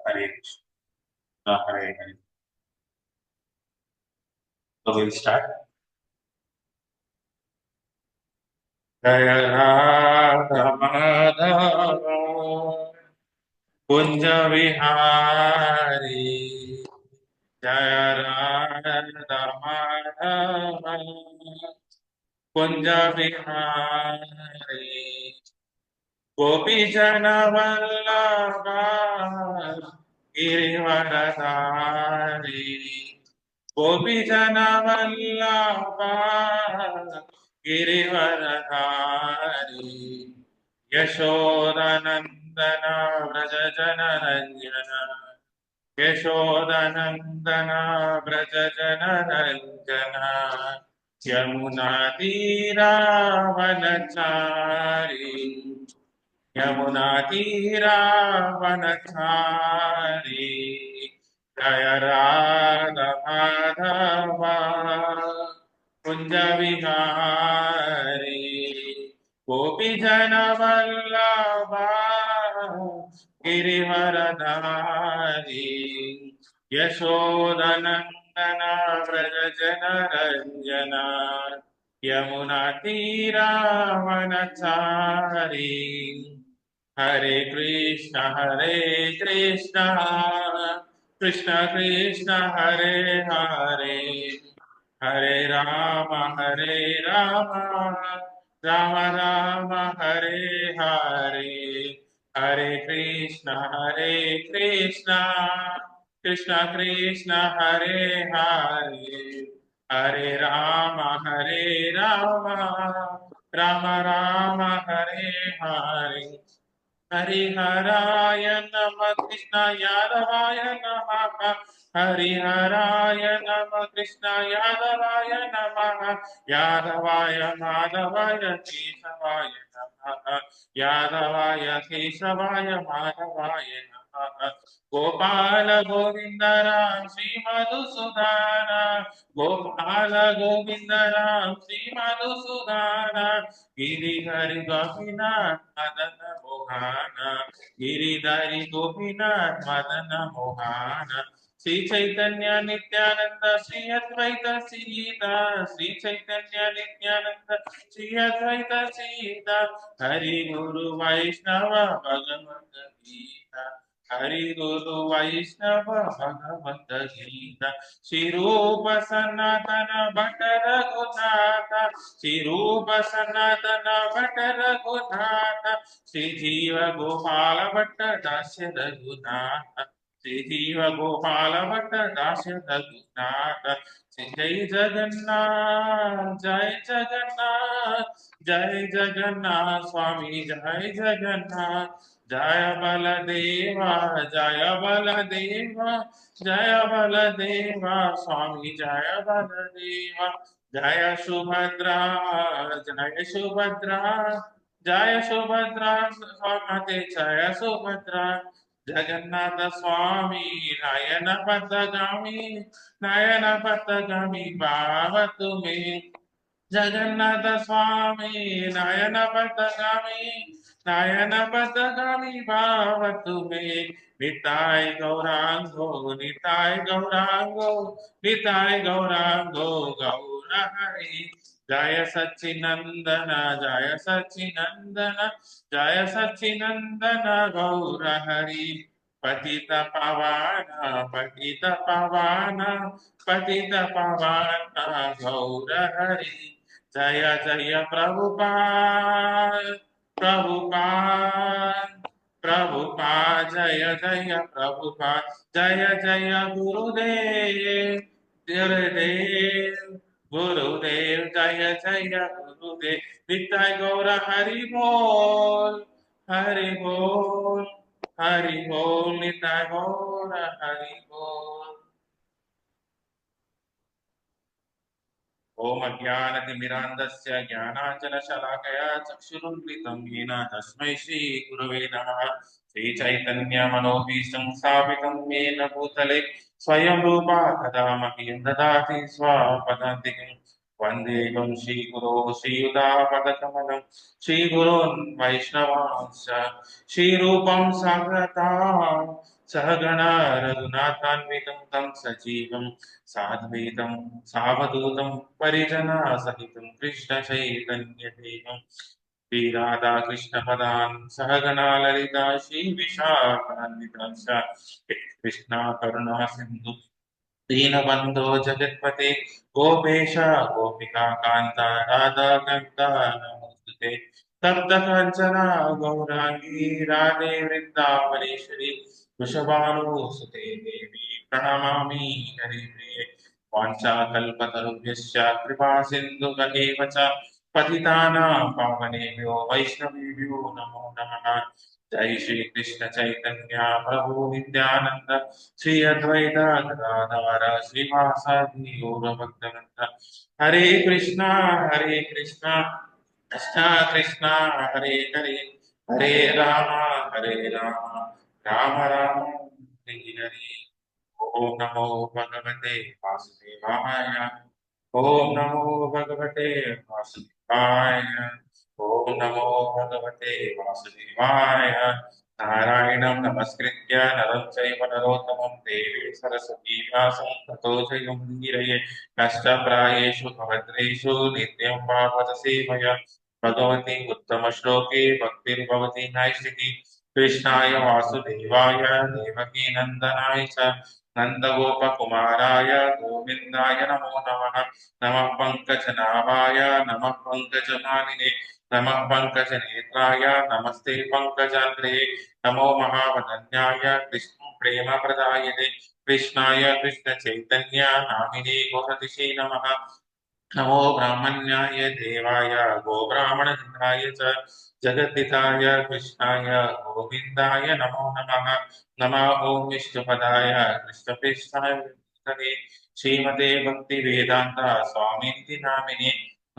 हरे कृष्ण हरे हरे। तो will start. जय राधा माधव कुंज विहारी, जय राधा माधव कुंज विहारी, गोपी जन वल्लभा गिरिवरधारी, गोपी जन वल्लभा गिरिवरधारी, यशोदनंदन व्रज जन रंजन, यशोदनंदन व्रज जन रंजन, यमुना तीरावनचारी, यमुना तीरावनचारी, जय राधा माधव कुंज विहारी, गोपी जन वल्लभा गिरिवरधारी, यशोदनंदन व्रज जन रंजन, यमुना तीरावनचारी, हरे कृष्ण कृष्ण कृष्ण हरे हरे, हरे राम राम राम हरे हरे, हरे कृष्ण कृष्ण कृष्ण हरे हरे, हरे राम राम राम हरे हरे, हरिहराय नमः कृष्ण यादवाय नमः, हरिहराय नमः कृष्ण यादवाय नमः, यादवाय माधवाय केशवाय नमः, यादवाय केशवाय माधवाय नमः, गोपाल गोविंद राम श्री मधुसूदन, गोपाल गोविंद राम श्री मधुसूदन, गिरिधरि गोपीनाथ मदन मोहन, गिरिधरि गोपीनाथ मदन मोहन, श्री चैतन्य नित्यानंद श्री अद्वैत सीता, श्री चैतन्य नित्यानंद श्री अद्वैत सीता, हरि गुरु वैष्णव भगवत गीता, हरि गुरु वैष्णव भगवत गीता, श्री रूप सनातन भट्ट रघुनाथ, श्री रूप सनातन भट्ट रघुनाथ, श्री जीव गोपाल भट्ट दास्य रघुनाथ, श्री जीव गोपाल भट्ट दास्य रघुनाथ, श्री जय जगन्नाथ जय जगन्नाथ स्वामी जय जगन्नाथ, जय बलदेवा जय बलदेवा स्वामी जय बलदेवा, जय सुभद्रा जय सुभद्रा स्वामी जय सुभद्रा, जगन्नाथ स्वामी नयन पथगामी भाव तुम्हें, जगन्नाथ स्वामी नयन पथगामी भाव तुम्हें, निताय गौरांगो गौर हरि, जय सच्चिनंदन गौर हरि, पतित पावन गौर हरि, जय जय प्रभुपाद जय जय प्रभुपाद, जय जय गुरुदेव जय जय गुरुदेव, निताय गौर हरि बोल निताय गौर हरि बोल। ओम अज्ञानतिमिरान्धस्य ज्ञानाञ्जनशलाकया चक्षुरुन्मिलितं येन तस्मै श्रीगुरवे नमः, श्रीचैतन्यमनोभीष्टं स्थापितं येन भूतले स्वयं रूपा कदा मह्यं ददाति स्वपदान्तिकं, वन्देकं श्रीगुरो श्रीयुतापदकमलं, श्रीगुरोन् वैष्णवांश्च श्रीरूपं साग्रतां सहगणा रघुनाथान्वितं तं सजीवं साद्वैतं सावधूतं परिजनासहितं कृष्णचैतन्यदेवं श्रीराधाकृष्णपदान् सहगणा ललिता श्रीविशाखान्वितांश्च कृष्णा करुणा सिन्धु दीनबन्धो जगत्पते गोपेश गोपिका कान्ता राधाकान्ता नमोस्तुते तप्त काञ्चना गौराङ्गी राधे वृन्दावनेश्वरी वृषभानुसुते देवी प्रणमामि हरिप्रिये वाञ्छाकल्पतरुभ्यश्च कृपा सिन्धुभगेव च पतितानां पावनेभ्यो वैष्णवेभ्यो नमो नमः जय श्री कृष्ण चैतन्य प्रभु नित्यानंद श्री अद्वैत गदाधर श्रीवासादि गौरभक्तवृंद हरे कृष्णा कृष्णा कृष्णा हरे हरे हरे राम राम राम हरे हरे ओम नमो भगवते वासुदेवाय ओम नमो भगवते वासुदेवाय ओम नमो भगवते वासुदेवाय नारायणं नमस्कृत्य नरं चैव नरोत्तमं देवीं सरस्वतीं व्यासं ततो जयमुदीरये नष्टप्रायेषु भवद्वेषु नित्यं भागवत सेवया भगवती उत्तमश्लोके भक्तिर्भवति नैष्टिकी कृष्णाय वासुदेवाय देवकी नन्दनाय च नन्दगोपकुमाराय गोविन्दाय नमो नमः नमः पङ्कजनाभाय नमः पङ्कजमालिने नमः पङ्कजनेत्राय नमस्ते पङ्कजाग्रे नमो महावदन्याय कृष्ण प्रेमप्रदायते कृष्णाय कृष्णचैतन्य नामिने गोहतिषे नमः नमो ब्राह्मण्याय देवाय गोब्राह्मणहिताय च जगद्दिताय कृष्णाय गोविन्दाय नमो नमः नमः ॐ विष्णुपदाय कृष्णपृष्ठाय भूतले श्रीमते भक्तिवेदान्त स्वामीति नामिने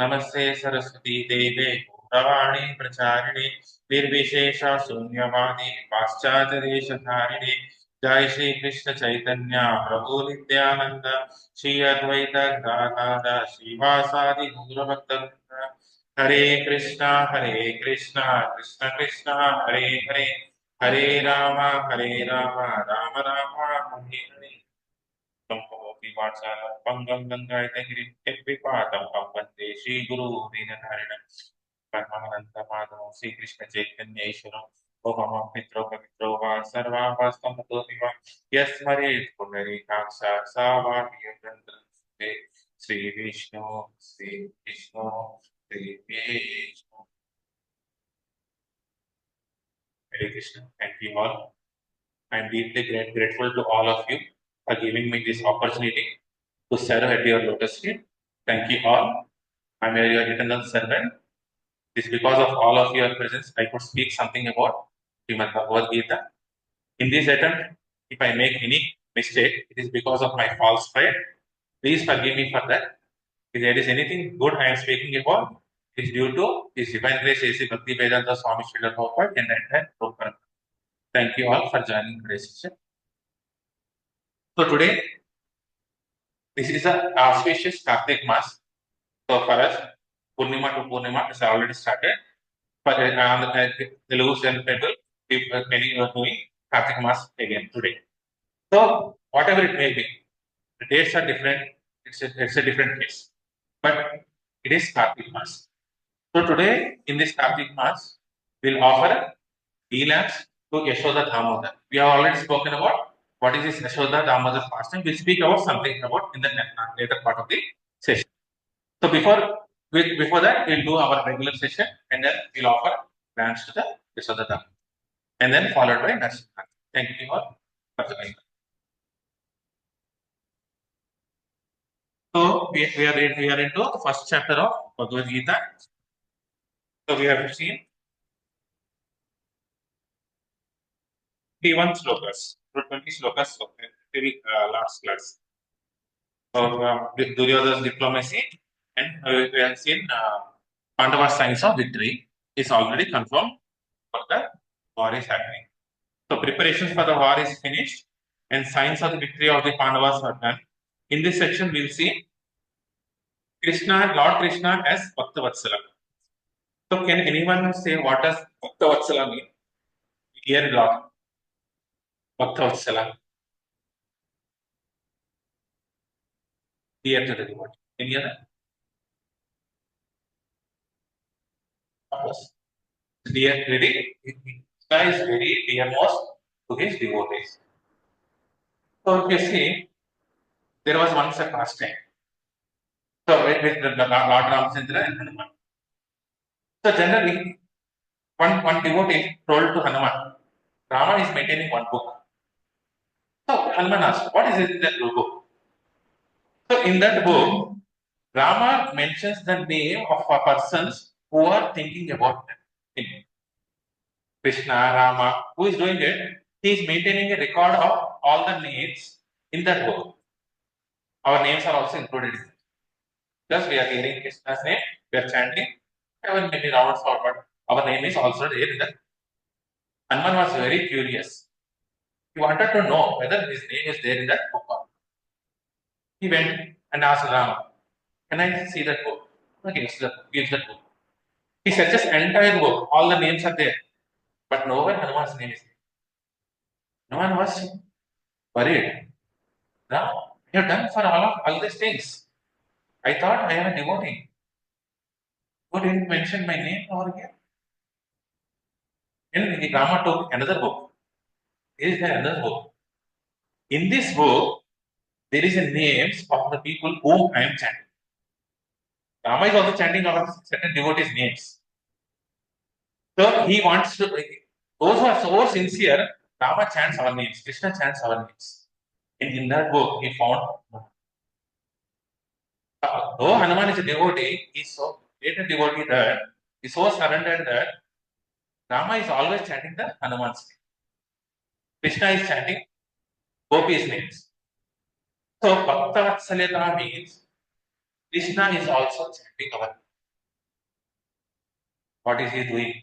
नमस्ते सरस्वती देवे गौरवाणी प्रचारिणे निर्विशेष शून्यवादी पाश्चात्यदेशधारिणे जय श्री कृष्ण चैतन्य प्रभु नित्यानंद श्री अद्वैत गदाधर श्रीवासादि गौरभक्तवृंद हरे कृष्णा कृष्ण कृष्ण हरे हरे हरे राम राम हरे हरे कम्पोति वाचालं पंगं गंगायतगिरिं यद्विपातं वन्दे श्रीगुरुदीननारायणं परमानन्दमाधवं श्रीकृष्णचैतन्यैश्वरं भवमं पित्रो पवित्रो वा सर्वावस्थमतोऽपि वा यस्मरेत् पुण्डरीकाक्षात् सा वा प्रियचन्द्रस्ते Shri Vishnu Shrikrishna Shri Vishnu Hare Krishna. Thank you all. I am deeply grateful to all of you for giving me this opportunity to serve at your lotus feet. Thank you all. I am your eternal servant. It is because of all of your presence I could speak something about Srimad Bhagavad Gita. In this attempt, if I make any mistake, it is because of my false pride. Please forgive me for that. If there is anything good I am speaking about, it is due to His Divine Grace, A.C. Bhakti Vedanta Swami Srila Prabhupada and the entire program. Thank you all for joining today's session. So today, this is a auspicious Kartik Mass. So for us, Purnima to Purnima has already started. For Telugu and people, many are doing Kartik Mass again today. So whatever it may be, the dates are different. It's a different case, but it is Kartik Mass. So today in this Kartik Mass, we'll offer Leelas to Yashoda Damodar. We have already spoken about what is this Yashoda Damodar fasting. We'll speak about something about in the later part of the session. So before that, we'll do our regular session and then we'll offer dance to the Yashoda Damodar and then followed by Narsimha. Thank you all for joining. So we are into the first chapter of Bhagavad Gita. So we have seen 21 slokas, 20 slokas till last class. So Duryodhana's diplomacy, and we have seen Pandava's signs of victory is already confirmed for the war is happening. So preparations for the war is finished, and signs of the victory of the Pandavas are done. In this section, we'll see Lord Krishna as Bhakta Vatsala. So can anyone say what does Bhakta Vatsala mean? Here, Lord. Bhakta Vatsala, dear to the devotee. Any other? Of course. Dear, ready? Krishna is very dearmost to his devotees. So if you see, there was once a pastime. So with the Lord Ramchandra and Hanuman. So generally, one devotee told to Hanuman, Rama is maintaining one book. So Hanuman asked, what is it in that book? So in that book, Rama mentions the name of a persons who are thinking about him. Krishna, Rama, who is doing it? He is maintaining a record of all the names in that book. Our names are also included in it. Plus, we are hearing Krishna's name, we are chanting, even many rounds forward. Our name is also there in that. Hanuman was very curious. He wanted to know whether his name is there in that book or not. He went and asked Rama, can I see that book? Okay, gives that book. He searches entire book, all the names are there, but nowhere Hanuman's name is there. Hanuman was worried. Now, you have done for all these things. I thought I am a devotee. Who didn't mention my name over here? And Rama took another book. Here is another book. In this book, there is a names of the people whom I am chanting. Rama is also chanting our certain devotees' names. So he wants to, those who are so sincere, Rama chants our names, Krishna chants our names. And in that book, he found, though Hanuman is a devotee, he is so great a devotee that he is so surrendered that Rama is always chanting the Hanuman's name. Krishna is chanting Gopi's names. So Bhakta Vatsalya means Krishna is also chanting our name. What is he doing?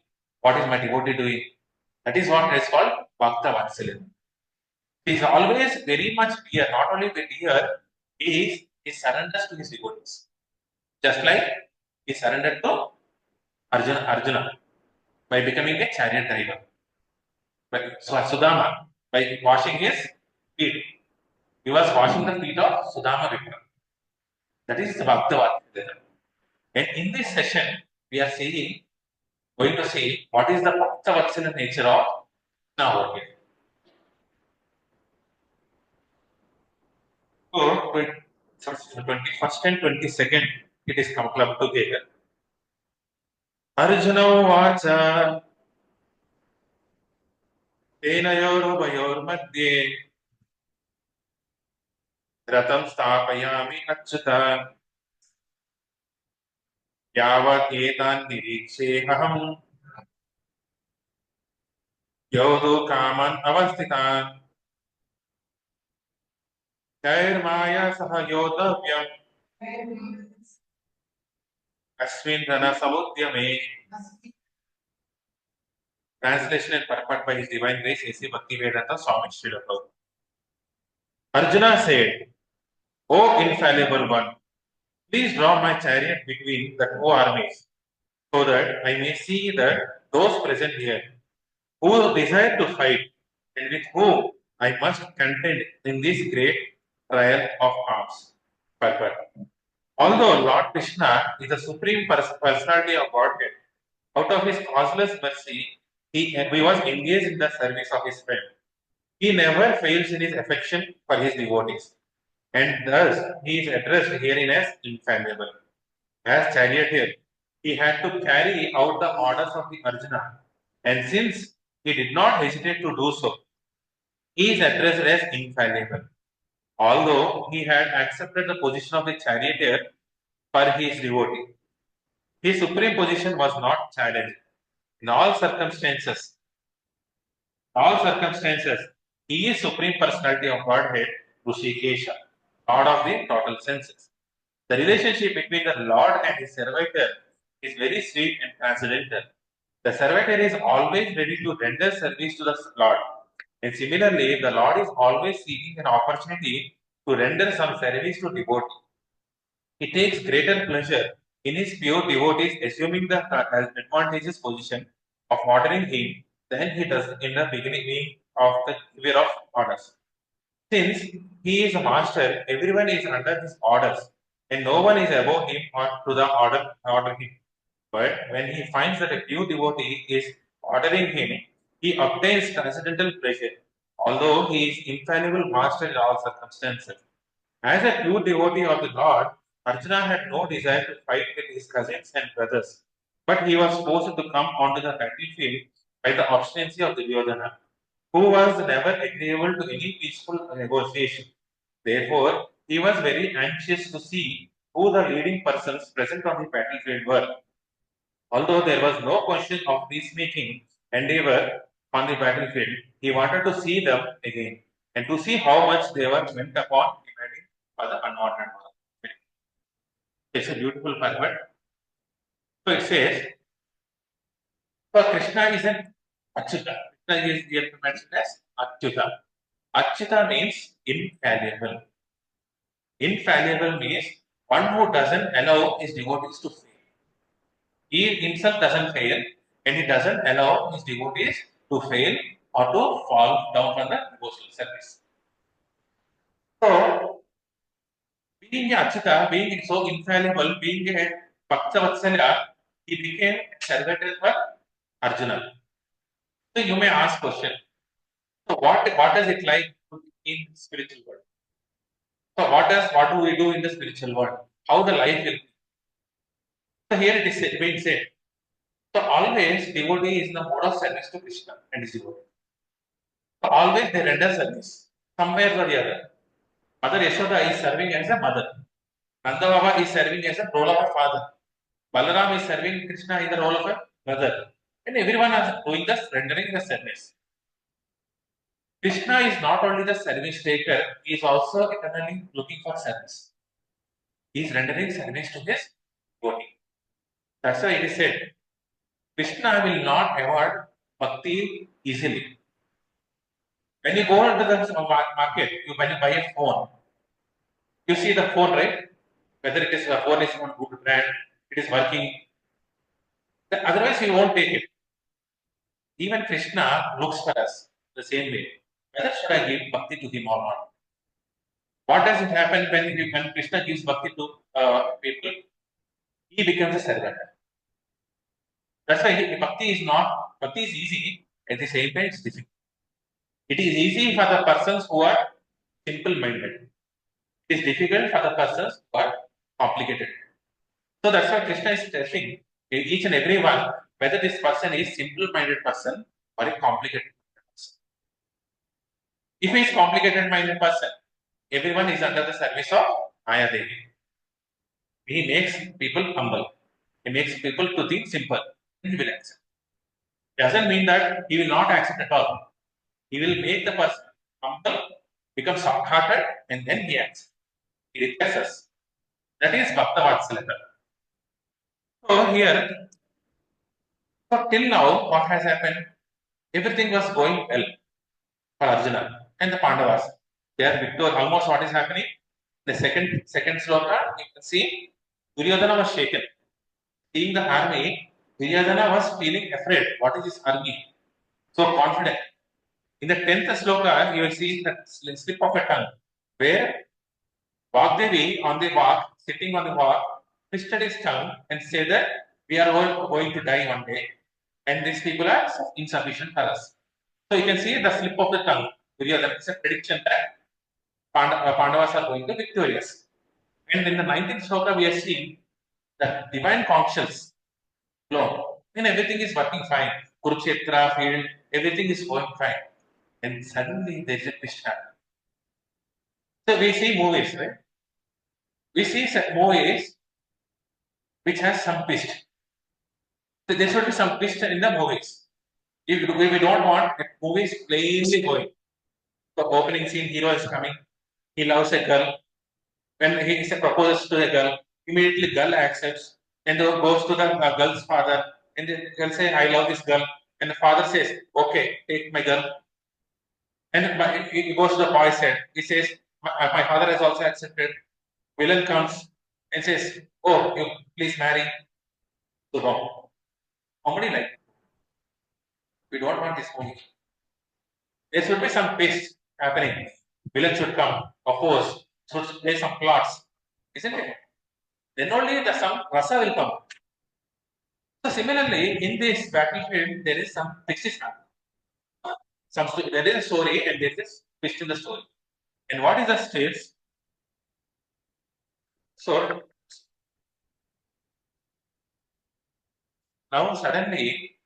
What is my devotee doing? That is what is called Bhakta Vatsalya. He is always very much dear, not only very dear, he surrenders to his devotees. Just like he surrendered to Arjuna by becoming a chariot driver. But so Sudama, by washing his feet, he was washing the feet of Sudama Vipra. That is the Bhakta Vatsalya. And in this session, we are going to see what is the Bhakta Vatsalya nature of now. Okay. So, 21st and 22nd, it is come club together. Arjuna Vacha Tenayorubayormadye Ratam Stapayami Achyuta Yavat Etan Nirikshe Aham Yodu Kaman Avastitan Kairmaya Sahayodavyam Aswin Dhana Samudyame. Translation and purport by His Divine Grace A.C. Bhaktivedanta Swami Srila Prabhupada. Arjuna said, O infallible one, please draw my chariot between the two armies, so that I may see that those present here who desire to fight and with whom I must contend in this great trial of arms. Purport. Although Lord Krishna is the supreme personality of Godhead, out of his causeless mercy, he was engaged in the service of his friend. He never fails in his affection for his devotees, and thus he is addressed herein as infallible. As charioteer, he had to carry out the orders of the Arjuna, and since he did not hesitate to do so, he is addressed as infallible. Although he had accepted the position of the charioteer for his devotee, his supreme position was not challenged. In all circumstances, he is supreme personality of Godhead, Rishikesha, Lord of the total senses. The relationship between the Lord and his servitor is very sweet and transcendental. The servitor is always ready to render service to the Lord. And similarly, the Lord is always seeking an opportunity to render some service to devotee. He takes greater pleasure in his pure devotees assuming the advantageous position of ordering him than he does in the beginning of the giver of orders. Since he is a master, everyone is under his orders, and no one is above him or to the order him. But when he finds that a new devotee is ordering him, he obtains transcendental pleasure, although he is infallible master in all circumstances. As a true devotee of the Lord, Arjuna had no desire to fight with his cousins and brothers, but he was forced to come onto the battlefield by the obstinacy of Duryodhana, who was never agreeable to any peaceful negotiation. Therefore, he was very anxious to see who the leading persons present on the battlefield were. Although there was no question of peacemaking endeavor on the battlefield, he wanted to see them again and to see how much they were bent upon dividing for the unwanted one. It's a beautiful Bhagavad. So it says, so Krishna is an Achyuta. Krishna is here mentioned as Achyuta. Achyuta means infallible. Infallible means one who doesn't allow his devotees to fail. He himself doesn't fail, and he doesn't allow his devotees to fail or to fall down from the devotional service. So, being a Achyuta, being so infallible, being a Bhakta Vatsala, he became a servant for Arjuna. So you may ask question. So what is it like in spiritual world? So what do we do in the spiritual world? How the life will be? So here it is being said. So always devotee is in the mode of service to Krishna and his devotee. So always they render service somewhere or the other. Mother Yashoda is serving as a mother. Nanda Baba is serving as a role of a father. Balaram is serving Krishna in the role of a mother. And everyone is doing the rendering the service. Krishna is not only the service taker, he is also eternally looking for service. He is rendering service to his devotee. That's why it is said, Krishna will not award bhakti easily. When you go into the market, when you buy a phone, you see the phone, right? Whether it is a phone is on good brand, it is working. Otherwise, you won't take it. Even Krishna looks for us the same way. Whether should I give bhakti to him or not? What does it happen when Krishna gives bhakti to people? He becomes a servant. That's why bhakti is easy, at the same time it's difficult. It is easy for the persons who are simple-minded. It is difficult for the persons who are complicated. So that's why Krishna is testing each and every one whether this person is simple-minded person or a complicated person. If he is complicated-minded person, everyone is under the service of Maya Devi. He makes people humble. He makes people to think simple. And he will accept. Doesn't mean that he will not accept at all. He will make the person humble, become soft-hearted, and then he acts. He repairs us. That is Bhakta Vatsala. So here, so till now, what has happened? Everything was going well for Arjuna and the Pandavas. They are victorious. Almost what is happening? The second sloka, you can see Duryodhana was shaken. Seeing the army, Duryodhana was feeling afraid. What is this army? So confident. In the 10th sloka, you will see the slip of a tongue, where Vagdevi on the walk, sitting on the walk, twisted his tongue and said that we are all going to die one day, and these people are insufficient for us. So you can see the slip of the tongue. Duryodhana is a prediction that Pandavas are going to be victorious. And in the 19th sloka, we are seeing the divine counsels flow. And everything is working fine. Kurukshetra field, everything is going fine. And suddenly there is a twist happen. So we see movies, right? We see movies which has some twist. So there should be some twist in the movies. If we don't want movies plainly going. The opening scene, hero is coming. He loves a girl. When he proposes to a girl, immediately girl accepts and goes to the girl's father. And the girl says, I love this girl. And the father says, okay, take my girl. And he goes to the boy's head. He says, my father has also accepted. Villain comes and says, oh, you please marry. So wrong. Comedy like. We don't want this movie. There should be some twist happening. Villain should come, oppose, should play some plots, isn't it? Then only the some rasa will come. So similarly, in this battlefield, there is some twist happening. There is a story and there is a twist in the story. And what is the twist? So now suddenly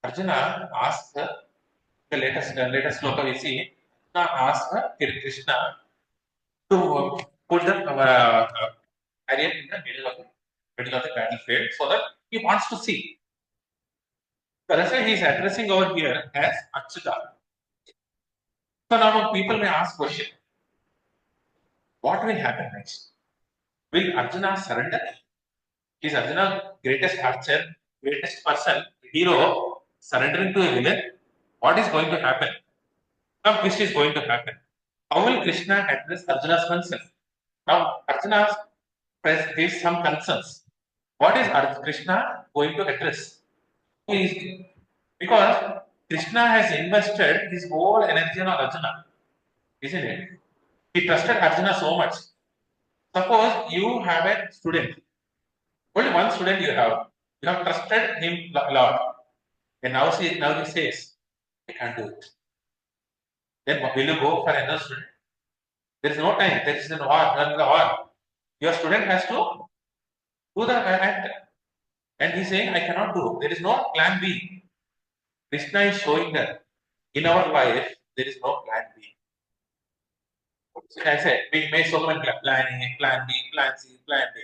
Arjuna asks the latest sloka we see. Arjuna asks Krishna to put the chariot in the middle of the battlefield so that he wants to see. So that's why he is addressing over here as Achyuta. So now people may ask question: what will happen next? Will Arjuna surrender? Is Arjuna greatest archer, greatest person, hero, surrendering to a villain? What is going to happen? Some twist is going to happen. How will Krishna address Arjuna's concern? Now, Arjuna gives some concerns. What is Krishna going to address? Because Krishna has invested his whole energy on Arjuna, isn't it? He trusted Arjuna so much. Suppose you have a student, only one student you have. You have trusted him a lot. And now he says, I can't do it. Then will you go for another student? There is no time. There is an war. Your student has to do the act. And he's saying, I cannot do. There is no plan B. Krishna is showing that in our life, there is no plan B. So I said, we make so many plan A, plan B, plan C, plan D.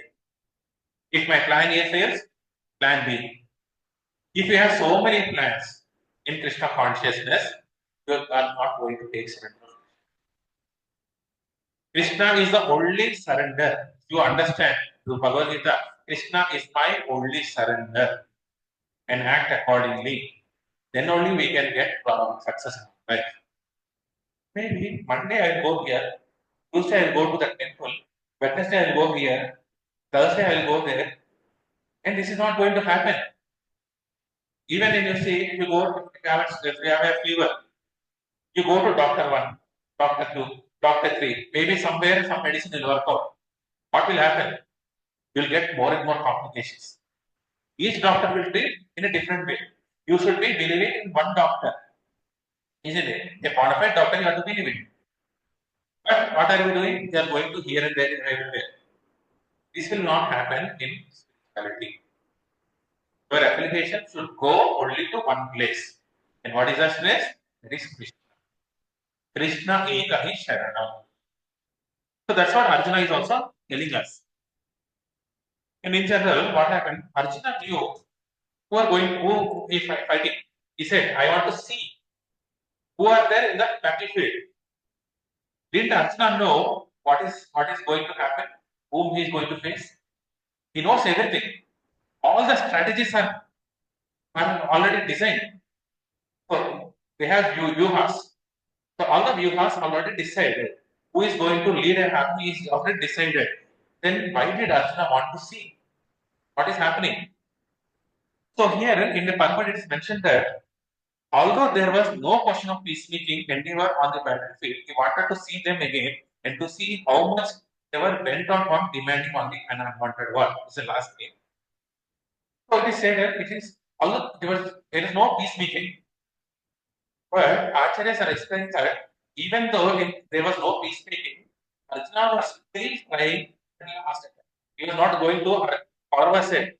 If my plan A fails, plan B. If you have so many plans in Krishna consciousness, you are not going to take surrender. Krishna is the only surrender. You understand through Bhagavad Gita, Krishna is my only surrender and act accordingly. Then only we can get success in life. Maybe Monday I'll go here, Tuesday I'll go to the temple, Wednesday I'll go here, Thursday I'll go there, and this is not going to happen. Even when you see, if you go, if you have a fever, you go to doctor 1, doctor 2, doctor 3, maybe somewhere some medicine will work out. What will happen? You'll get more and more complications. Each doctor will treat in a different way. You should be believing in one doctor, isn't it? A bona fide doctor you have to believe in. But what are we doing? We are going to here and there and everywhere. This will not happen in spirituality. Your application should go only to one place. And what is that place? That is Krishna. Krishna ekahi sharanam. So that's what Arjuna is also telling us. And in general, what happened? Arjuna knew who is fighting. He said, I want to see who are there in the battlefield. Didn't Arjuna know what is going to happen? Whom he is going to face? He knows everything. All the strategies are already designed. So they have vyuhas. So all the vyuhas already decided. Who is going to lead an army is already decided. Then why did Arjuna want to see what is happening? So here in the Bhagavad it is mentioned that although there was no question of peacemaking endeavor on the battlefield, he wanted to see them again and to see how much they were bent on demanding on the unwanted war. This is the last game. So it is said that it is although there is no peacemaking, but Acharyas are explaining that even though there was no peacemaking, Arjuna was still trying and he asked him. He was not going to Kaurava said,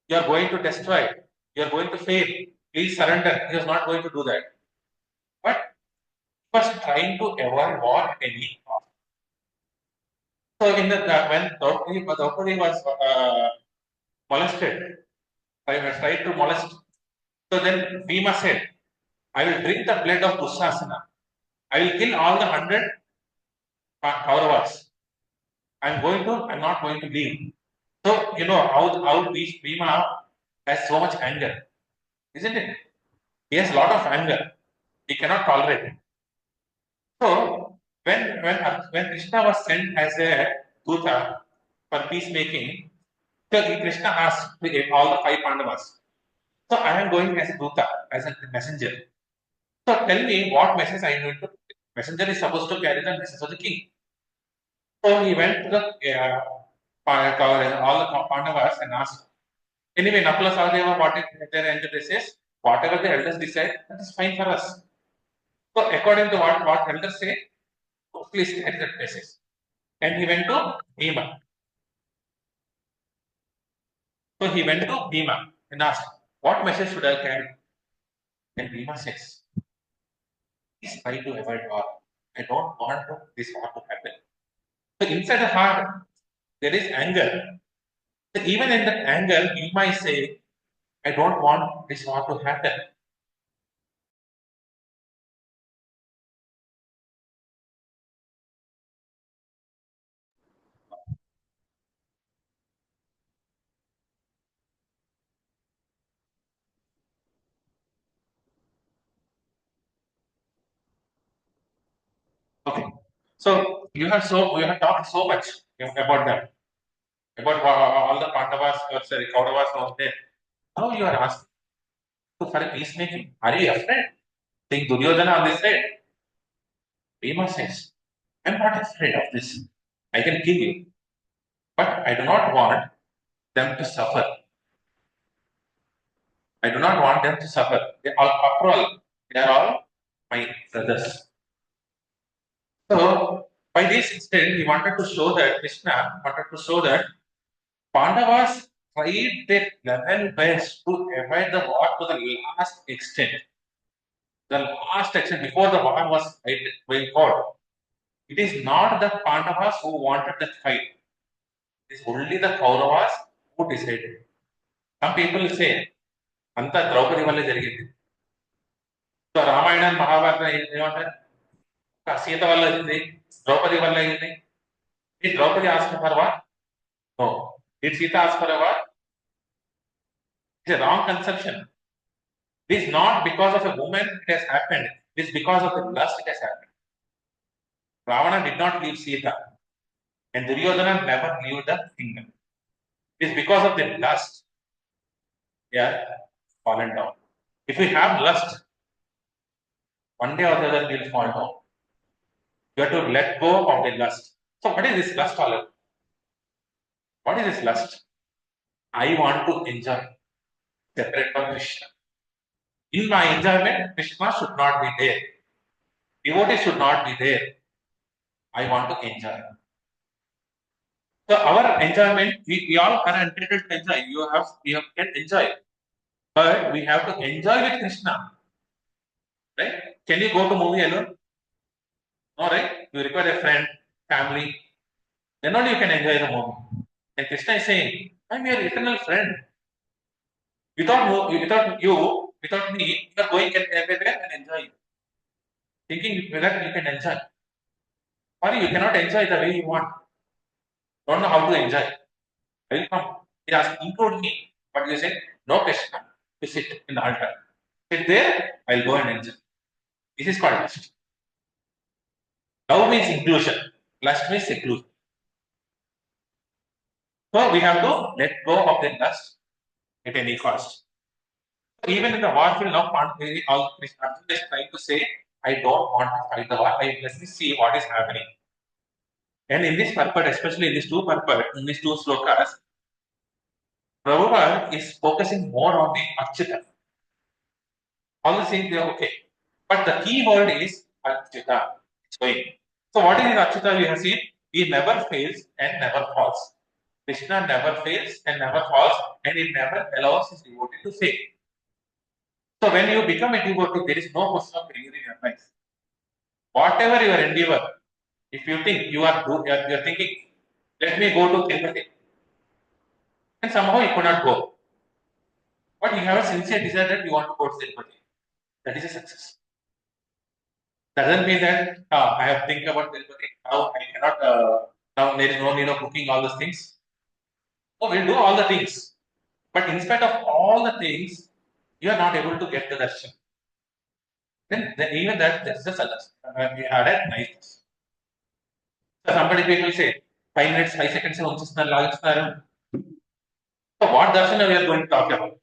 you are going to destroy, you are going to fail, please surrender. He was not going to do that. But he was trying to avoid war at any cost. So in when Draupadi was molested, I was tried to molest. So then Bhima said, I will drink the blood of Dushasana. I will kill all the 100 Kauravas. I'm not going to leave. So you know how Bhima has so much anger, isn't it? He has a lot of anger. He cannot tolerate it. So when Krishna was sent as a Duta for peacemaking, so Krishna asked all the 5 Pandavas. So I am going as a Duta, as a messenger. So tell me what message I need to. Messenger is supposed to carry the message of the king. So he went to the all the Pandavas and asked. Anyway, Nakula Sahadeva, what their elder says, whatever the elders decide, that is fine for us. So according to what elders say, please carry that message. And he went to Bhima. So he went to Bhima and asked, what message should I carry? And Bhima says, please try to avoid war. I don't want this war to happen. So inside the heart, there is anger. So even in that anger, Bhima is saying, I don't want this war to happen. Okay. So you have talked so much about them, about all the Pandavas, or sorry, Kauravas out there. Now you are asking for a peacemaking. Are you afraid? Think Duryodhana on this side. Bhima says, I'm not afraid of this. I can kill you, but I do not want them to suffer. I do not want them to suffer. After all, they are all my brothers. So, by this instead, he wanted to show that Krishna wanted to show that Pandavas tried their level best to avoid the war to the last extent. The last extent before the war was going forward. It is not the Pandavas who wanted that fight. It is only the Kauravas who decided. Some people say, అంతా ద్రౌపది వల్లే జరిగింది. So Ramayana Mahabharata ఏమంటారు? సీత వల్ల అయింది, ద్రౌపది వల్ల అయింది. ఈ Draupadi asked for what? No. Did Sita ask for a what? It's a wrong conception. It is not because of a woman it has happened. It is because of the lust it has happened. Ravana did not leave Sita, and Duryodhana never leave the kingdom. It is because of the lust they are fallen down. If we have lust, one day or the other we will fall down. You have to let go of the lust. So, what is this lust all about? What is this lust? I want to enjoy, separate from Krishna. In my enjoyment, Krishna should not be there. Devotee should not be there. I want to enjoy. So our enjoyment, we all are entitled to enjoy. You can enjoy, but we have to enjoy with Krishna, right? Can you go to movie alone? No, right? You require a friend, family. Then only you can enjoy the movie. And Krishna is saying, I'm your eternal friend. Without you, without me, you are going everywhere and enjoy. Thinking that you can enjoy. Or you cannot enjoy the way you want. Don't know how to enjoy. Will come. He asked, include me. But you said, no, Krishna, you sit in the altar. Sit there, I'll go and enjoy. This is called lust. Love means inclusion. Lust means seclusion. So we have to let go of the lust at any cost. Even in the war field now, all Krishna is trying to say, I don't want to fight the war. Let me see what is happening. And in this purport, especially in these two purport, in these two slokas, Prabhupada is focusing more on the Achyuta. All the things they are okay. But the key word is Achyuta. It's going. So what is Achyuta we have seen? He never fails and never falls. Krishna never fails and never falls, and he never allows his devotee to fail. So when you become a devotee, there is no question of failure in your life. Whatever your endeavor, if you think you are thinking, let me go to Tirupati, and somehow you could not go. But you have a sincere desire that you want to go to Tirupati. That is a success. Doesn't mean that I have think about Tirupati. Now I cannot. Now there is no need of cooking all those things. So we'll do all the things. But in spite of all the things, you are not able to get the darshan. Then even that's just a we had a nice. So somebody people say 5 minutes, 5 seconds, so what darshan we are going to talk about?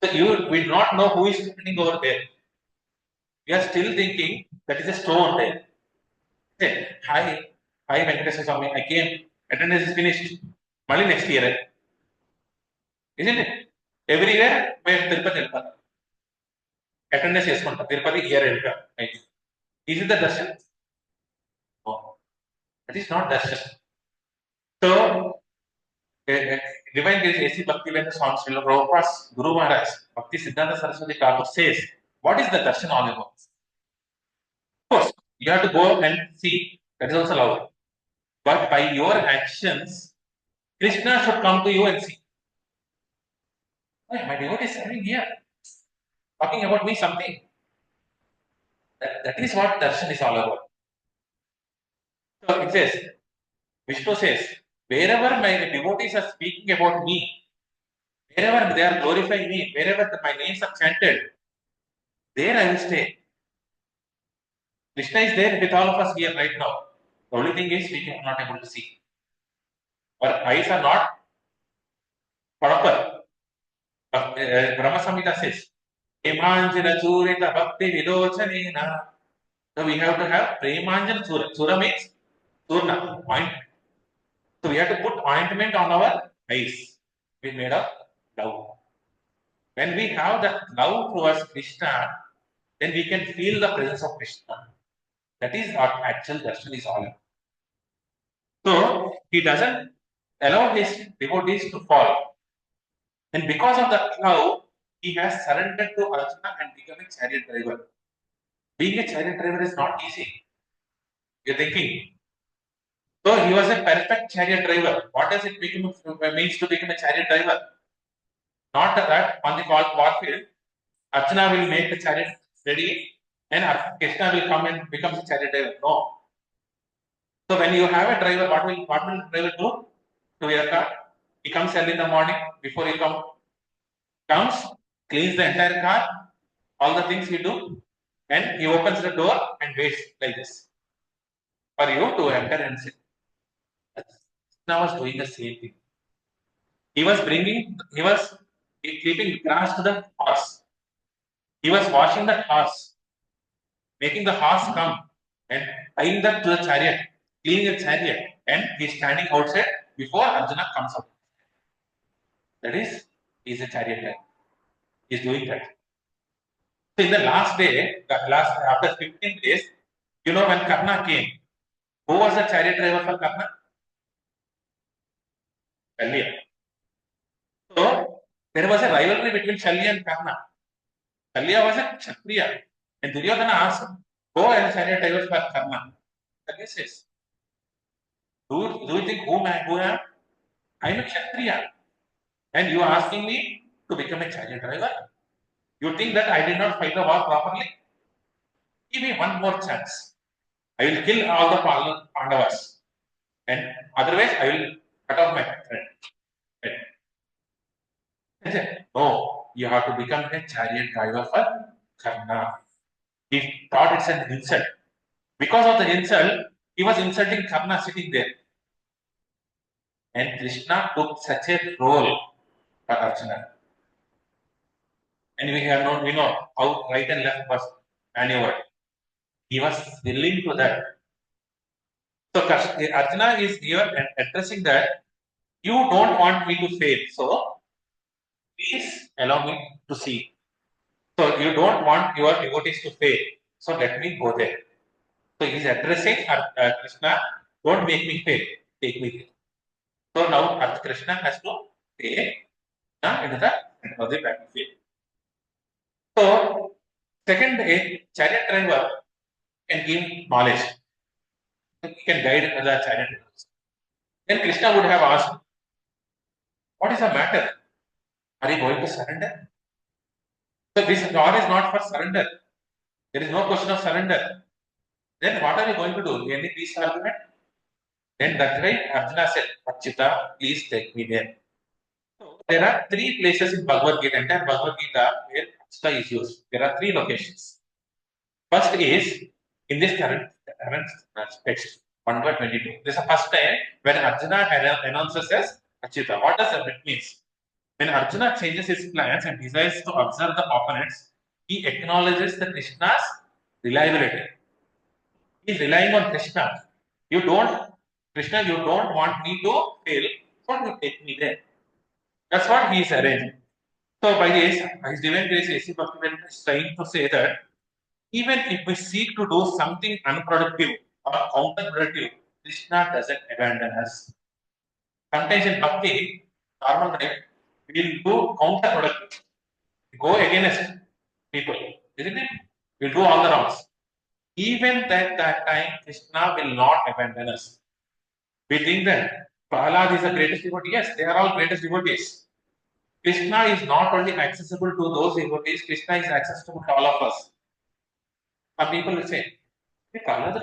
So you will not know who is sitting over there. We are still thinking that is a stone there. Say, hi Venkateswara Swami, I came, attendance is finished. Mali next year, isn't it? Every year, where Tirupati, attendance is Tirupati year. Right? Is it the darshan? No, that is not darshan. So, Divine Grace A.C. Bhaktivedanta Swami Srila Prabhupada's Guru Maharaj, Bhakti Siddhanta Saraswati Thakur says, what is the darshan all about? Of course, you have to go and see. That is also allowed. But by your actions, Krishna should come to you and see. Why, my devotee is coming here, talking about me something. That is what darshan is all about. So it says, Vishnu says, wherever my devotees are speaking about me, wherever they are glorifying me, wherever my names are chanted, there I will stay. Krishna is there with all of us here right now. The only thing is we are not able to see. Our eyes are not proper. Brahma Samhita says, Premanjana Churita Bhakti Vidochanena. So we have to have Premanjana Chura. Chura means Churna, ointment. So we have to put ointment on our eyes. We made of love. When we have that love towards Krishna, then we can feel the presence of Krishna. That is what actual darshan is all about. So he doesn't allow his devotees to fall. And because of that love, he has surrendered to Arjuna and become a chariot driver. Being a chariot driver is not easy. You're thinking. So he was a perfect chariot driver. What does it means to become a chariot driver? Not that on the battlefield, Arjuna will make the chariot ready and Krishna will come and becomes a chariot driver. No. So when you have a driver, what will the driver do to your car? He comes early in the morning before he comes, cleans the entire car, all the things he do, and he opens the door and waits like this for you to enter and sit. Krishna was doing the same thing. He was keeping grass to the horse. He was washing the horse, making the horse come and tying that to the chariot, cleaning the chariot, and he's standing outside before Arjuna comes out. That is, he's a chariot driver. He's doing that. So in the last day, after 15 days, you know when Karna came, who was the chariot driver for Karna? Shalya. So there was a rivalry between Shalya and Karna. Shalya was a Kshatriya, and Duryodhana asked, "Go and chariot driver for Karna." Shalya says, "Do you think who am? I am a Kshatriya, and you are asking me to become a chariot driver? You think that I did not fight the war properly? Give me one more chance. I will kill all the Pandavas, and otherwise I will cut off my friend." I said, "No, you have to become a chariot driver for Karna." He thought it's an insult. Because of the insult, he was insulting Karna sitting there. And Krishna took such a role for Arjuna. And we know how right and left was maneuvered. He was willing to that. So Arjuna is here and addressing that you don't want me to fail. So please allow me to see. So you don't want your devotees to fail. So let me go there. So he is addressing Krishna, don't make me fail, take me there. So now Krishna has to take into the battlefield. So second, a chariot driver can give knowledge. He can guide the chariot drivers. Then Krishna would have asked, what is the matter? Are you going to surrender? So this war is not for surrender. There is no question of surrender. Then what are you going to do? Any peace argument? Then that's why Arjuna said, Achita, please take me there. So there are three places in Bhagavad Gita, entire Bhagavad Gita, where Achita is used. There are three locations. First is in this current text, 1:22. This is the first time when Arjuna announces as Achita. What does that mean? When Arjuna changes his plans and desires to observe the opponents, he acknowledges the Krishna's reliability. He is relying on Krishna. Krishna, you don't want me to fail, so you take me there. That's what he is arranging. So by his divine grace, A.C. Bhaktivinoda is trying to say that even if we seek to do something unproductive or counterproductive, Krishna doesn't abandon us. Sometimes in bhakti, normal life, we'll do counterproductive, go against people, isn't it? We'll do all the wrongs. Even that time, Krishna will not abandon us. We think that Prahlad is the greatest devotee. Yes, they are all greatest devotees. Krishna is not only accessible to those devotees, Krishna is accessible to all of us. Some people will say, "Hey, Prahlad,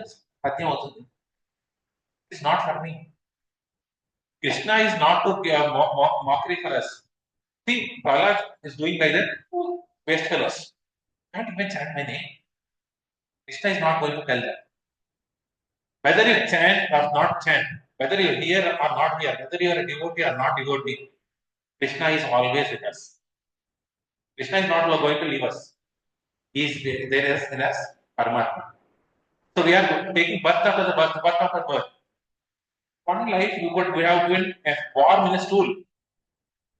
it's not for me. Krishna is not to mockery for us. See, Prahlad is doing like that. Oh, waste fellows. Can't even chant my name. Krishna is not going to tell that. Whether you chant or not chant, whether you hear or not hear, whether you are a devotee or not devotee, Krishna is always with us. Krishna is not going to leave us. He is there in us, Paramatma. So we are taking birth after the birth after birth. One life we have been a warm in a stool.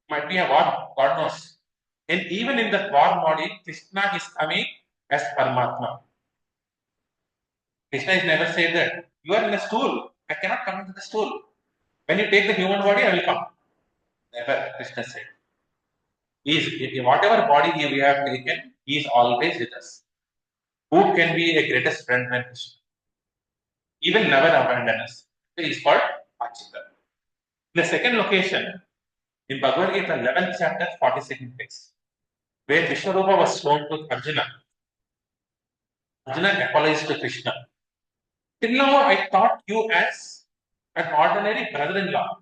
Might be a warm, God knows. And even in that warm body, Krishna is coming as Paramatma. Krishna is never said that you are in a stool. I cannot come into the stool. When you take the human body, I will come. Never, Krishna said. Whatever body we have taken, he is always with us. Who can be a greatest friend than Krishna? He will never abandon us. He is called Achita. The second location in Bhagavad Gita, 11th chapter, 42nd text, where Vishwarupa was shown to Arjuna. Arjuna apologized to Krishna. Till now, I thought you as an ordinary brother-in-law.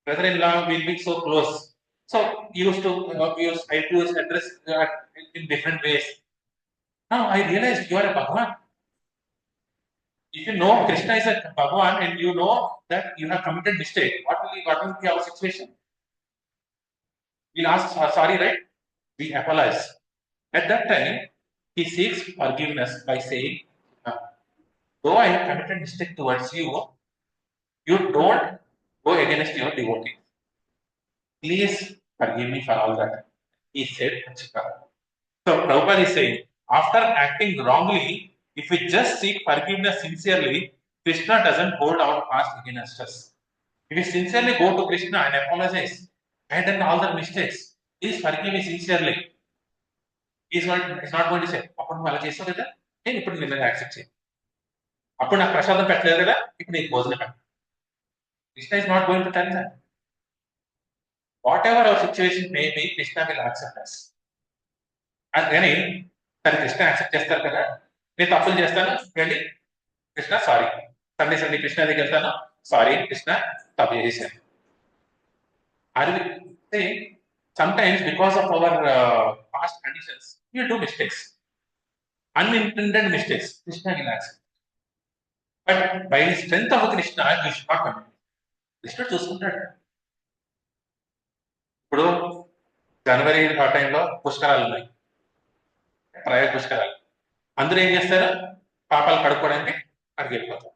Brother-in-law will be so close. So I used to address in different ways. Now I realized you are a Bhagavan. If you know Krishna is a Bhagavan and you know that you have committed mistake, what will be our situation? We'll ask sorry, right? We apologize. At that time, he seeks forgiveness by saying, though I have committed mistake towards you, you don't go against your devotee. Please forgive me for all that. He said, so Prabhupada is saying, after acting wrongly, if we just seek forgiveness sincerely, Krishna doesn't hold our past against us. If we sincerely go to Krishna and apologize, I had done all the mistakes, please forgive me sincerely. He's not going to say, అప్పుడు నువ్వు అలా చేసావు కదా నేను ఇప్పుడు నిన్ను accept చేయి అప్పుడు నాకు ప్రసాదం పెట్టలేదు కదా ఇప్పుడు నీకు భోజనం పెట్ట Krishna is not going to tell that. Whatever our situation may be, Krishna will accept us. కానీ తను కృష్ణ యాక్సెప్ట్ చేస్తారు కదా నేను తప్పులు చేస్తాను వెళ్ళి కృష్ణ సారీ సండే కృష్ణ దగ్గరికి వెళ్తాను సారీ కృష్ణ తప్పు చేశాను అది sometimes because of our past conditions we will do mistakes, unintended mistakes. Krishna will accept, but by the strength of Krishna we should not commit. Krishna చూసుకుంటాడు. ఇప్పుడు జనవరి ఆ టైంలో పుష్కరాలు ఉన్నాయి, ప్రయాగ పుష్కరాలు. అందరూ ఏం చేస్తారు? పాపాలు కడుక్కోవడానికి అక్కడికి వెళ్ళిపోతారు.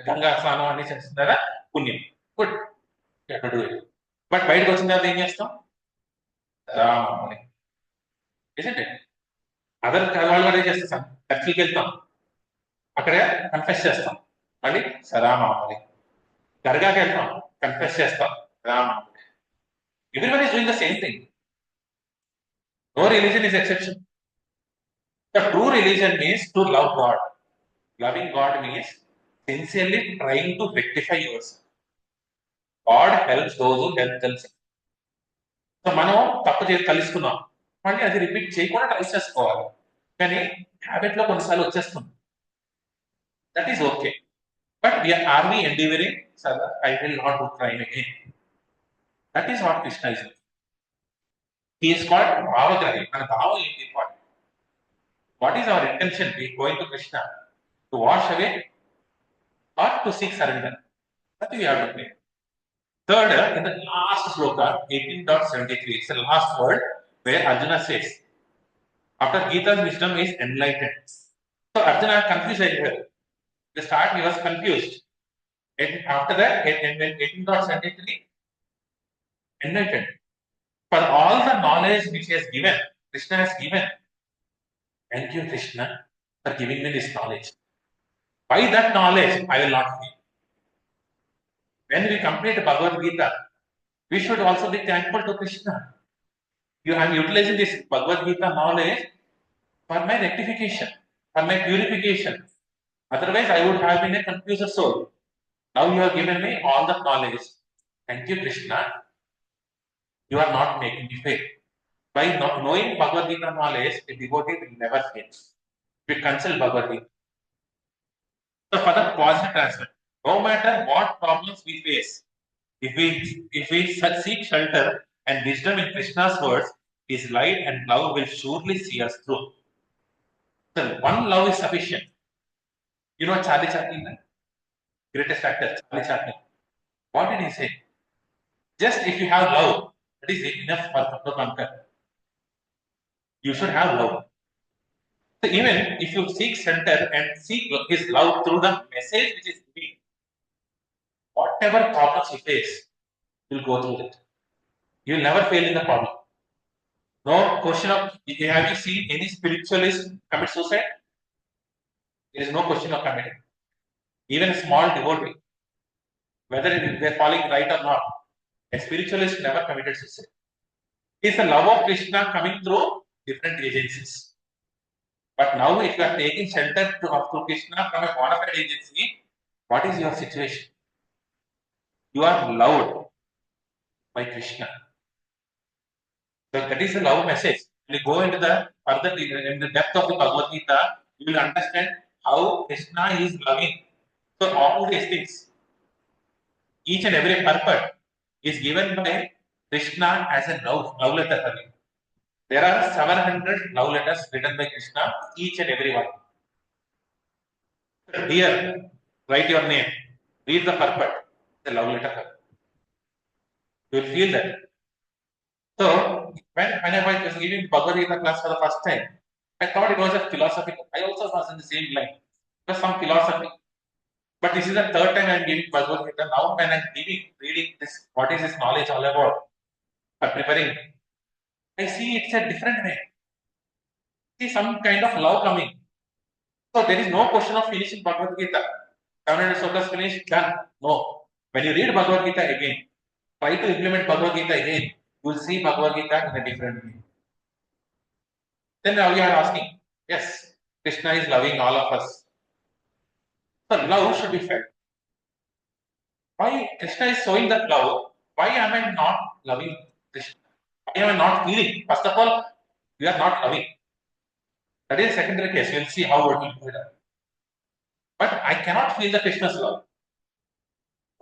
గంగా స్నానం అన్ని చేస్తున్నారా పుణ్యం, గుడ్, బట్ బయటకు వచ్చిన తర్వాత ఏం చేస్తాం? రామని ఏంటంటే అదర్ వాళ్ళు కూడా ఏం చేస్తాం? చర్చికి వెళ్తాం, అక్కడే కన్ఫెస్ చేస్తాం, మళ్ళీ సరామామని. దర్గాకి వెళ్తాం, కన్ఫెస్ చేస్తాం, రామామని. Everyone is doing the same thing. No religion is exception. The true religion means to love God. Loving God means sincerely trying to rectify yourself. God helps those who help themselves. So మనం తప్పు చేసి కలుసుకున్నాం, మళ్ళీ అది repeat చేయకుండా try చేసుకోవాలి. కానీ హ్యాబిట్లో కొన్నిసార్లు వచ్చేస్తుంది. That is okay, but are we endeavouring so that I will not do crime again. That is what Krishna is. He is called Bhavagrahi. And Bhava is important. What is our intention? We going to Krishna to wash away or to seek surrender. That we have to play. Third, in the last sloka, 18.73, it's the last word where Arjuna says, After Gita's wisdom is enlightened. So Arjuna is confused here. The start he was confused. And after that, when 18 got scientifically enlightened. For all the knowledge which he has given, Krishna has given. Thank you, Krishna, for giving me this knowledge. By that knowledge, I will not feel. When we complete Bhagavad Gita, we should also be thankful to Krishna. You are utilizing this Bhagavad Gita knowledge for my rectification, for my purification. Otherwise, I would have been a confused soul. Now you have given me all the knowledge. Thank you, Krishna. You are not making me fail. By not knowing Bhagavad Gita knowledge, a devotee will never fail. We consult Bhagavad Gita. So for the positive aspect, no matter what problems we face, if we seek shelter and wisdom in Krishna's words, his light and love will surely see us through. So one love is sufficient. You know Charlie Chaplin, greatest actor, Charlie Chaplin. What did he say? Just if you have love, that is enough for to conquer. You should have love. So even if you seek shelter and seek his love through the message which is giving, whatever problems you face, you'll go through it. You'll never fail in the problem. No question of have you seen any spiritualist commit suicide? There is no question of committing. Even a small devotee, whether they're falling right or not, a spiritualist never committed suicide. It's the love of Krishna coming through different agencies. But now, if you are taking shelter through Krishna from a bona fide agency, what is your situation? You are loved by Krishna. So that is the love message. When you go into the further in the depth of the Bhagavad Gita, you will understand how Krishna is loving. So all these things, each and every purpose is given by Krishna as a love letter for you. There are 700 love letters written by Krishna, each and every one. Here, write your name, read the purport, the love letter. You will feel that. So, when I was giving Bhagavad Gita class for the first time, I thought it was a philosophical. I also was in the same line. It was some philosophy. But this is the third time I am giving Bhagavad Gita. Now, when I am reading this, what is this knowledge all about, for preparing, I see it's a different way. See some kind of love coming. So, there is no question of finishing Bhagavad Gita. 700 slokas finished, done. No. When you read Bhagavad Gita again, try to implement Bhagavad Gita again, you will see Bhagavad Gita in a different way. Then now you are asking, yes, Krishna is loving all of us. So love should be felt. Why Krishna is showing that love? Why am I not loving Krishna? Why am I not feeling? First of all, we are not loving. That is a secondary case. We will see how it will be done. But I cannot feel the Krishna's love.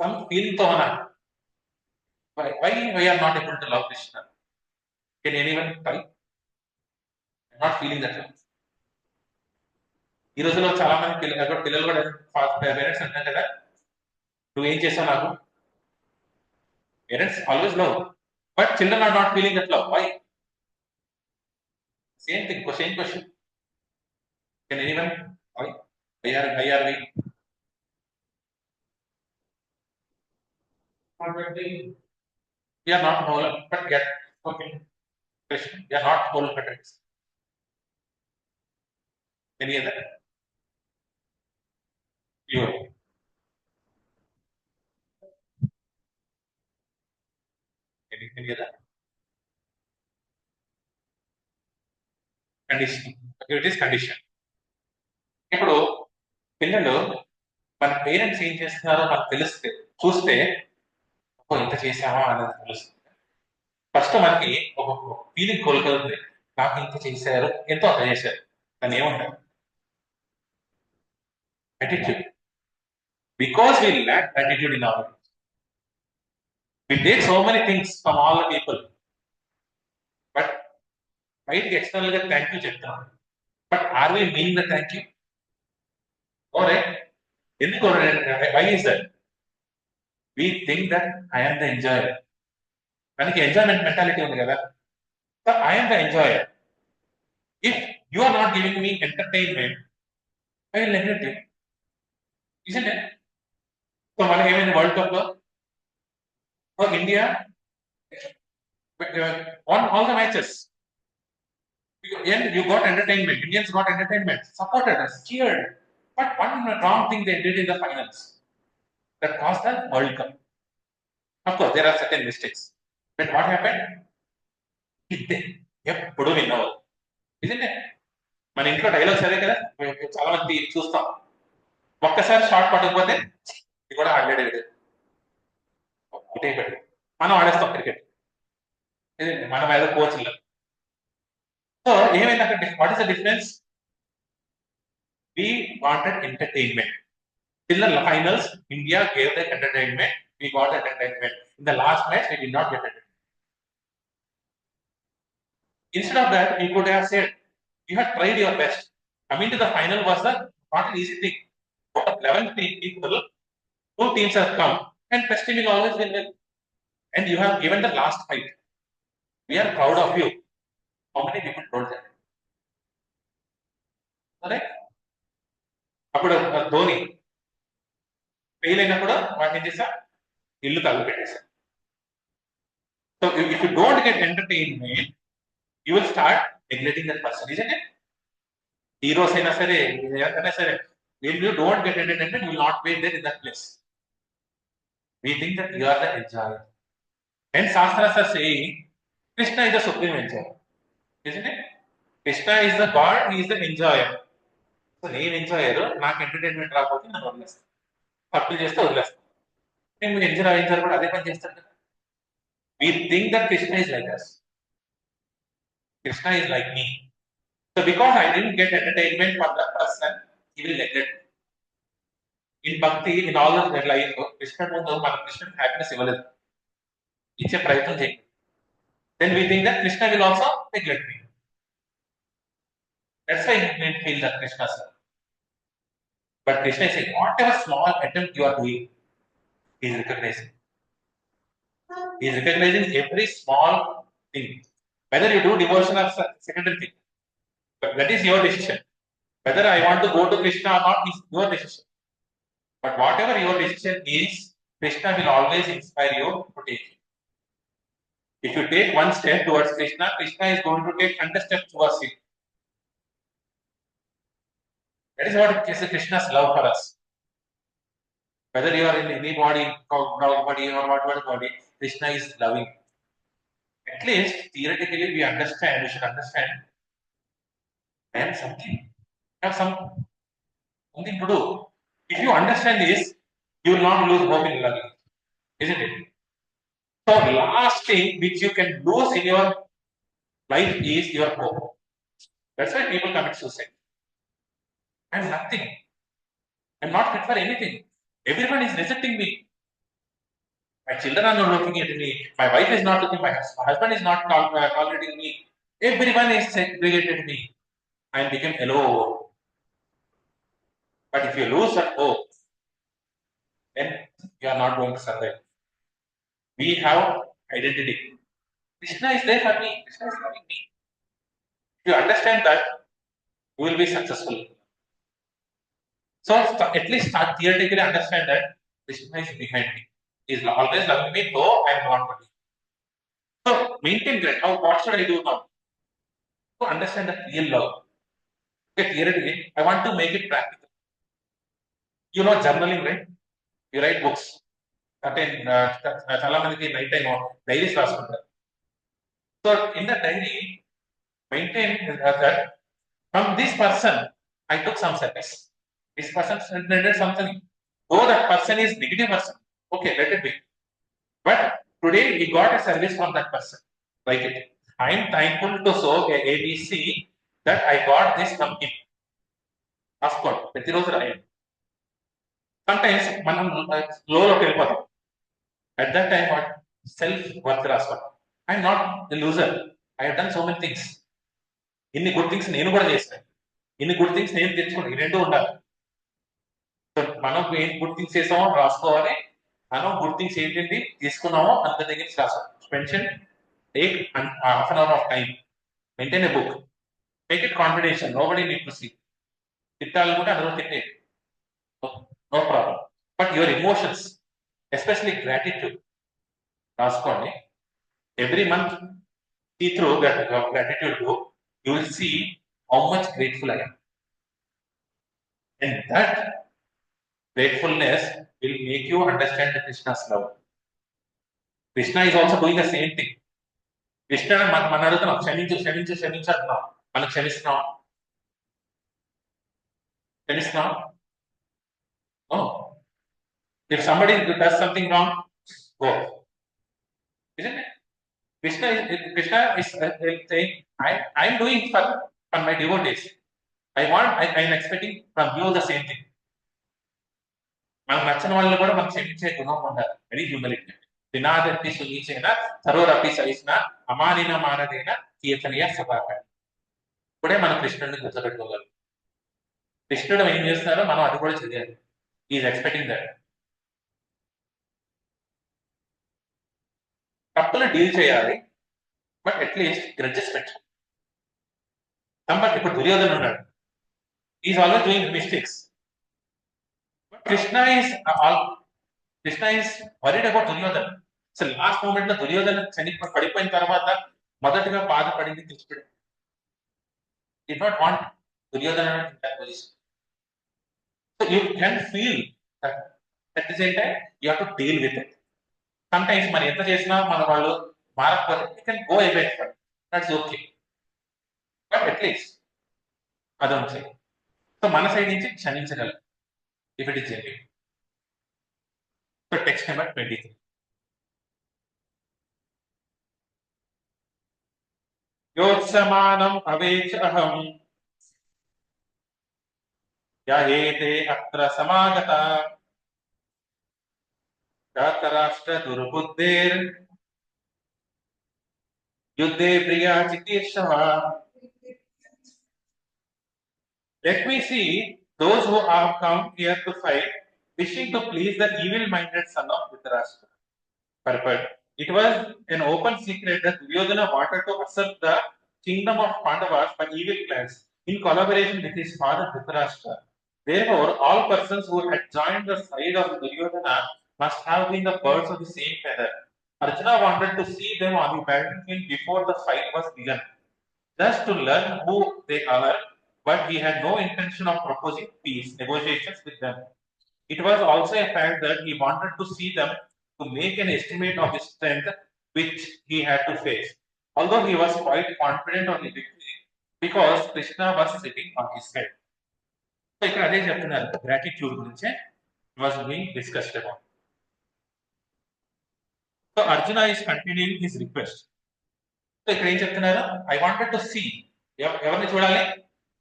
Some feeling to hona. Why we are not able to love Krishna? Can anyone try? I'm not feeling that love. ఈ రోజుల్లో చాలా మంది పిల్లలు కూడా parents అంటారు కదా నువ్వు ఏం చేసావు నాకు parents always love but children are not feeling that love why same thing same question can anyone why are we we are not whole but get okay question we are not whole but any other you any other condition it is condition ఇప్పుడు పిల్లలు మన parents ఏం చేస్తున్నారో మనకు తెలిస్తే చూస్తే ఇంత చేసామా అనేది తెలుస్తుంది ఫస్ట్ మనకి ఒక ఫీలింగ్ కోలుకుంది నాకు ఇంత చేశారు ఎంతో అంత చేశారు దాన్ని ఏమంటారు attitude because we lack attitude in our life. We take so many things from all the people but బయటికి ఎక్స్టర్నల్ గా థ్యాంక్ యూ చెప్తున్నాం but are we meaning the thank you ఓరే ఎందుకు why is that we think that I'm the enjoyer మనకి enjoyment mentality ఉంది కదా so I'm the enjoyer If you are not giving me entertainment, I will neglect it. Isn't it? So, మనకి ఏమైంది world cup లో India won all the matches. And you got entertainment. Indians got entertainment, supported us, cheered. But one wrong thing they did in the finals that caused the World Cup. Of course, there are certain mistakes. But what happened? ఎప్పుడు విన్నావు ఇదంటే మన ఇంట్లో dialogues అదే కదా చాలా మంది చూస్తాం ఒక్కసారి షార్ట్ పట్టకపోతే ఇది కూడా ఆడలేడు ఇటే పెట్టి మనం ఆడేస్తాం క్రికెట్ ఇదండి మనం ఏదో కోచ్లు సో ఏమైంది అక్కడ what is the difference we wanted entertainment till the finals India gave the entertainment we got entertainment in the last match we did not get entertainment. Instead of that, you could have said, you had tried your best. Coming to the final was not an easy thing. 11 people, 2 teams have come, and best team will always win. And you have given the last fight. We are proud of you. How many people told that? Correct? అప్పుడు Dhoni fail అయినప్పుడు వాటిని చేసా ఇల్లు తగ్గుపెట్టేసా so if you don't get entertainment you will start neglecting that person, isn't it? Heroes అయినా సరే ఎవరైనా సరే when you don't get entertainment you will not be there in that place. We think that you are the enjoyer. And Shastras are saying Krishna is the supreme enjoyer, isn't it? Krishna is the God, he is the enjoyer. So నేను enjoyer నాకు entertainment రాకపోతే నన్ను వదిలేస్తాను తప్పులు చేస్తే వదిలేస్తాను నేను enjoyer కూడా అదే పని చేస్తాను కదా. We think that Krishna is like us. Krishna is like me. So because I didn't get entertainment from that person, he will neglect me. In Bhakti, in all the life, Krishna ముందు మన Krishna happiness ఇవ్వలేదు ఇచ్చే ప్రయత్నం చేయండి. Then we think that Krishna will also neglect me. That's why we feel that Krishna is. But Krishna is saying, whatever small attempt you are doing, he is recognizing. He is recognizing every small thing. Whether you do devotion or secondary thing, but that is your decision. Whether I want to go to Krishna or not is your decision. But whatever your decision is, Krishna will always inspire you to take it. If you take one step towards Krishna, Krishna is going to take 100 steps towards it. That is what is Krishna's love for us. Whether you are in any body, dog body or whatever body, Krishna is loving. At least theoretically we understand, we should understand, and have something to do. If you understand this, you will not lose hope in loving, isn't it? So last thing which you can lose in your life is your hope. That's why people commit suicide. I'm nothing. I'm not fit for anything. Everyone is rejecting me. My children are not looking at me. My wife is not looking. My husband is not tolerating me. Everyone is segregated me. I became alone. But if you lose that hope, then you are not going to survive. We have identity. Krishna is there for me. Krishna is loving me. If you understand that, you will be successful. So at least start theoretically understand that Krishna is behind me. He is always loving me, though I am not loving. So maintain that. What should I do now? To understand that real love. Okay, theoretically, I want to make it practical. You know journaling, right? You write books. చాలా మందికి night time diaries రాసుకుంటారు. So in the diary, maintain that from this person I took some service. This person did something. Though that person is negative person, okay, let it be. But today we got a service from that person. Like it. I am thankful to so ABC that I got this from him. Of course, ప్రతిరోజు రాయండి. Sometimes మనం లోకి వెళ్ళిపోతాం. At that time, what self-worth రాసుకోండి. I am not a loser. I have done so many things. ఇన్ని good things నేను కూడా చేశాను. ఇన్ని గుడ్ థింగ్స్ నేను తెచ్చుకోండి. ఈ రెండు ఉండాలి. మనం ఏం గుడ్ థింగ్స్ చేసామో రాసుకోవాలి. మనం గుడ్ థింగ్స్ ఏంటండి తీసుకున్నామో అంత దగ్గర నుంచి రాసుకోవాలి. Mention take half an hour of time. Maintain a book. Make it confidential. Nobody need to see. No problem. But your emotions, especially gratitude, రాసుకోండి. Every month, see through that gratitude book, you will see how much grateful I am. And that gratefulness will make you understand the Krishna's love. Krishna is also doing the same thing. Krishna మన అడుగుతున్నాం, క్షమించు క్షమించు క్షమించు అంటున్నాం. మనం క్షమిస్తున్నాం? No. If somebody does something wrong, go. Isn't it? Krishna is saying, I'm doing for my devotees. I'm expecting from you the same thing. మనకు నచ్చిన వాళ్ళు కూడా మనం క్షమించే గుణం ఉండాలి. Very humility. వినాదట్టి సునీచేన సర్వరపి సహిష్ణ అమానిన మానదేన కీర్తనీయ సభాకారి. ఇప్పుడే మనం కృష్ణుడిని గుర్తుపెట్టుకోగలం. కృష్ణుడు ఏం చేస్తున్నారో మనం అది కూడా చేయాలి. Is expecting that. తప్పులు డీల్ చేయాలి, బట్ అట్లీస్ట్ గ్రడ్జెస్ పెట్టాలి. ఇప్పుడు దుర్యోధన ఉన్నాడు, is always doing mistakes. Krishna is worried about Duryodhana. అసలు లాస్ట్ మూమెంట్ లో దుర్యోధన పడిపోయిన తర్వాత మొదటిగా బాధపడింది కృష్ణుడు. Did not want Duryodhana in that position. So you can feel that at the same time you have to deal with it. Sometimes మనం ఎంత చేసినా మన వాళ్ళు మారకపోతే you can go away from it. That's okay. But at least అదొంది. So మన side నుంచి క్షమించగలం. If it is genuine. So text number 23. Yotsamanam avechaham yahete atra samagata dhatarashtra durbuddher yuddhe priya chitishava. Let me see those who have come here to fight, wishing to please the evil-minded son of Dhritarashtra. Purport. It was an open secret that Duryodhana wanted to usurp the kingdom of Pandavas by evil plans in collaboration with his father Dhritarashtra. Therefore, all persons who had joined the side of Duryodhana must have been the birds of the same feather. Arjuna wanted to see them on the battlefield before the fight was begun, just to learn who they are, but he had no intention of proposing peace negotiations with them. It was also a fact that he wanted to see them to make an estimate of his strength which he had to face, although he was quite confident on the victory because Krishna was sitting on his head. So ఇక్కడ అదే చెప్తున్నారు, gratitude గురించి was being discussed about. So Arjuna is continuing his request. So ఇక్కడ ఏం చెప్తున్నారు, I wanted to see, ఎవరిని చూడాలి?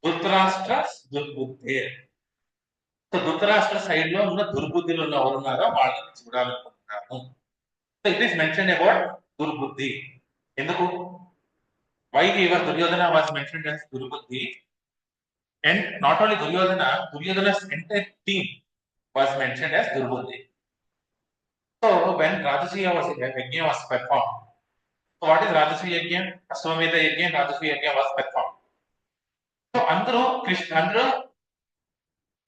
ధృతరాష్ట్ర దుర్బుద్ధే. సో ధృతరాష్ట్ర సైడ్ లో ఉన్న దుర్బుద్ధిలో ఉన్న ఎవరు ఉన్నారో వాళ్ళని చూడాలనుకుంటున్నాను. So it is mention about దుర్బుద్ధి. ఎందుకు? Why ever Duryodhana was mentioned as దుర్బుద్ధి, and not only Duryodhana's entire team was mentioned as దుర్బుద్ధి. So when Rajasuya yagna was performed. So what is రాజసూయ యజ్ఞ? అశ్వమేధ యజ్ఞ, రాజసూయ యజ్ఞ was performed. సో అందరూ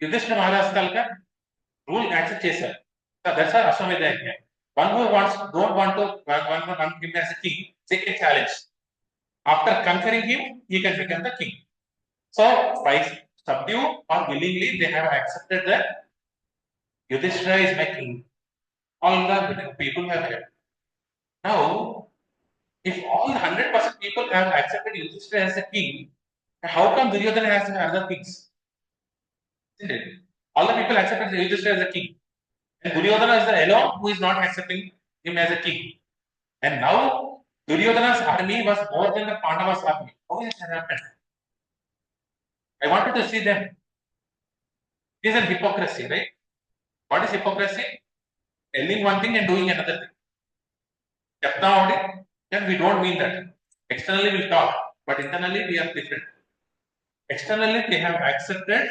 యుధిష్ఠిర మహారాజ్ తాలూకా రూల్ యాక్సెప్ట్ చేశారు. దట్స్ ఆర్ అశ్వమేధ యజ్ఞ. One who don't want to him as a king, they can challenge. After conquering him, he can become the king. So by subdue or willingly, they have accepted that Yudhishthira is my king. All the people have heard. Now, if all the 100% people have accepted Yudhishthira as a king, how come Duryodhana has other kings? Isn't it? All the people accepted Yudhishthira as a king, and Duryodhana is the alone who is not accepting him as a king. And now Duryodhana's army was more than the Pandavas' army. How is it happened? I wanted to see them. It is a hypocrisy, right? What is hypocrisy? Telling one thing and doing another thing. Then we don't mean that. Externally we talk, but internally we are different. Externally they have accepted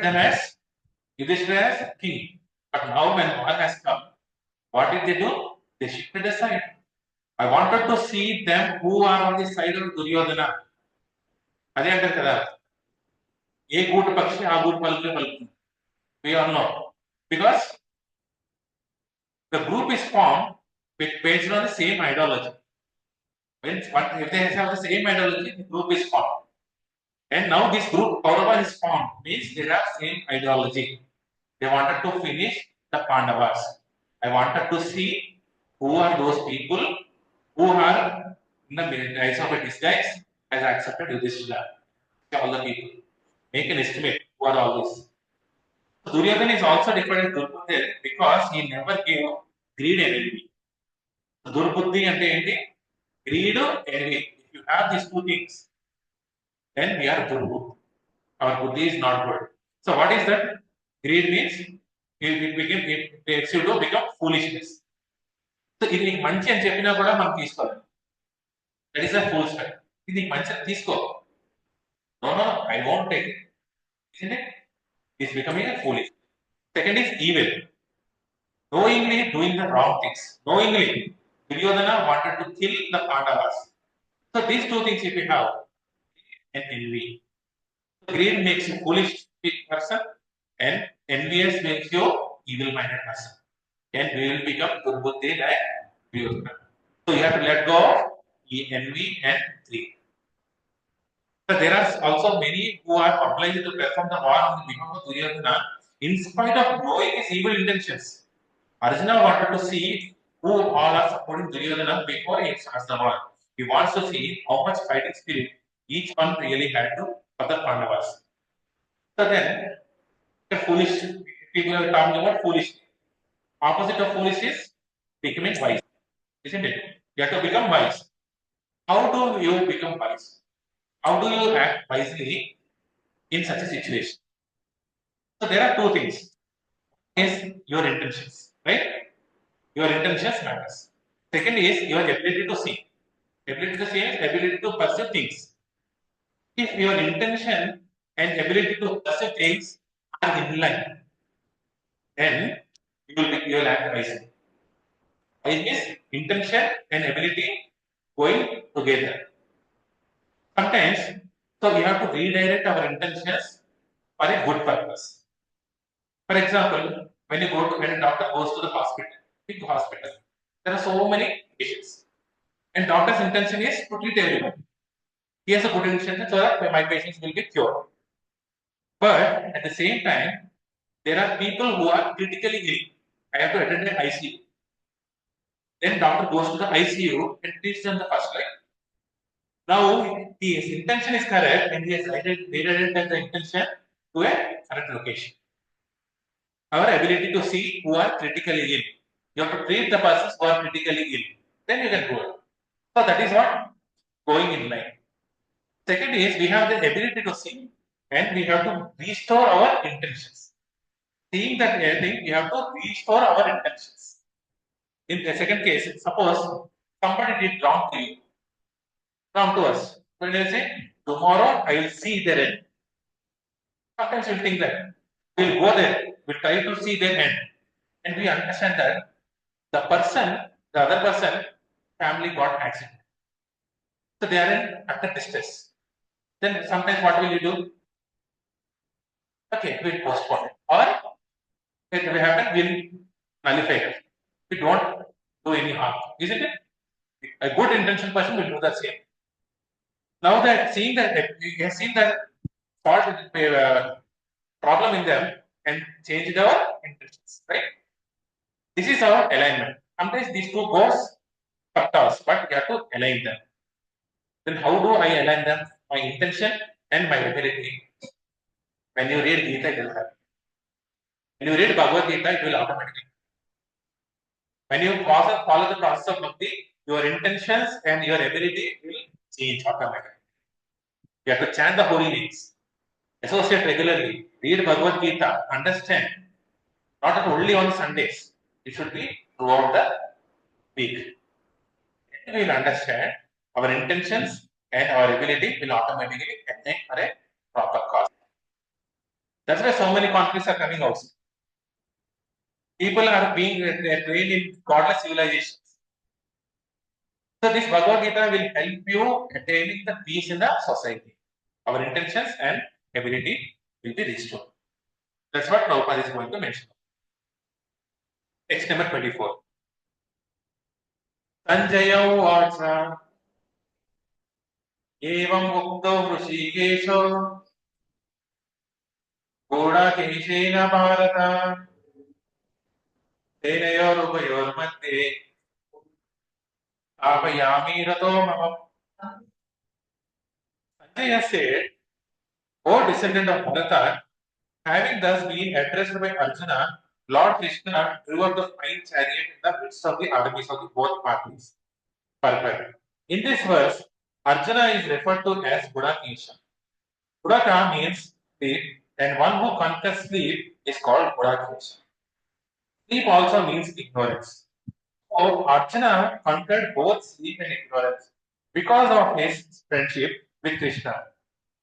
them as Yudhishthira as king. But now when war has come, what did they do? They shifted aside. I wanted to see them who are on the side of Duryodhana. అదే అంటారు కదా, ఏ గూటు పక్షి ఆ గూటు పలుకులే పలుకుతుంది. We all know. Because the group is formed based on the same ideology. If they have the same ideology, the group is formed. And now this group, Kaurava is formed, means they have same ideology. They wanted to finish the Pandavas. I wanted to see who are those people who are in the guise of a disguise has accepted Yudhishthira. All the people. Make an estimate who are all these. Duryodhana is also different Durbuddhi because he never gave greed and envy. Durbuddhi ante enti? Greed and envy. If you have these two things, then we are Durbuddhi. Our buddhi is not good. So what is that? Greed means it takes you to become foolishness. So ఇది నీకు మంచి అని చెప్పినా కూడా మనం తీసుకోవాలి. That is a fool style. ఇది నీకు మంచి అని తీసుకో. No, no, I won't take it. Isn't it? It's becoming a foolish. Second is evil. Knowingly doing the wrong things. Knowingly, Duryodhana wanted to kill the Pandavas. So these two things if you have, and envy. Greed makes you foolish person, and envious makes you evil-minded person. And we will become Durbuddhi like Duryodhana. So you have to let go of envy and greed. So there are also many who are obliged to perform the war on behalf of Duryodhana in spite of knowing his evil intentions. Arjuna wanted to see who all are supporting Duryodhana before he starts the war. He wants to see how much fighting spirit each one really had to for the Pandavas. So then, the foolish people are talking about foolish. Opposite of foolish is becoming wise, isn't it? You have to become wise. How do you become wise? How do you act wisely in such a situation? So there are two things. Is your intentions, right? Your intentions matters. Second is your ability to see. Ability to see is ability to perceive things. If your intention and ability to perceive things are in line, then you will act wisely. Wise is intention and ability going together. Sometimes, so we have to redirect our intentions for a good purpose. For example, when a doctor goes to the hospital, big hospital, there are so many patients, and doctor's intention is to treat everyone. He has a good intention so that my patients will get cured. But at the same time, there are people who are critically ill. I have to attend an ICU. Then doctor goes to the ICU and treats them the first line. Now his intention is correct and he has redirected the intention to a correct location. Our ability to see who are critically ill. You have to treat the persons who are critically ill. Then you can go. So that is what going in line. Second is we have the ability to see and we have to restore our intentions. Seeing that thing, we have to restore our intentions. In the second case, suppose somebody did wrong to you, wrong to us. So they say, tomorrow I will see their end. Sometimes we'll think that we'll go there, we'll try to see their end. And we understand that the other person, family got accident. So they are in utter distress. Then sometimes what will you do? Okay, we'll postpone it. Or it will happen, we'll nullify it. We don't do any harm, isn't it? A good intention person will do the same. Now that seeing that we have seen that fault problem in them and changed our intentions, right? This is our alignment. Sometimes these two goes factors, but we have to align them. Then how do I align them? My intention and my ability. When you read Gita, it will happen. When you read Bhagavad Gita, it will automatically. When you follow the process of bhakti, your intentions and your ability will change automatically. You have to chant the holy names, associate regularly, read Bhagavad Gita, understand. Not only on Sundays, it should be throughout the week. And we will understand our intentions and our ability will automatically connect for a proper cause. That's why so many conflicts are coming out. People are being trained in godless civilizations. So this Bhagavad Gita will help you attaining the peace in the society. our intentions and ability will be restored. That's what Prabhupada is going to mention. Next, number 24. Sanjaya Vatsala एवं उक्तो ऋषिकेशो गूढकेशेन भारत सेनयोरुभयोर्मध्ये स्थापयामि रतो मम. Sanjaya said, O descendant of Bharata, having thus been addressed by Arjuna, Lord Krishna drew up the fine chariot in the midst of the armies of the both parties. Perfect. In this verse, Arjuna is referred to as Gudakesha. Gudaka means sleep, and one who conquers sleep is called Gudakesha. Sleep also means ignorance. So Arjuna conquered both sleep and ignorance because of his friendship with Krishna.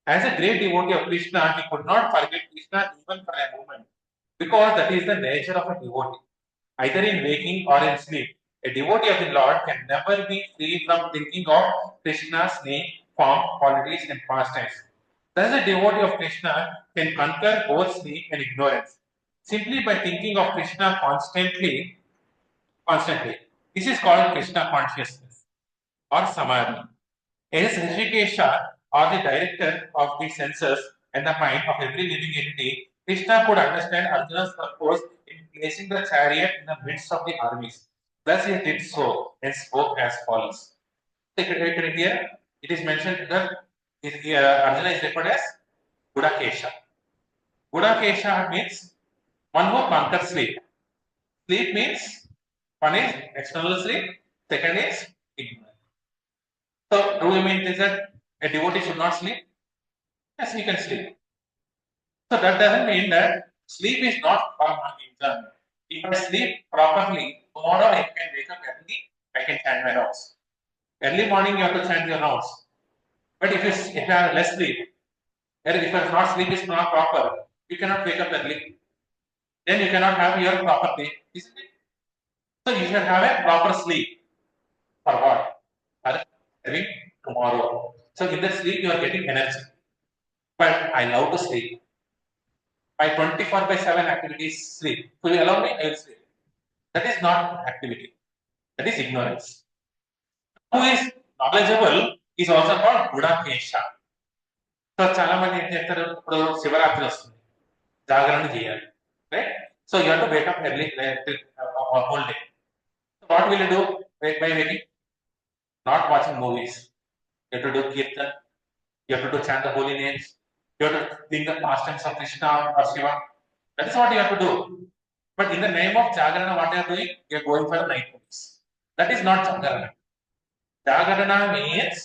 As a great devotee of Krishna, he could not forget Krishna even for a moment because that is the nature of a devotee. Either in waking or in sleep, a devotee of the Lord can never be free from thinking of Krishna's name, form, qualities, and pastimes. Thus, a devotee of Krishna can conquer both sleep and ignorance simply by thinking of Krishna constantly. This is called Krishna consciousness or samadhi. As Rishikesha or the director of the senses and the mind of every living entity, Krishna could understand Arjuna's purpose in placing the chariot in the midst of the armies. Thus he did so and spoke as follows. Here, it is mentioned that Arjuna is referred as Gudakesha. Gudakesha means one who conquers sleep. Sleep means one is external sleep, second is ignorance. So, do you mean is that a devotee should not sleep? Yes, he can sleep. So that doesn't mean that sleep is not part of my exam. If I sleep properly, tomorrow I can wake up early, I can chant my rounds. Early morning you have to chant your rounds. But if you have less sleep, or if your not sleep is not proper, you cannot wake up early. Then you cannot have your proper day, isn't it? So you should have a proper sleep. For what? For having tomorrow. So in the sleep you are getting energy. But I love to sleep. My 24 by 7 activity is sleep. Will you allow me? I will sleep. That is not activity. That is ignorance. Who is knowledgeable is also called Gudakesha. So చాలా మంది ఏం చేస్తారు ఇప్పుడు శివరాత్రి వస్తుంది జాగరణ చేయాలి right so you have to wake up early whole day what will do by waking not watching movies you to do kirtan you to do chant the holy names you to think the pastimes of Krishna or Shiva that is what you have to do but in the name of jagarana what you are doing you are going for night movies that is not జాగరణ జాగరణ means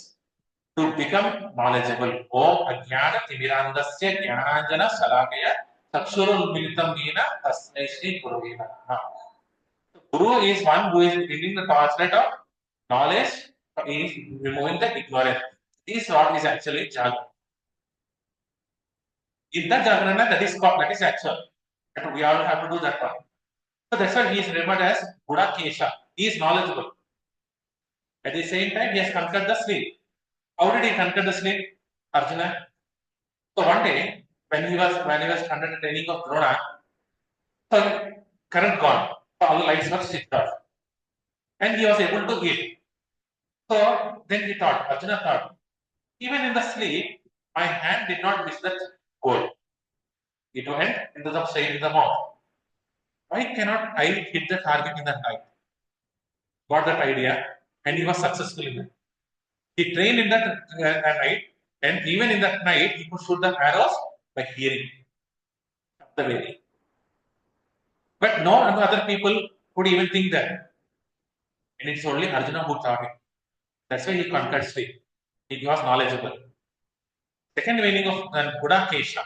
to become knowledgeable. Om Ajnana Timirandasya Jnananjana Salakaya Chakshurunmilitam Vena Tasmai Shri Gurave Namaha. Guru is one who is bringing the torchlight of knowledge, is removing the ignorance. This is what is actually Jagrana. In the Jagrana, that is actual. But we all have to do that one. So that's why he is referred as Gudakesha. He is knowledgeable. At the same time, he has conquered the sleep. How did he conquer the sleep? Arjuna. So one day, when he was under the training of Drona, so current gone, so all the lights were switched off, and he was able to eat. So then he thought, Arjuna thought, even in the sleep, my hand did not miss that goal. It went into the straight in the mouth. Why cannot I hit the target in the night? Got that idea, and he was successful in it. He trained in that night, and even in that night, he could shoot the arrows by hearing the way. But no other people could even think that. And it's only Arjuna who thought it. That's why he conquered sleep. He was knowledgeable. Second meaning of Gudakesha.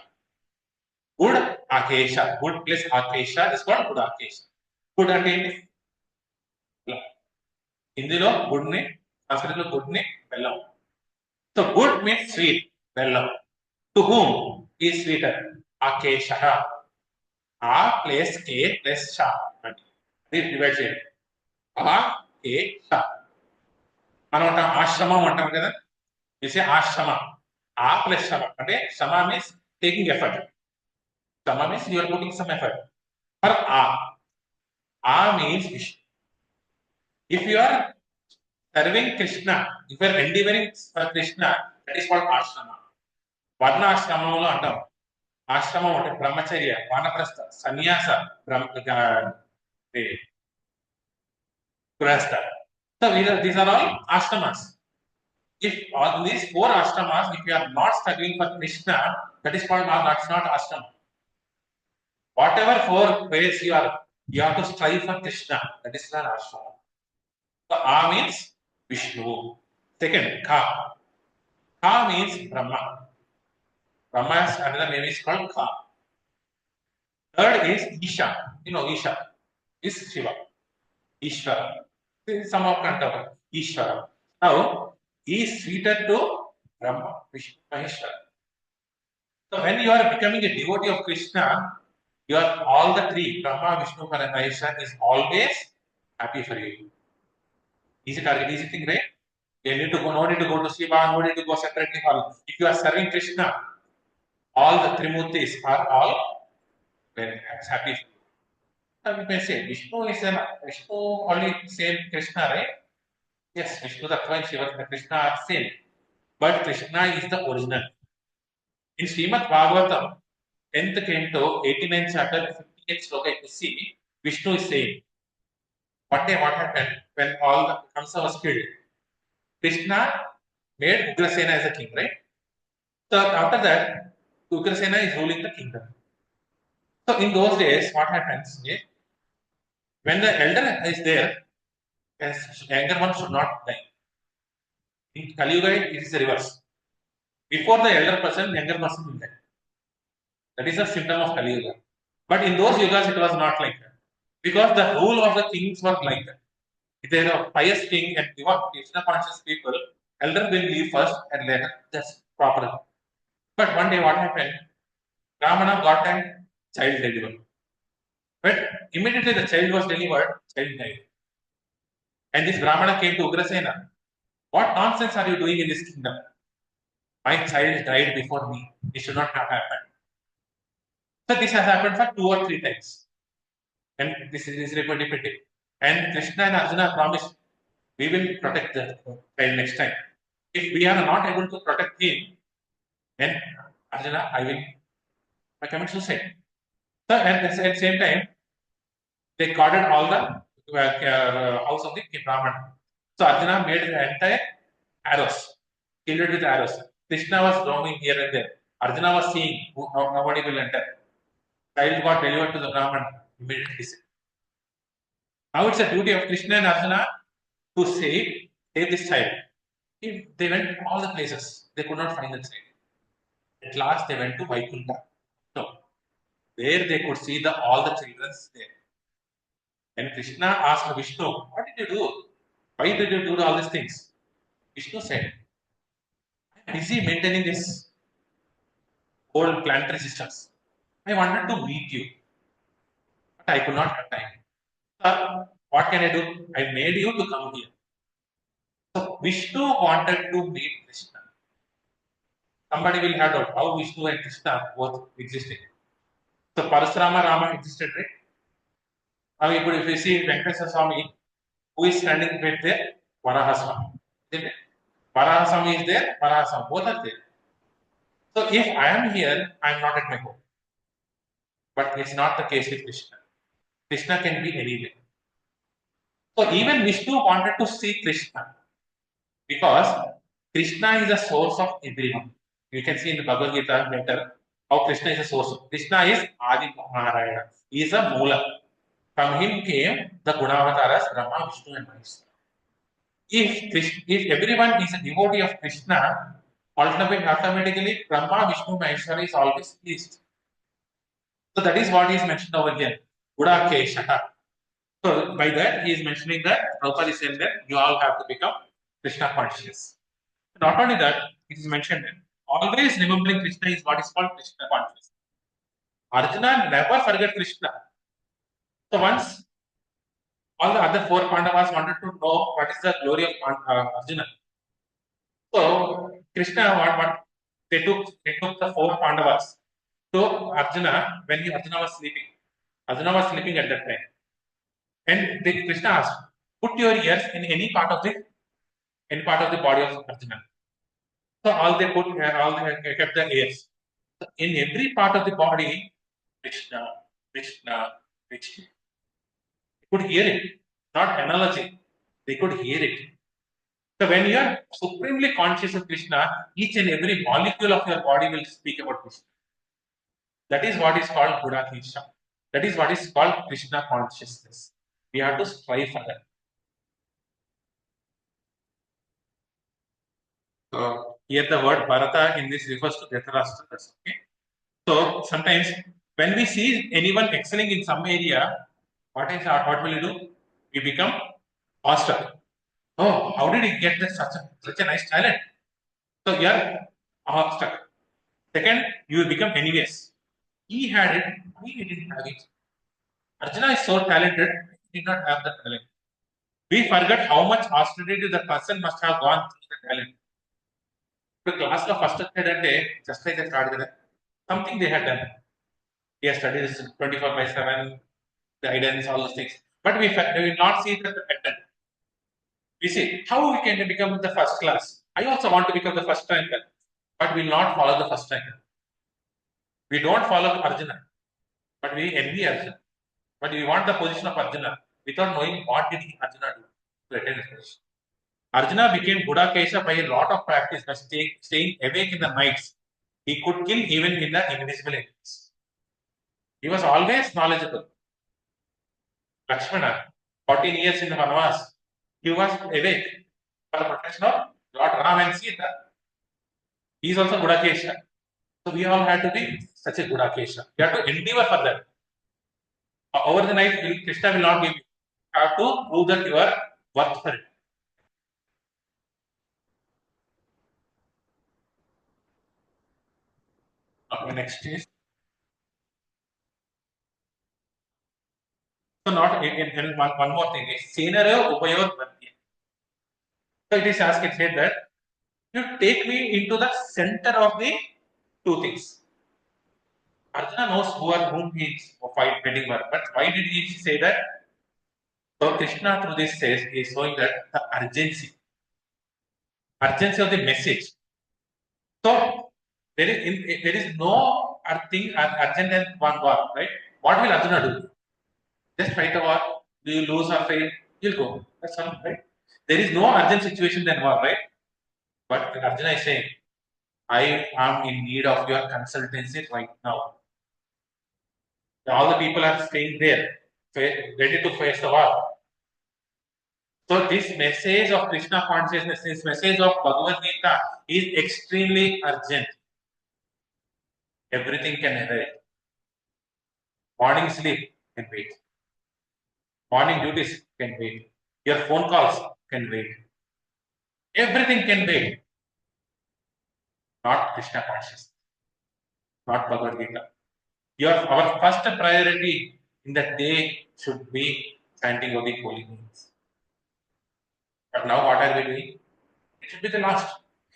Gud Akesha. Gud plus Akesha is called Gudakesha. Gud అంటే హిందీలో good ని సంస్కృతిలో good ని బెల్లం. So good means sweet, bellam. To whom is sweeter? Akesha. A plus K plus Sha. This divide చేయండి. Akesha. మనం అంటాం ఆశ్రమం అంటాం కదా. You say ఆశ్రమ. A plus Shama. Okay? Shama means taking effort. Shama means you are putting some effort. For A. A means Vishnu. If you are serving Krishna, if you are endeavoring for Krishna, that is called ashrama. Varna ashramamalo antam. Ashrama అంటే బ్రహ్మచర్య, వానప్రస్థ, సన్యాస, గృహస్థ. So these are all ashramas. If all these four ashramas, if you are not studying for Krishna, that is called that's not ashrama. Whatever four ways you have to strive for Krishna. That is not ashrama. So A means Vishnu. Second, Ka. Ka means Brahma. Brahma's another name is called Ka. Third is Isha. You know, Isha is Shiva. Ishvara. Some of Kantava. Ishvara. Now, he is suited to Brahma, Vishnu, Maheshwara. So when you are becoming a devotee of Krishna, you are all the three, Brahma, Vishnu, and Maheshwara is always happy for you. Easy target, easy thing, right? You need to go, no need to go to Shiva, no need to go separately. If you are serving Krishna, all the Trimurtis are all very happy for you. Now you may say, Vishnu only same Krishna, right? Yes, Vishnu, Tattva and Shiva and Krishna are same. But Krishna is the original. In Srimad Bhagavatam, 10th canto, 89th chapter, 58th sloka, you see, Vishnu is saying, one day what happened when all the Kamsa was killed? Krishna made Ugrasena as a king, right? So after that, Ugrasena is ruling the kingdom. So in those days, what happens is, when the elder is there, as younger one should not die. In Kali Yuga, it is the reverse. Before the elder person, younger person will die. That is a symptom of Kali Yuga. But in those yugas, it was not like that. Because the rule of the kings was like that. If they are a pious king and Krishna conscious people, elder will leave first and later just properly. But one day what happened? Ramana got a child delivered. But immediately the child was delivered, child died. And this Brahmana came to Ugrasena. What nonsense are you doing in this kingdom? My child died before me. It should not have happened. So this has happened for 2 or 3 times. And this is repetitive. And Krishna and Arjuna promised, we will protect the child next time. If we are not able to protect him, then Arjuna, I commit suicide. So at the same time, they guarded all the house of the Brahman. So Arjuna made the entire arrows, killed it with arrows. Krishna was roaming here and there. Arjuna was seeing nobody will enter. Child got delivered to the Brahman immediately. Now it's a duty of Krishna and Arjuna to save this child. They went all the places. They could not find the child. At last they went to Vaikunta. No. There they could see all the children there. And Krishna asked Vishnu, what did you do? Why did you do all these things? Vishnu said, I'm busy maintaining this old planetary systems. I wanted to meet you, but I could not have time. Sir, what can I do? I made you to come here. So Vishnu wanted to meet Krishna. Somebody will have doubt how Vishnu and Krishna both existed. So Parasurama Rama existed, right? Now if you see Venkateswara Swami, who is standing right there? Varahaswami. Varahaswami is there, Varahaswami, both are there. So if I am here, I am not at my home. But it's not the case with Krishna. Krishna can be anywhere. So even Vishnu wanted to see Krishna because Krishna is the source of everyone. You can see in the Bhagavad Gita later how Krishna is the source. Krishna is Adi Narayana. He is a Moola. From him came the Gunavataras, Brahma, Vishnu and Maheshwara. If everyone is a devotee of Krishna, automatically Brahma, Vishnu, Maheshwara is always pleased. So that is what is mentioned over here. Gudakesha. So by that he is mentioning that Prabhupada is saying that you all have to become Krishna conscious. Not only that, it is mentioned that always remembering Krishna is what is called Krishna conscious. Arjuna never forget Krishna. So once all the other 4 Pandavas wanted to know what is the glory of Arjuna. So Krishna, they took the four Pandavas to Arjuna when Arjuna was sleeping. Arjuna was sleeping at that time. And Krishna asked, put your ears in any part of the body of Arjuna. So all they kept the ears. So in every part of the body, Krishna, Krishna, Krishna. They could hear it, not analogy. They could hear it. So when you are supremely conscious of Krishna, each and every molecule of your body will speak about Krishna. That is what is called Gudakesha. That is what is called Krishna consciousness. We have to strive for that. So here the word Bharata in this refers to Dhritarashtra. Okay. So sometimes when we see anyone excelling in some area, what will you do? We become awestruck. Oh, how did he get such a nice talent? So you are awestruck. Second, you will become envious. He had it, we didn't have it. Arjuna is so talented, he did not have the talent. We forget how much austerity the person must have gone through the talent. The class of first day, just like they started, something they had done. He has studied 24/7, guidance, all those things. But we will not see the pattern. We see how we can become the first class. I also want to become the first ranker, but we will not follow the first ranker. We don't follow Arjuna, but we envy Arjuna. But we want the position of Arjuna without knowing what did Arjuna do to attain the position. Arjuna became Gudakesha by a lot of practice, by staying awake in the nights. He could kill even in the invisible enemies. He was always knowledgeable. Lakshmana, 14 years in the Vanvas, he was awake for the protection of Lord Ram and Sita. He is also Gudakesha. So we all had to be such a Gudakesha. We have to endeavor for that. Over the night, Krishna will not give you. You have to prove that you are worth for it. Okay, next is. So not in one more thing is Senarayo Upayor Bhakti. So it is asked, it said that you take me into the center of the two things. Arjuna knows whom he is fighting for, but why did he say that? So Krishna through this says he is showing that the urgency of the message. So there is no thing urgent than one war, right? What will Arjuna do? Just fight a war. Do you lose or fail? You'll go. That's all, right? There is no urgent situation than war, right? But Arjuna is saying, I am in need of your consultancy right now. All the people are staying there, ready to face the war. So this message of Krishna consciousness, this message of Bhagavad Gita is extremely urgent. Everything can wait. Morning sleep can wait. Morning duties can wait. Your phone calls can wait. Everything can wait. Not Krishna consciousness. Not Bhagavad Gita. Our first priority in the day should be chanting of the holy names. But now what are we doing? It should be the last.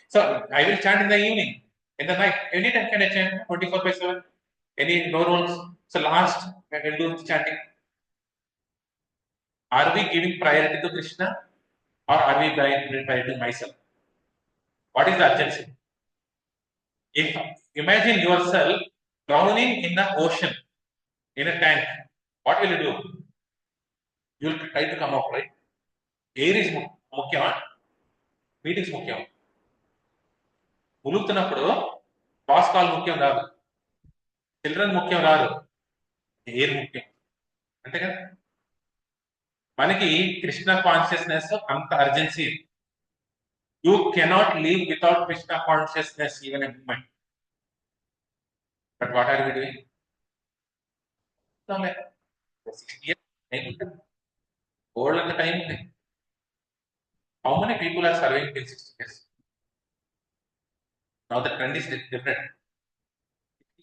So I will chant in the evening, in the night. Anytime can I chant 24/7. Any no rules. So last I will do chanting. Are we giving priority to Krishna or are we giving priority to myself? What is the urgency? If imagine yourself drowning in the ocean in a tank, what will you do? You will try to come up, right? Air is mukyam, meetings mukyam. ములుగుతున్నప్పుడు boss call ముఖ్యం కాదు, children ముఖ్యం కాదు, air ముఖ్యం. అంతే కదా, మనకి Krishna consciousness అంత urgency. You cannot leave without Krishna consciousness even a moment. But what are we doing? Old అంత టైం ఉంది. How many people are serving till 60 years? Now the trend is different.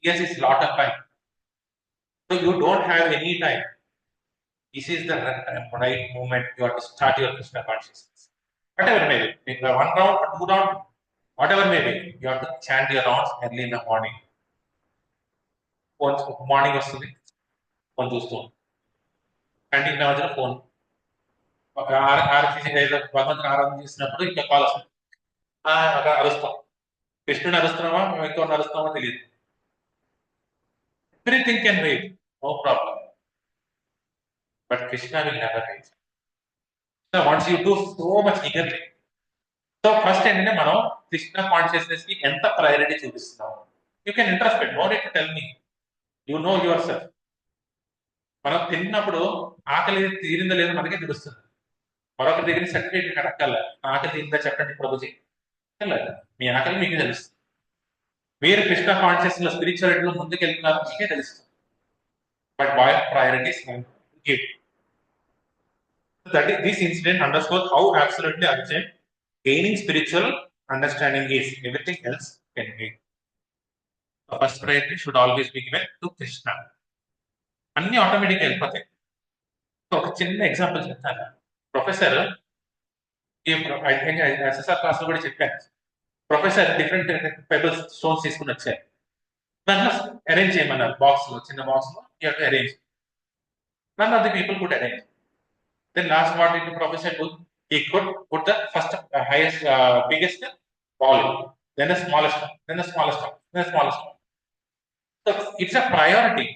Yes, it's lot of time. So you don't have any time. This is the right moment you have to start your Krishna consciousness. Whatever may be, in one round or two round, whatever may be, you have to chant your rounds early in the morning. Once morning వస్తుంది phone చూస్తూ అంటే ఇన్న మధ్యలో phone భగవంతుని ఆరాధన చేసినప్పుడు ఇంకా call వస్తుంది అరుస్తాం కృష్ణుని అరుస్తున్నామా ఇంకో అరుస్తున్నామో తెలియదు. Everything can wait, no problem, but Krishna will never wait. So wants you do so much eagerly. So first ఏంటంటే మనం కృష్ణ కాన్షియస్నెస్ కి ఎంత ప్రయారిటీ చూపిస్తున్నాం. You can interested, no need to tell me, you know yourself. మనం తిన్నప్పుడు ఆకలి తీరిందో లేదో మనకే తెలుస్తుంది. మరొకరి దగ్గర సర్టిఫికేట్ అడగల, ఆకలి తీరిందా చెప్పండి ప్రభుజీ, వెళ్ళాలి. మీ ఆకలి మీకు తెలుస్తుంది. మీరు కృష్ణ కాన్షియస్ లో స్పిరిచువాలిటీలో ముందుకు వెళ్తున్నారు మీకే తెలుస్తుంది. But why priorities give. That is, this incident underscores how absolutely urgent gaining spiritual understanding is. Everything else can wait. The first priority should always be given to Krishna. అన్ని ఆటోమేటిక్ వెళ్ళిపోతాయి. ఒక చిన్న example చెప్తాను. Professor SSR class లో కూడా చెప్పాను. Professor different pebbles stones తీసుకుని వచ్చారు. దాంట్లో అరేంజ్ చేయమన్నారు బాక్స్ లో, చిన్న బాక్స్ లో arrange. None of the people could arrange. Then last what did the professor do? He could put the first highest, biggest ball, then the smallest one, then the smallest one, then the smallest one. So it's a priority.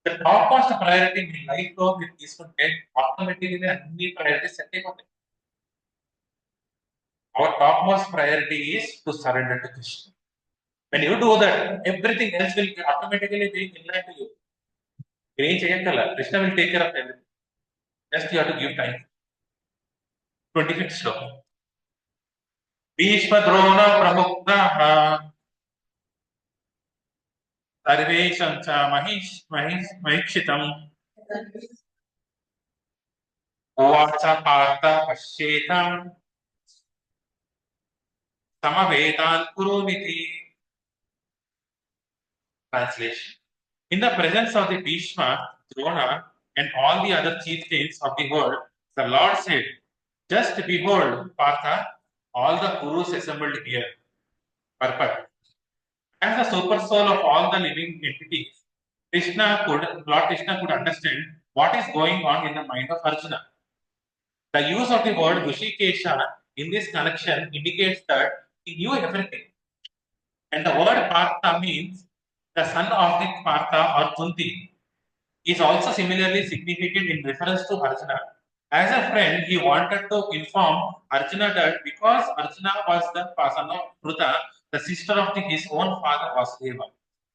The topmost priority in life లో మీరు తీసుకుంటే automatically అన్ని priorities set అయిపోతాయి. Our topmost priority is to surrender to Krishna. When you do that, everything else will automatically be in line to you. ఏం చేయక్కర్లా, Krishna will take care of everything. Just you have to give time. 25th శ్లోకం. భీష్మ ద్రోణ ప్రముక్తాః సర్వేషాం చ మహీక్షితం ఉవాచ Partha పశ్యేతాం సమవేతాన్ కురుమితి. Translation. In the presence of the Bhishma, Drona, and all the other chieftains of the world, the Lord said, just behold, Partha, all the Kurus assembled here. Purport. As the super soul of all the living entities, Lord Krishna could understand what is going on in the mind of Arjuna. The use of the word Rishikesha in this connection indicates that he knew everything. And the word Partha means the son of the Partha or Kunti, is also similarly significant in reference to Arjuna. As a friend, he wanted to inform Arjuna that because Arjuna was the son of Pruta, the sister of his own father Vasudeva,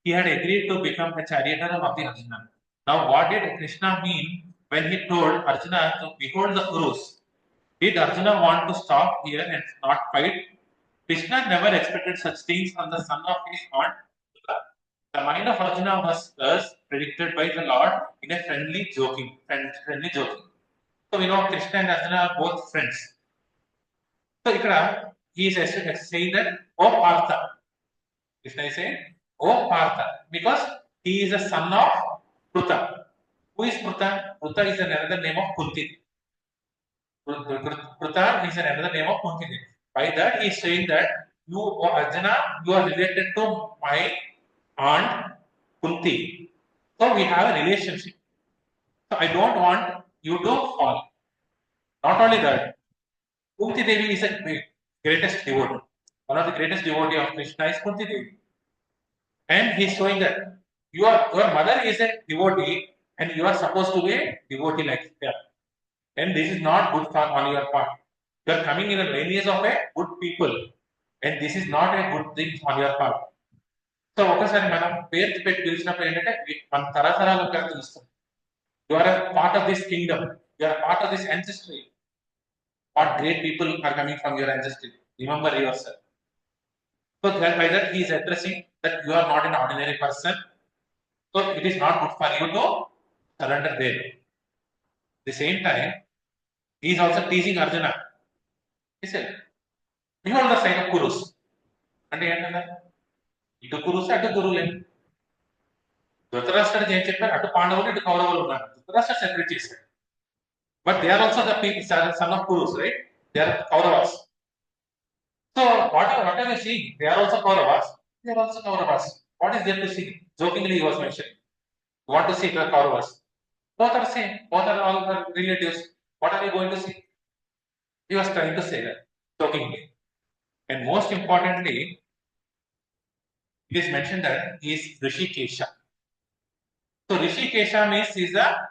he had agreed to become a charioteer of the Arjuna. Now, what did Krishna mean when he told Arjuna to behold the Kurus? Did Arjuna want to stop here and not fight? Krishna never expected such things from the son of his aunt Pruta. The mind of Arjuna was thus predicted by the Lord in a friendly joking. So we know Krishna and Arjuna are both friends. So ikkada he is saying that, oh Partha. Krishna is saying, oh Partha, because he is a son of Pruta. Who is Pruta? Pruta is another name of Kunti. Pruta is another name of Kunti. By that he is saying that you, oh Arjuna, you are related to my aunt Kunti. So we have a relationship. So I don't want you to fall. Not only that, Kunti Devi is a greatest devotee. One of the greatest devotee of Krishna is Kunti Devi. And he is showing that your mother is a devotee and you are supposed to be a devotee like her. And this is not good for on your part. You are coming in the lineage of a good people. And this is not a good thing on your part. So ఒకసారి మనం పేరు పెట్టి పిలిచినప్పుడు ఏంటంటే మన తరతరాలుగా తెలుస్తాం. You are part of this kingdom, you are part of this ancestry. What great people are coming from your ancestry. Remember yourself. So by that he is addressing that you are not an ordinary person. So it is not good for you to surrender there. At the same time, he is also teasing Arjuna. He said, behold the sign of Kurus. అంటే ఏంటన్నా ఇటు కురుస్ అటు గురువులే. ధృతరాష్ట్రుడికి ఏం చెప్పారు, అటు పాండవులు ఇటు కౌరవులు ఉన్నారు. ధృతరాష్ట్రుడు సెపరేట్ చేశాడు. But they are also the people son of Kurus, right? They are Kauravas. So what are they seeing? They are also Kauravas. They are also Kauravas. What is there to see? Jokingly he was mentioning. You want to see the Kauravas? Both are same. Both are all the relatives. What are you going to see? He was trying to say that jokingly. And most importantly, it is mentioned that he is Rishikesha. So Rishikesha means he is a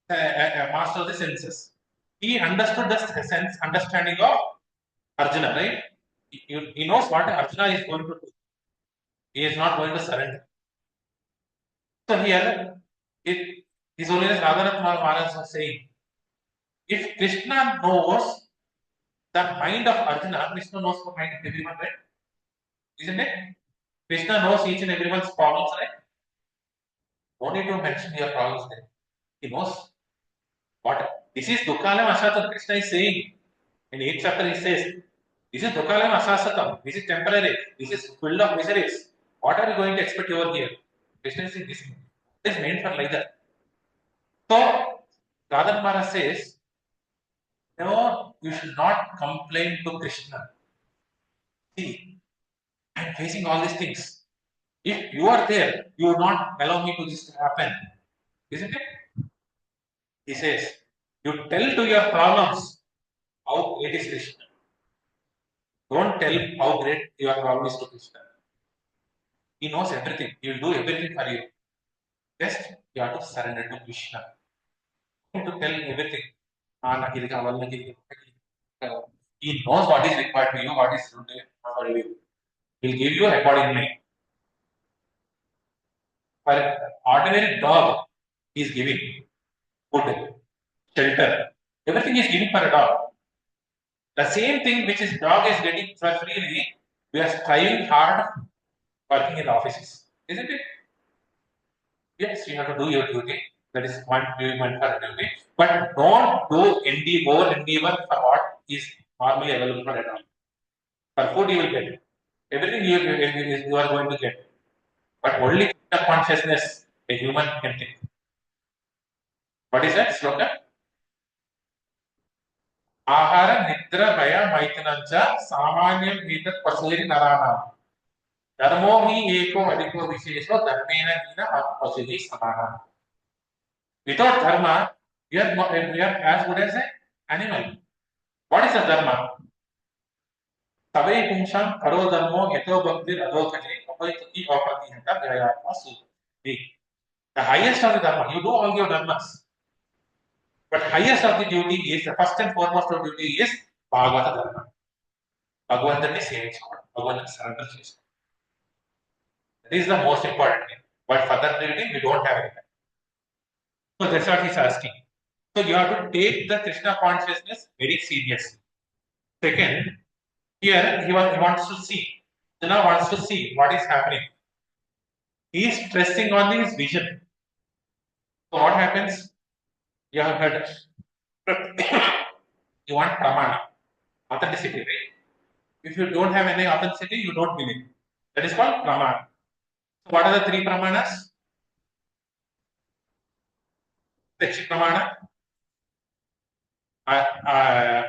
master of the senses. He understood the sense understanding of Arjuna, right? He knows what Arjuna is going to do. He is not going to surrender. So here, His Holiness Radhanath Maharaj was saying, if Krishna knows the mind of Arjuna, Krishna knows the mind of everyone, right? Isn't it? Krishna knows each and everyone's problems, right? No need to mention your problems there. He knows what. This is Dukkalam Asatam. Krishna is saying in 8th chapter, he says, this is Dukkalam Asasatam. This is temporary. This is full of miseries. What are you going to expect over here? Krishna is saying, this is meant for like that. So, Radhan Maharaj says, no, you should not complain to Krishna. See, I am facing all these things. If you are there, you will not allow me to this to happen. Isn't it? He says, you tell to your problems how great is Krishna. Don't tell how great your problem is to Krishna. He knows everything. He will do everything for you. Just you have to surrender to Krishna. You have to tell everything. He knows what is required to you, what is for you. He'll give you accordingly. For ordinary dog, he is giving food, shelter. Everything is giving for a dog. The same thing which is dog is getting for freely, we are striving hard working in the offices. Isn't it? Yes, you have to do your duty. That is one doing for duty. But don't do endeavor for what is normally available for a dog. For food you will get. Everything you are going to get. But only the consciousness a human can take. What is that sloka? ఆహార నిద్ర భయ మైథునంచ సామాన్యం ఏతత్ పశువురి నరాణం ధర్మో హి ఏకో అధికో విశేషో ధర్మేణ హీన పశువి సమానం. Without dharma, we are as good as an animal. What is the dharma? Savai pumsham karo dharmo yato bhaktir adokane apaituki apratihata vyayatma sudhi. The highest of the dharma, you do all your dharmas. But highest of the duty is, the first and foremost of duty is Bhagavata Dharma. Bhagavanthani సేవించుకోవడం, భగవంతుని surrender చేసుకోవడం. That is the most important thing. But further duty, we don't have anything. So that's what he's asking. So you have to take the Krishna consciousness very seriously. Second, here he wants to see. Krishna wants to see what is happening. He is stressing on his vision. So what happens? You have heard. You want pramana, authenticity, right? If you don't have any authenticity, you don't believe. That is called pramana. So what are the three pramanas? Prakshi pramana,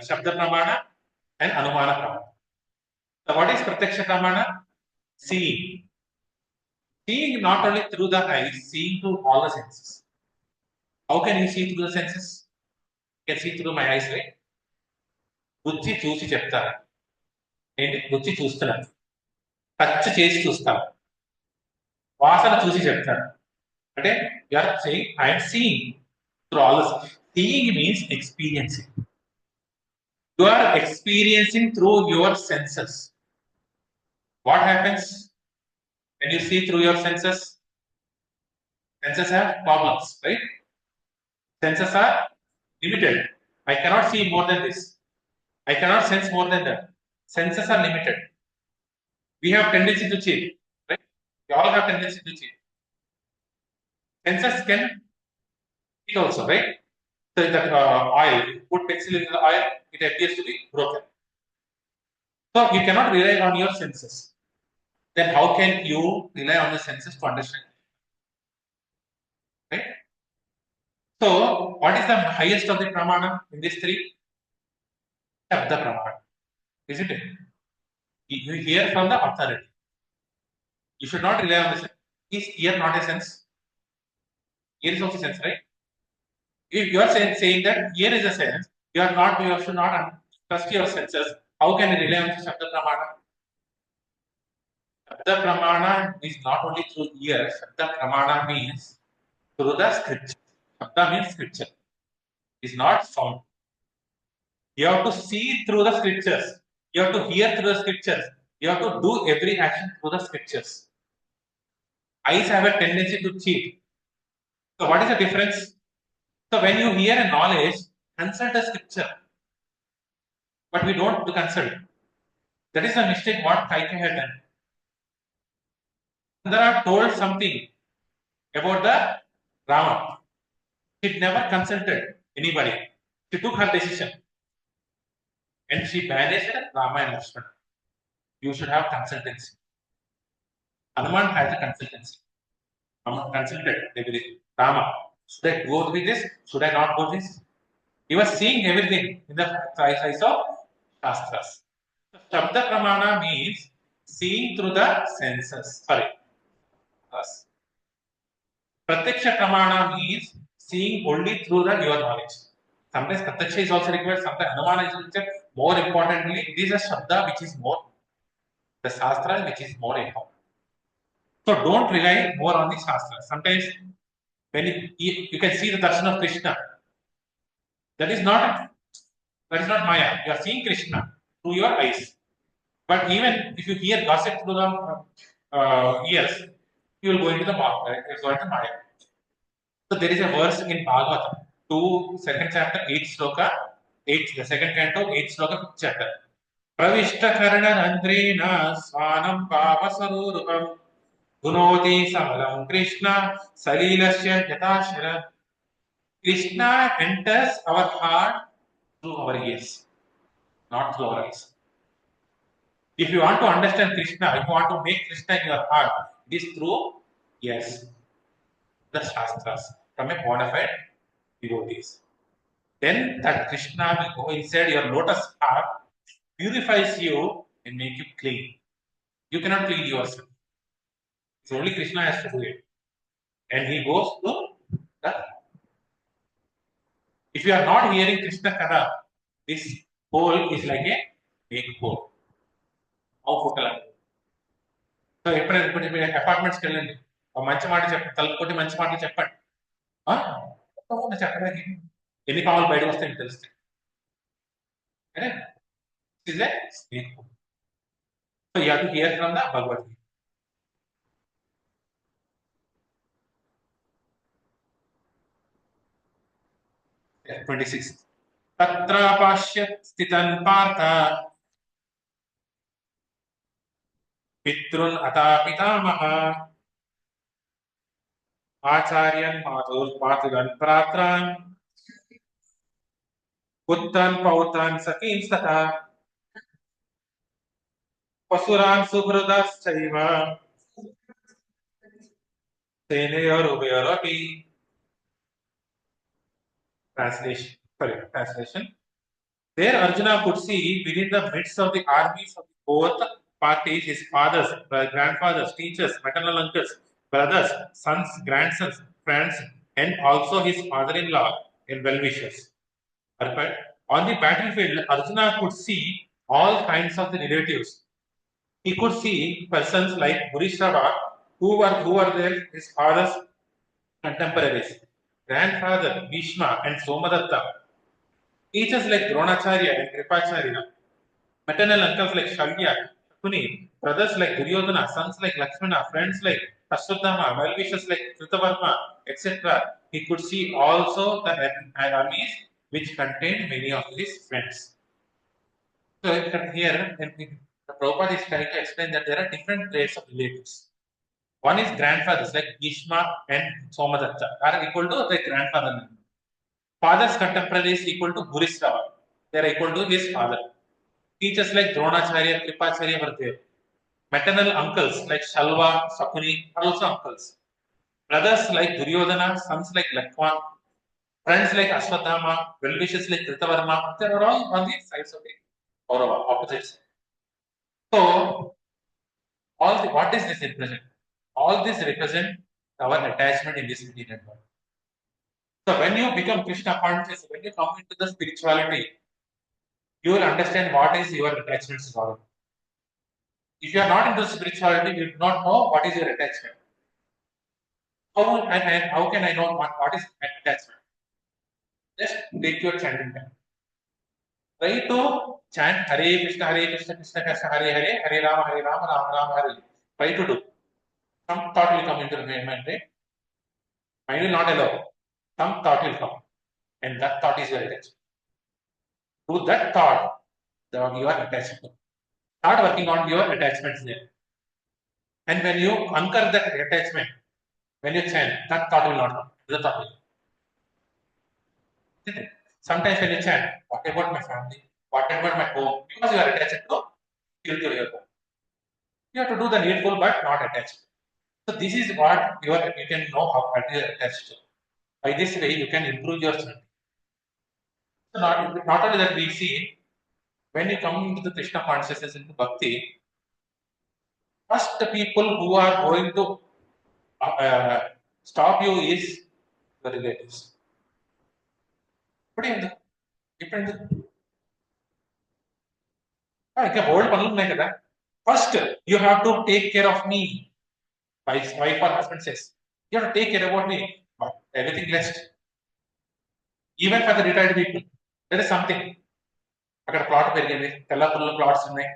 Shabda pramana, and Anumana pramana. So what is Pratyaksha pramana? Seeing. Seeing not only through the eyes, seeing through all the senses. How can you see through the senses? You can see through my eyes, right? బుద్ధి చూసి చెప్తాను. ఏంటి బుద్ధి చూస్తున్నాను, touch చేసి చూస్తాను, వాసన చూసి చెప్తాను. అంటే you are saying I'm seeing through all this. Seeing means experiencing. You are experiencing through your senses. What happens when you see through your senses? Senses have problems, right? Senses are limited. I cannot see more than this. I cannot sense more than that. Senses are limited. We have tendency to cheat, right? We all have tendency to cheat. Senses can cheat also, right? So that oil, put pencil in the oil, it appears to be broken. So you cannot rely on your senses. Then how can you rely on the senses to understand? Right? So what is the highest of the pramana in these three? Shabda pramana. Isn't it? You hear from the authority. You should not rely on this. Is ear not a sense? Ear is also sense, right? If you are saying that ear is a sense, you should not trust your senses. How can you rely on the Shabda Pramana? Shabda Pramana is not only through ear. Shabda Pramana means through the scripture. Shabda means scripture. It's not sound. You have to see through the scriptures. You have to hear through the scriptures. You have to do every action through the scriptures. Eyes have a tendency to cheat. So what is the difference? So when you hear a knowledge, consult the scripture. But we don't consult. That is the mistake what Kaikeyi had done. Gandhara told something about the Rama. She never consulted anybody. She took her decision. And she banished Rama and Lakshmana. You should have consultancy. Hanuman has a consultancy. Hanuman consulted everything. Rama, should I go with this? Should I not go with this? He was seeing everything in the eyes of Shastras. So, Shabda Pramana means seeing through the senses. Sorry. Yes. Pratyaksha Pramana means seeing only through the your knowledge. Sometimes Pratyaksha is also required, sometimes Anumana is required. More importantly, this is a Shabda which is more, the Shastra which is more important. So don't rely more on the Shastra. Sometimes when you can see the darshan of Krishna, that is not Maya. You are seeing Krishna through your eyes. But even if you hear gossip through the ears, you will go into the Maya. So there is a verse in Bhagavadh, 2nd chapter, 8th sloka, 8th, the second canto, 8th sloka, 5th chapter. Pravishta karana randrena swanam pavasaruruham gunoti samalam Krishna salilasya yatashara. Krishna enters our heart through our ears, not through our eyes. If you want to understand Krishna, if you want to make Krishna in your heart, it is through yes, the Shastras from a bona fide devotees. Then that Krishna will go inside your lotus heart, purifies you, and make you clean. You cannot clean yourself. It's only Krishna has to do it. And he goes to the. If you are not hearing Krishna Kada, this hole is like a big hole. How hotel? So ఎప్పుడైనా ఇప్పుడు మీరు అపార్ట్మెంట్స్కి వెళ్ళండి మంచి మాట చెప్పండి తలుపు కొట్టి మంచి మాటలు చెప్పండి చెప్పడానికి ఎన్ని పాములు బయటకు వస్తాయని తెలుస్తాయి is a snake hole. So you have to hear from the Bhagavad Gita. 26. तत्र पश्यत् स्थितं पार्थ पितॄन् अतापितामह आचार्यन् मातुलन् भ्रात्रान् पुत्रान् पौत्रान् सखींस्तथा पशुरान् सुहृदश्चैव सेनयोरुभयोरपि. Translation. There Arjuna could see within the midst of the armies of both parties his fathers, grandfathers, teachers, maternal uncles, brothers, sons, grandsons, friends, and also his father-in-law and well-wishers. On the battlefield, Arjuna could see all kinds of the relatives. He could see persons like Bhurishrava, who were there, his father's contemporaries, grandfather Bhishma and Somadatta, teachers like Dronacharya and Kripacharya, maternal uncles like Shalya, Shakuni, brothers like Duryodhana, sons like Lakshmana, friends like Ashwadhama, well-wishers like Kritavarma, etc. He could see also the armies which contained many of his friends. So here, the Prabhupada is trying to explain that there are different grades of relatives. One is grandfathers like Bhishma and Somadatta are equal to their grandfather. Father's contemporaries equal to Bhurishrava. They are equal to his father. Teachers like Dronacharya, Kripacharya were there. Maternal uncles like Shalva, Sakuni are also uncles. Brothers like Duryodhana, sons like Lakshman, friends like Ashwadhama, well-wishers like Kritavarma, they are all on the sides of the Kaurava, opposites. So, what is this represent? All this represent our attachment in this material world. So, when you become Krishna conscious, when you come into the spirituality, you will understand what is your attachments is all about. If you are not into spirituality, you do not know what is your attachment. How can I know what is attachment? Just take your chanting time. Try to chant Hare Krishna, Krishna Krishna, Hare Hare, Hare Rama, Rama Rama, Hare. Try to do. Some thought will come into the mind, right? Mind will not allow. Some thought will come. And that thought is your attachment. To that thought, you are attached to. Start working on your attachments there. And when you conquer that attachment, when you chant, that thought will not come. The thought will. Isn't it? Sometimes when you chant, what about my family? What about my home? Because you are attached to your home. You have to do the needful but not attached. So this is what you can know how you are attached to. By this way, you can improve your chanting. So not only that we see when you come into the Krishna consciousness into Bhakti, first the people who are going to stop you is the relatives. ఇప్పుడు ఇంకా బోల్డ్ పనులు ఉన్నాయి కదా first you have to take care of me wife or husband says you have to take care about me but everything left even for the retired people there is something అక్కడ plot పెరిగింది తెల్లపల్లి plots ఉన్నాయి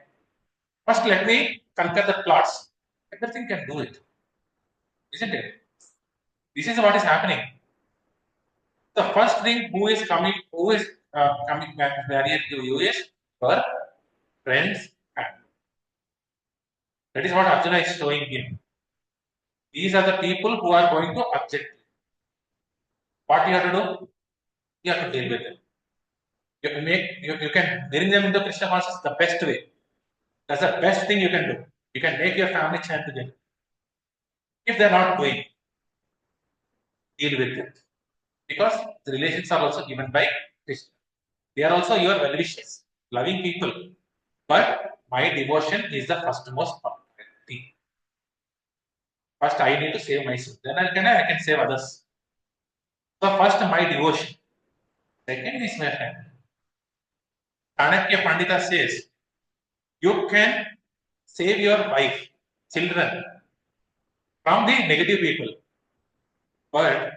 first let me conquer the plots everything can do it isn't it this is what is happening the first thing who is coming back barrier to you is your friends and that is what Arjuna is showing him these are the people who are going to object what you have to do you have to deal with them you can bring them into Krishna consciousness the best way that's the best thing you can do you can make your family chant together if they're not doing deal with them because the relations are also given by Krishna they are also your well wishers loving people but my devotion is the first most thing first I need to save myself then I can save others so first my devotion second is my family Chanakya Pandita says you can save your wife children from the negative people but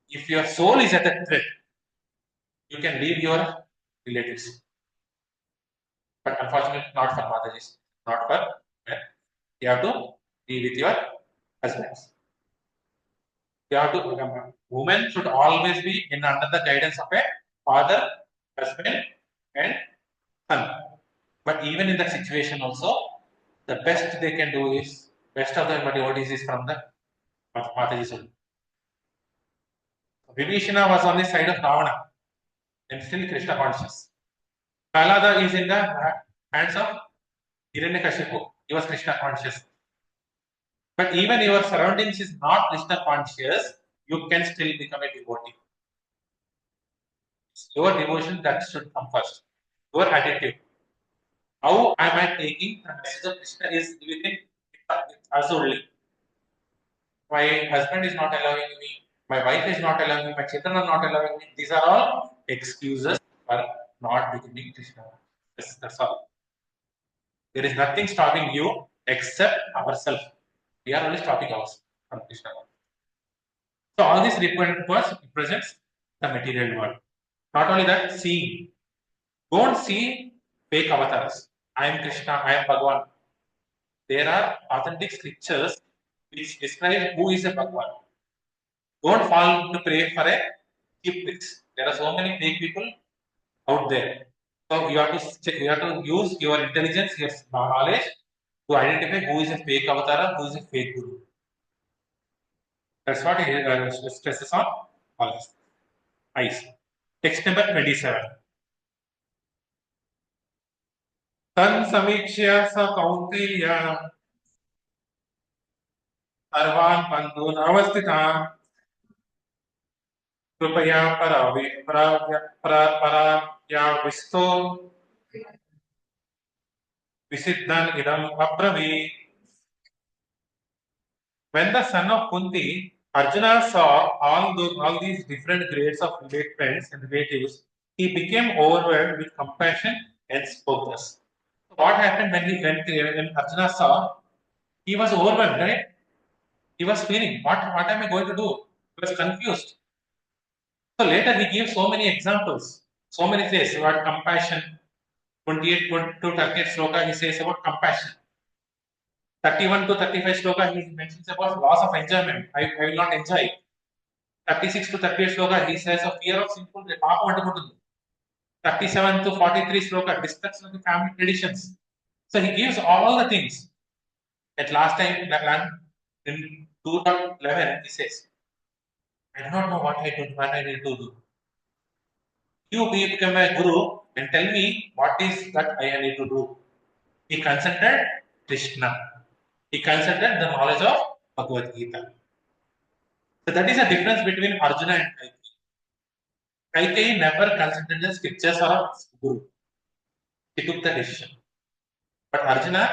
if your soul is at a threat you can leave your relatives but unfortunately not for Mataji's not for men you have to be with your husbands you have to women should always be in under the guidance of a father husband and son but even in that situation also the best they can do is best of the devotees is from the Mataji's only Vibhishana was on the side of Ravana and still Krishna conscious Prahlada is in the hands of Hiranyakashipu he was Krishna conscious but even your surroundings is not Krishna conscious you can still become a devotee it's your devotion that should come first your attitude how am I taking the message of Krishna is within us only my husband is not allowing me my wife is not allowing me my children are not allowing me these are all excuses for not becoming Krishna that's all there is nothing stopping you except ourselves we are only stopping ourselves from Krishna so all this represents the material world not only that seeing don't see fake avatars I am Krishna I am Bhagavan there are authentic scriptures which describe who is a Bhagavan don't fall to pray for a cheap tricks there are so many fake people out there so you have to use your intelligence your knowledge to identify who is a fake avatar and who is a fake guru that's what he stresses on all this eyes text number 27 तन् समीक्ष्य स कौन्तेय सर्वान् बन्धून् अवस्थितान् कृपया पराव्याविष्टो Visiddhan idam abravi. When the son of Kunti, Arjuna saw all these different grades of friends and relatives, he became overwhelmed with compassion and spoke thus. What happened when Arjuna saw? He was overwhelmed, right? He was feeling, what am I going to do? He was confused. So later he gives so many examples, so many things about compassion. 28 to 38 sloka he says about compassion. 31 to 35 sloka he mentions about loss of enjoyment. I will not enjoy. 36 to 38 sloka he says of fear of sinful పాపం అంటుకుంటుంది. 37 to 43 sloka destruction of the family traditions. So he gives all the things. At last time in 2.11 he says, I do not know what I need to do. You become a guru and tell me what is that I need to do. He consulted Krishna. He consulted the knowledge of Bhagavad Gita. So that is the difference between Arjuna and Kaikeyi. Kaikeyi never consulted the scriptures or Guru. He took the decision. But Arjuna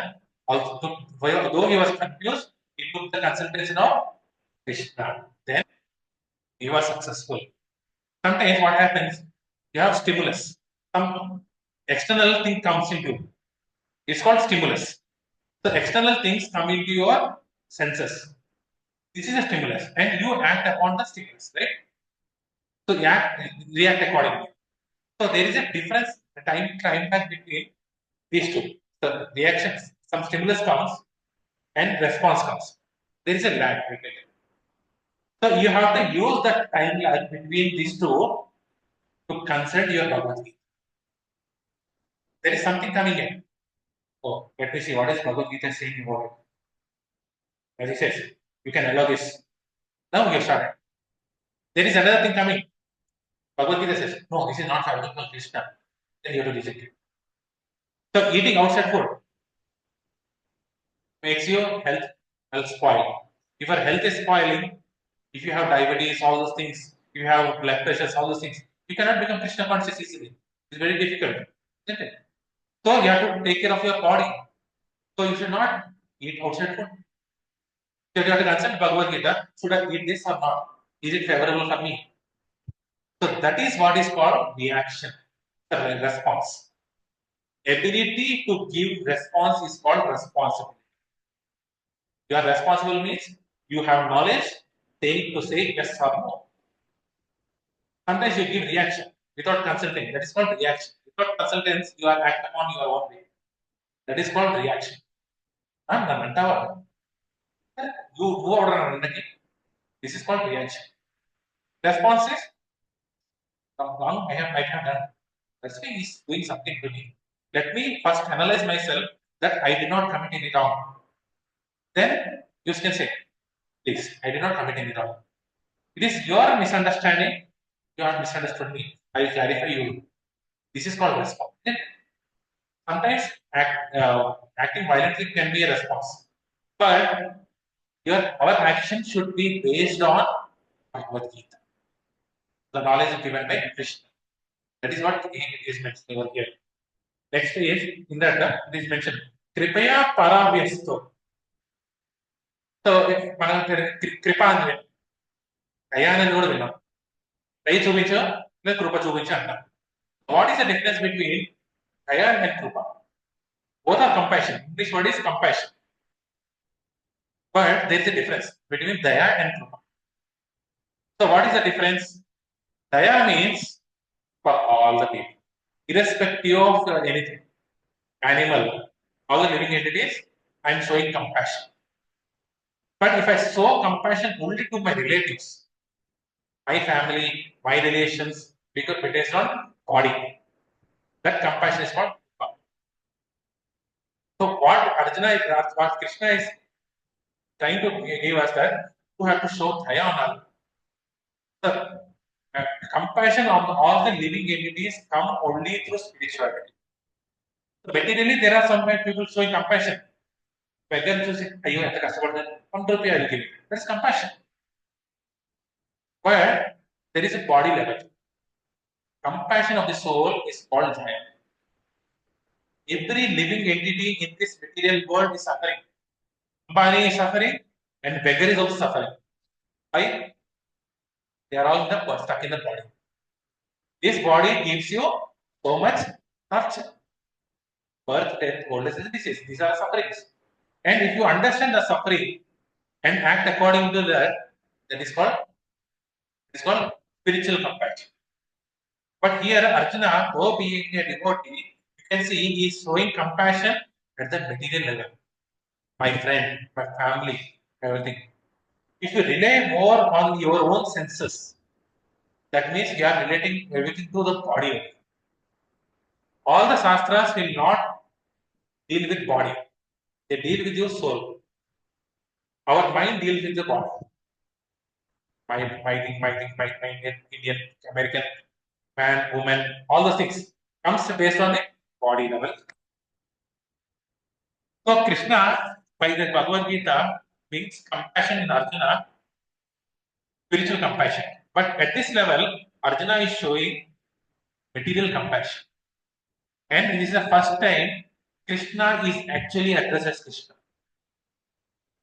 also took, though he was confused, he took the consultation of Krishna. Then he was successful. Sometimes what happens, you have stimulus. Some external thing comes into. It's called stimulus. So external things come into your senses. This is a stimulus, and you act upon the stimulus, right? So react accordingly. So there is a difference, the time lag between these two. So reactions, some stimulus comes and response comes. There is a lag between them. So you have to use that time lag between these two to consult your Bhagavad Gita. There is something coming in. Oh, let me see what is Bhagavad Gita saying about it. As he says, you can allow this. Now you started. There is another thing coming. Bhagavad Gita says, no, this is not favorable for Krishna. Then you have to reject it. So eating outside food makes your health spoil. If your health is spoiling, if you have diabetes, all those things, if you have blood pressures, all those things, you cannot become Krishna conscious easily. It's very difficult, isn't it? So you have to take care of your body. So you should not eat outside food. So you have to consult Bhagavad Gita. Should I eat this or not? Is it favorable for me? So that is what is called reaction, the response. Ability to give response is called responsibility. You are responsible means you have knowledge, to say yes or no. Sometimes you give reaction without consulting. That is called reaction. Without consultants, you are act upon your own way. That is called reaction. You move out. This is called reaction. Response is wrong. I have done. That's why he's doing something to me. Let me first analyze myself that I did not commit any wrong. Then you can say, please, I did not commit any wrong. It is your misunderstanding. You have misunderstood me. I will clarify you. This is called response. Sometimes acting violently can be a response, but our action should be based on Bhagavad Gita, the knowledge given by Krishna. That is what is mentioned over here. Next is in that it is mentioned Kripaya Paravyasto. So మనం కృప అని దయా అనేది కూడా విన్నాం దయ చూపించా లేదా కృప చూపించా అంటాం what is the difference between daya and kripa both are compassion. English word is compassion, but there is a difference between daya and krupa. So what is the difference? Daya means for all the people, irrespective of anything, animal, all the living entities, I am showing compassion. But if I show compassion only to my relatives, my family, my relations, because based on body, that compassion is called krupa. So what what Krishna is trying to give us that you have to show daya on all. The compassion on all the living entities come only through spirituality. So materially, there are some people showing compassion. Beggar చూసి అయ్యో ఎంత కష్టపడ్డాను ₹1 I will give it. That's compassion. But there is a body level. Compassion of the soul is called daya. Every living entity in this material world is suffering. Ambani is suffering and beggar is also suffering. Why? They are all stuck in the body. This body gives you so much torture. Birth, death, old age, and disease. These are sufferings. And if you understand the suffering and act according to that, that is called spiritual compassion. But here Arjuna, though being a devotee, you can see he is showing compassion at the material level. My friend, my family, everything. If you rely more on your own senses, that means you are relating everything to the body. All the shastras will not deal with body. They deal with your soul. Our mind deals with the body. My Indian, American, man, woman, all those things comes based on the body level. So Krishna, by the Bhagavad Gita, means compassion in Arjuna, spiritual compassion. But at this level, Arjuna is showing material compassion. And this is the first time Krishna is actually addressed as Krishna.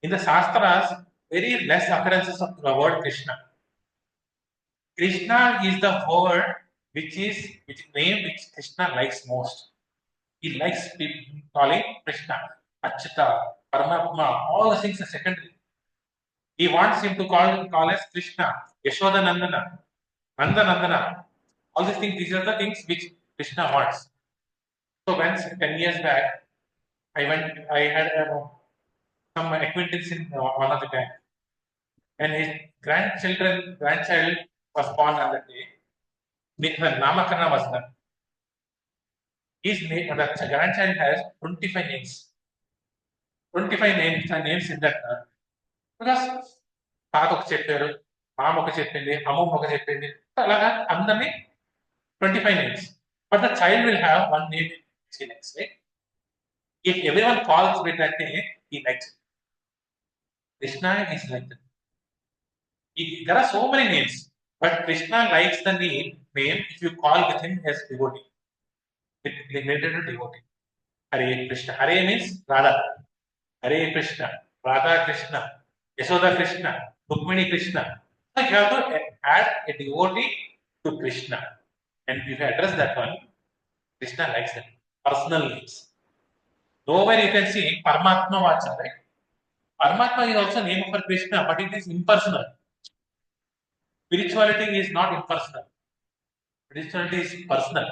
In the Shastras, very less occurrences of the word Krishna. Krishna is the word which name which Krishna likes most. He likes people calling Krishna, Achyuta, Paramatma, all the things are secondary. He wants him to call as Krishna, Yashoda Nandana, Nanda Nandana. All these things, these are the things which Krishna wants. So once 10 years back, I had some acquaintance in one of the bank, and his grandchild was born on that day. The Namakarna was done. The grandchild has 25 names. 25 names in that. Because తాత ఒక చెప్పారు, మామ ఒక చెప్పింది, అమ్మమ్మ ఒక చెప్పింది, అలాగా అందరినీ 25 names. But the child will have one name he likes, right? If everyone calls with that name, he likes it. Krishna is like that. There are so many names, but Krishna likes the name if you call with him as devotee. It related to devotee. Hare Krishna. Hare means Radha. Hare Krishna. Radha Krishna. Yashoda Krishna. Rukmini Krishna. So you have to add a devotee to Krishna. And if you address that one, Krishna likes that. Personal names. Nowhere you can see Paramatma Vatsala, right? Paramatma is also name for Krishna, but it is impersonal. Spirituality is not impersonal. Spirituality is personal.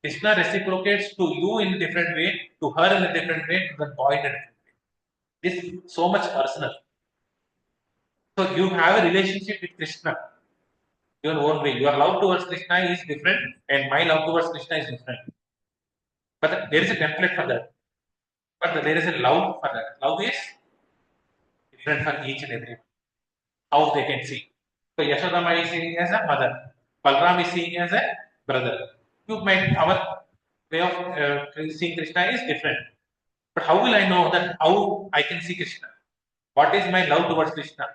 Krishna reciprocates to you in a different way, to her in a different way, to the boy in a different way. This is so much personal. So you have a relationship with Krishna your own way. Your love towards Krishna is different, and my love towards Krishna is different. But there is a template for that. But there is a love for that. Love is different for each and every one. How they can see. So Yashodama is seeing as a mother. Balram is seeing as a brother. Our way of seeing Krishna is different. But how will I know that how I can see Krishna? What is my love towards Krishna?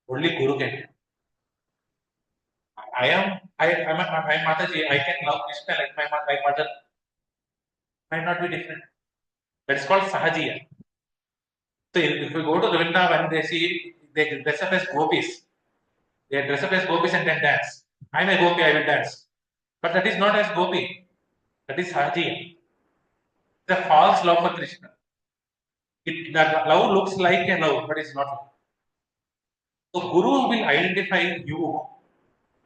Only Guru can. I'm Mataji. I can love Krishna like my mother. Might not be different. That's called Sahajiya. So if we go to the Vrindavan, they dress up as gopis. They dress up as gopis and then dance. I'm a gopi, I will dance. But that is not as gopi. That is Sahajiya. The false love for Krishna. That love looks like a love, but it's not. So Guru will identify you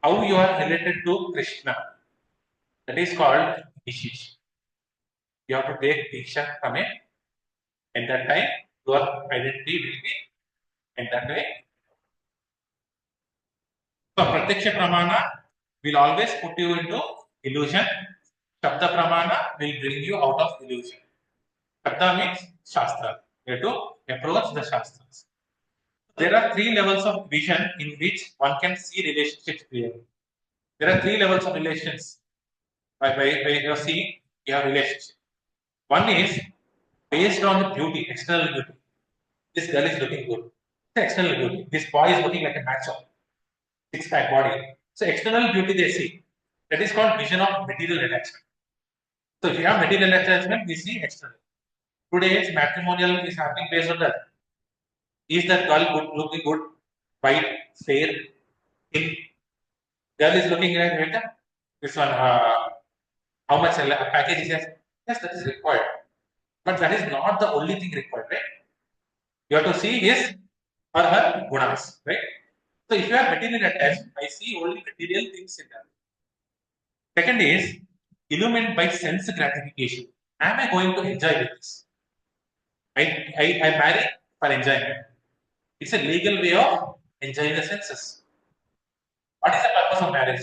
how you are related to Krishna. That is called initiation. You have to take Diksha from it. At that time, your identity will be in that way. So Pratyaksha Pramana will always put you into illusion. Shabda Pramana will bring you out of illusion. Shabda means Shastra. You have to approach the Shastras. There are three levels of vision in which one can see relationships clearly. There are three levels of relations. By you are seeing, you have relationship. One is based on the beauty, external beauty. This girl is looking good. It's external beauty. This boy is looking like a macho. Six-pack body. So external beauty they see. That is called vision of material attachment. So if you have material attachment, we see external. Today's matrimonial is happening based on that. Is that girl good, looking good, white, fair, thin? Girl is looking like this one. How much a package is there? Yes, that is required. But that is not the only thing required, right? You have to see his or her gunas, right? So if you are material attached, I see only material things in that. Second is illumined by sense gratification. Am I going to enjoy with this? I marry for enjoyment. It's a legal way of enjoying the senses. What is the purpose of marriage?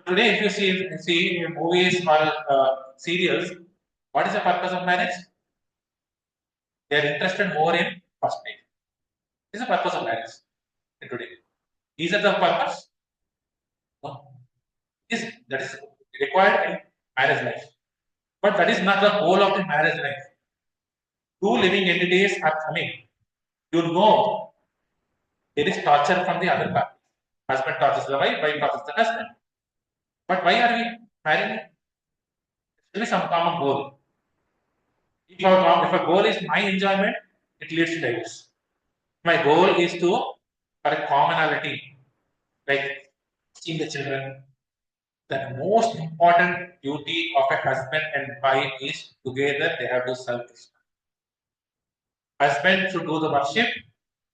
Today, if you see movies or serials, what is the purpose of marriage? They are interested more in first date. This is the purpose of marriage today. Is that the purpose? No. Yes, that is required in marriage life. But that is not the goal of the marriage life. Two living entities are coming. You know there is torture from the other party. Husband tortures the wife tortures the husband. But why are we marrying? There is some common goal. If a goal is my enjoyment, it leads to divorce. My goal is to for a commonality, like seeing the children. The most important duty of a husband and wife is together they have to serve Krishna. Husband should do the worship,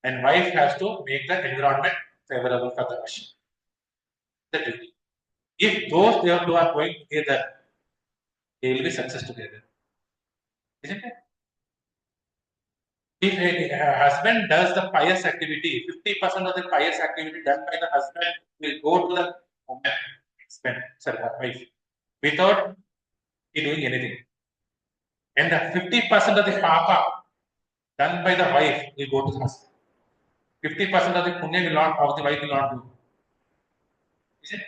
and wife has to make the environment favorable for the worship. The duty. If those two are going together, they will be success together. Isn't it? If a husband does the pious activity, 50% of the pious activity done by the husband will go to the woman, sorry, wife, without he doing anything. And the 50% of the papa done by the wife will go to the husband. 50% of the punya will not, of the wife will not do. Is it?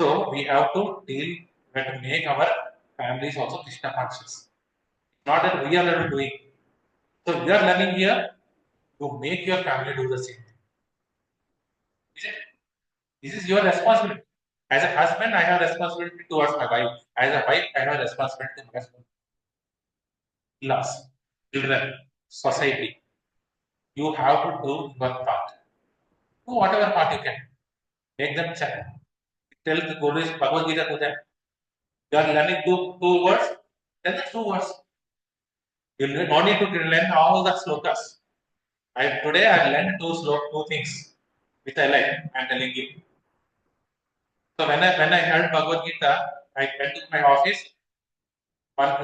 So we have to deal, we have to make our families also Krishna conscious. Not that we are learning doing. So we are learning here to make your family do the same thing. Is it? This is your responsibility. As a husband, I have responsibility towards my wife. As a wife, I have responsibility to my husband. In-laws, children, society. You have to do your part. Do whatever part you can. Make them check. Tell the Guru Bhagavad Gita to them. You are learning two words, then the two words. You no need to learn all the slokas. Today I learned two things which I like. I'm telling you. So when I heard Bhagavad Gita, I went to my office.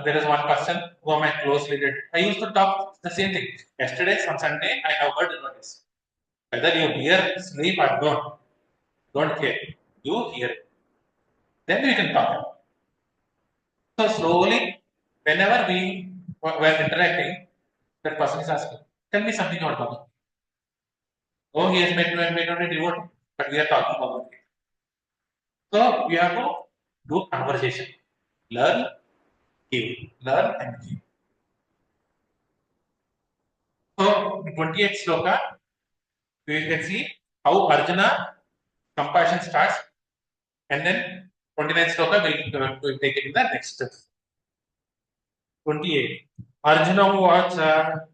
There is one person who am I closely related. I used to talk the same thing. Yesterday on Sunday, I have heard notice. Whether you hear, sleep or don't care. You hear. Then we can talk. So slowly, whenever we were interacting, that person is asking, tell me something about Bhagavad. Oh, he has made only devotee, but we are talking about it. So we have to do conversation. Learn, give. Learn and give. So 28th sloka, we can see how Arjuna compassion starts, and then 29th sloka we'll take it in the next 28. Arjuna vacha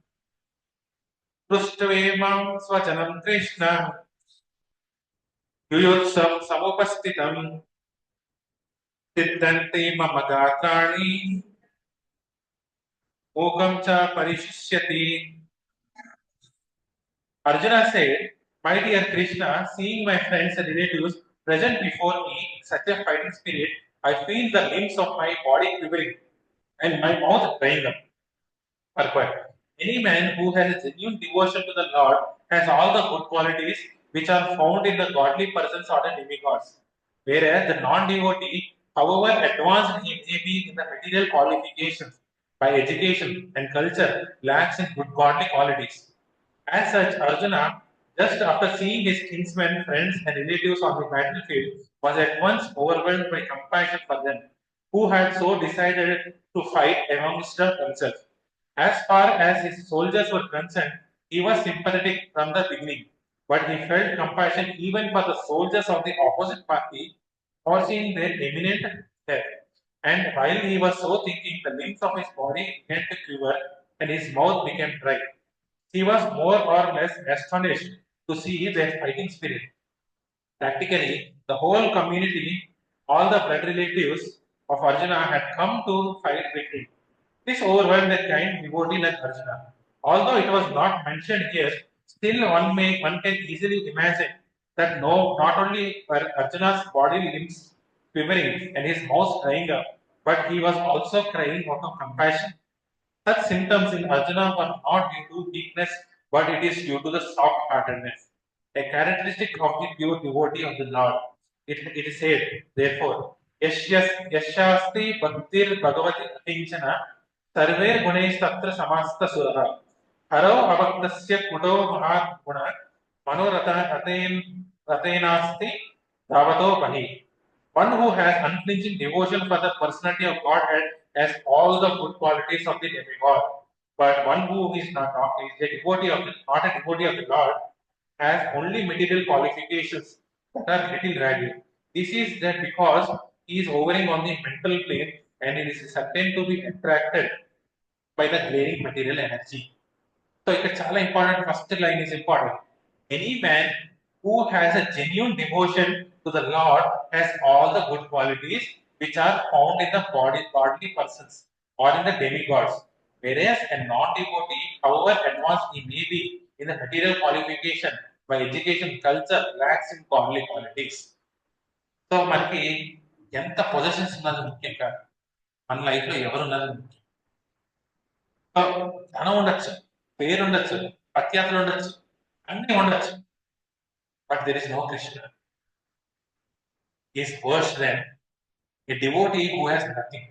पृष्ठवेमं स्वजनं कृष्ण युयोत्सं समुपस्थितं सिद्धन्ते मम गात्राणि मूकं च परिशिष्यति. Arjuna said, my dear Krishna, seeing my friends and relatives present before me in such a fighting spirit, I feel the limbs of my body quivering and my mouth drying up. Purport. Any man who has a genuine devotion to the Lord has all the good qualities which are found in the godly persons or the demigods. Whereas the non-devotee, however advanced he may be in the material qualifications by education and culture, lacks in good godly qualities. As such, Arjuna, just after seeing his kinsmen, friends, and relatives on the battlefield, was at once overwhelmed by compassion for them, who had so decided to fight amongst themselves. As far as his soldiers were concerned, he was sympathetic from the beginning, but he felt compassion even for the soldiers of the opposite party, foreseeing their imminent death. And while he was so thinking, the limbs of his body began to quiver and his mouth became dry. He was more or less astonished to see their fighting spirit. Practically, the whole community, all the blood relatives of Arjuna had come to fight with him. This overwhelmed a kind devotee like Arjuna. Although it was not mentioned here, still one can easily imagine that not only were Arjuna's body limbs quivering and his mouth drying up, but he was also crying out of compassion. Such symptoms in Arjuna were not due to weakness, but it is due to the soft heartedness, a characteristic of the pure devotee of the Lord. It is said, therefore, Yashasti Bhaktir Bhagavati Akinchana Sarve Gunesh Tatra Samasta Suraha Haro Abhaktasya Kudo Mahat Guna Manorata Atenasti Dhavato Bahi. One who has unflinching devotion for the personality of Godhead has all the good qualities of the demigod. But one who is not is a devotee of the, not a devotee of the Lord has only material qualifications that are little value. This is that because he is hovering on the mental plane and it is certain to be attracted by the glaring material energy. So ఇక్కడ చాలా important first line is important. Any man who has a genuine devotion to the Lord has all the good qualities which are found in the bodily persons or in the demigods. Whereas a non-devotee, however advanced he may be in the material qualification by education, culture, lacks in godly qualities. So మనకి ఎంత positions ఉన్నది ముఖ్యం కాదు, మన life లో ఎవరు ఉన్నది ముఖ్యం. సో ధనం ఉండొచ్చు, పేరు ఉండొచ్చు, ప్రఖ్యాతులు ఉండొచ్చు, అన్నీ ఉండొచ్చు, but there is no Krishna. He is worse than a devotee who has nothing.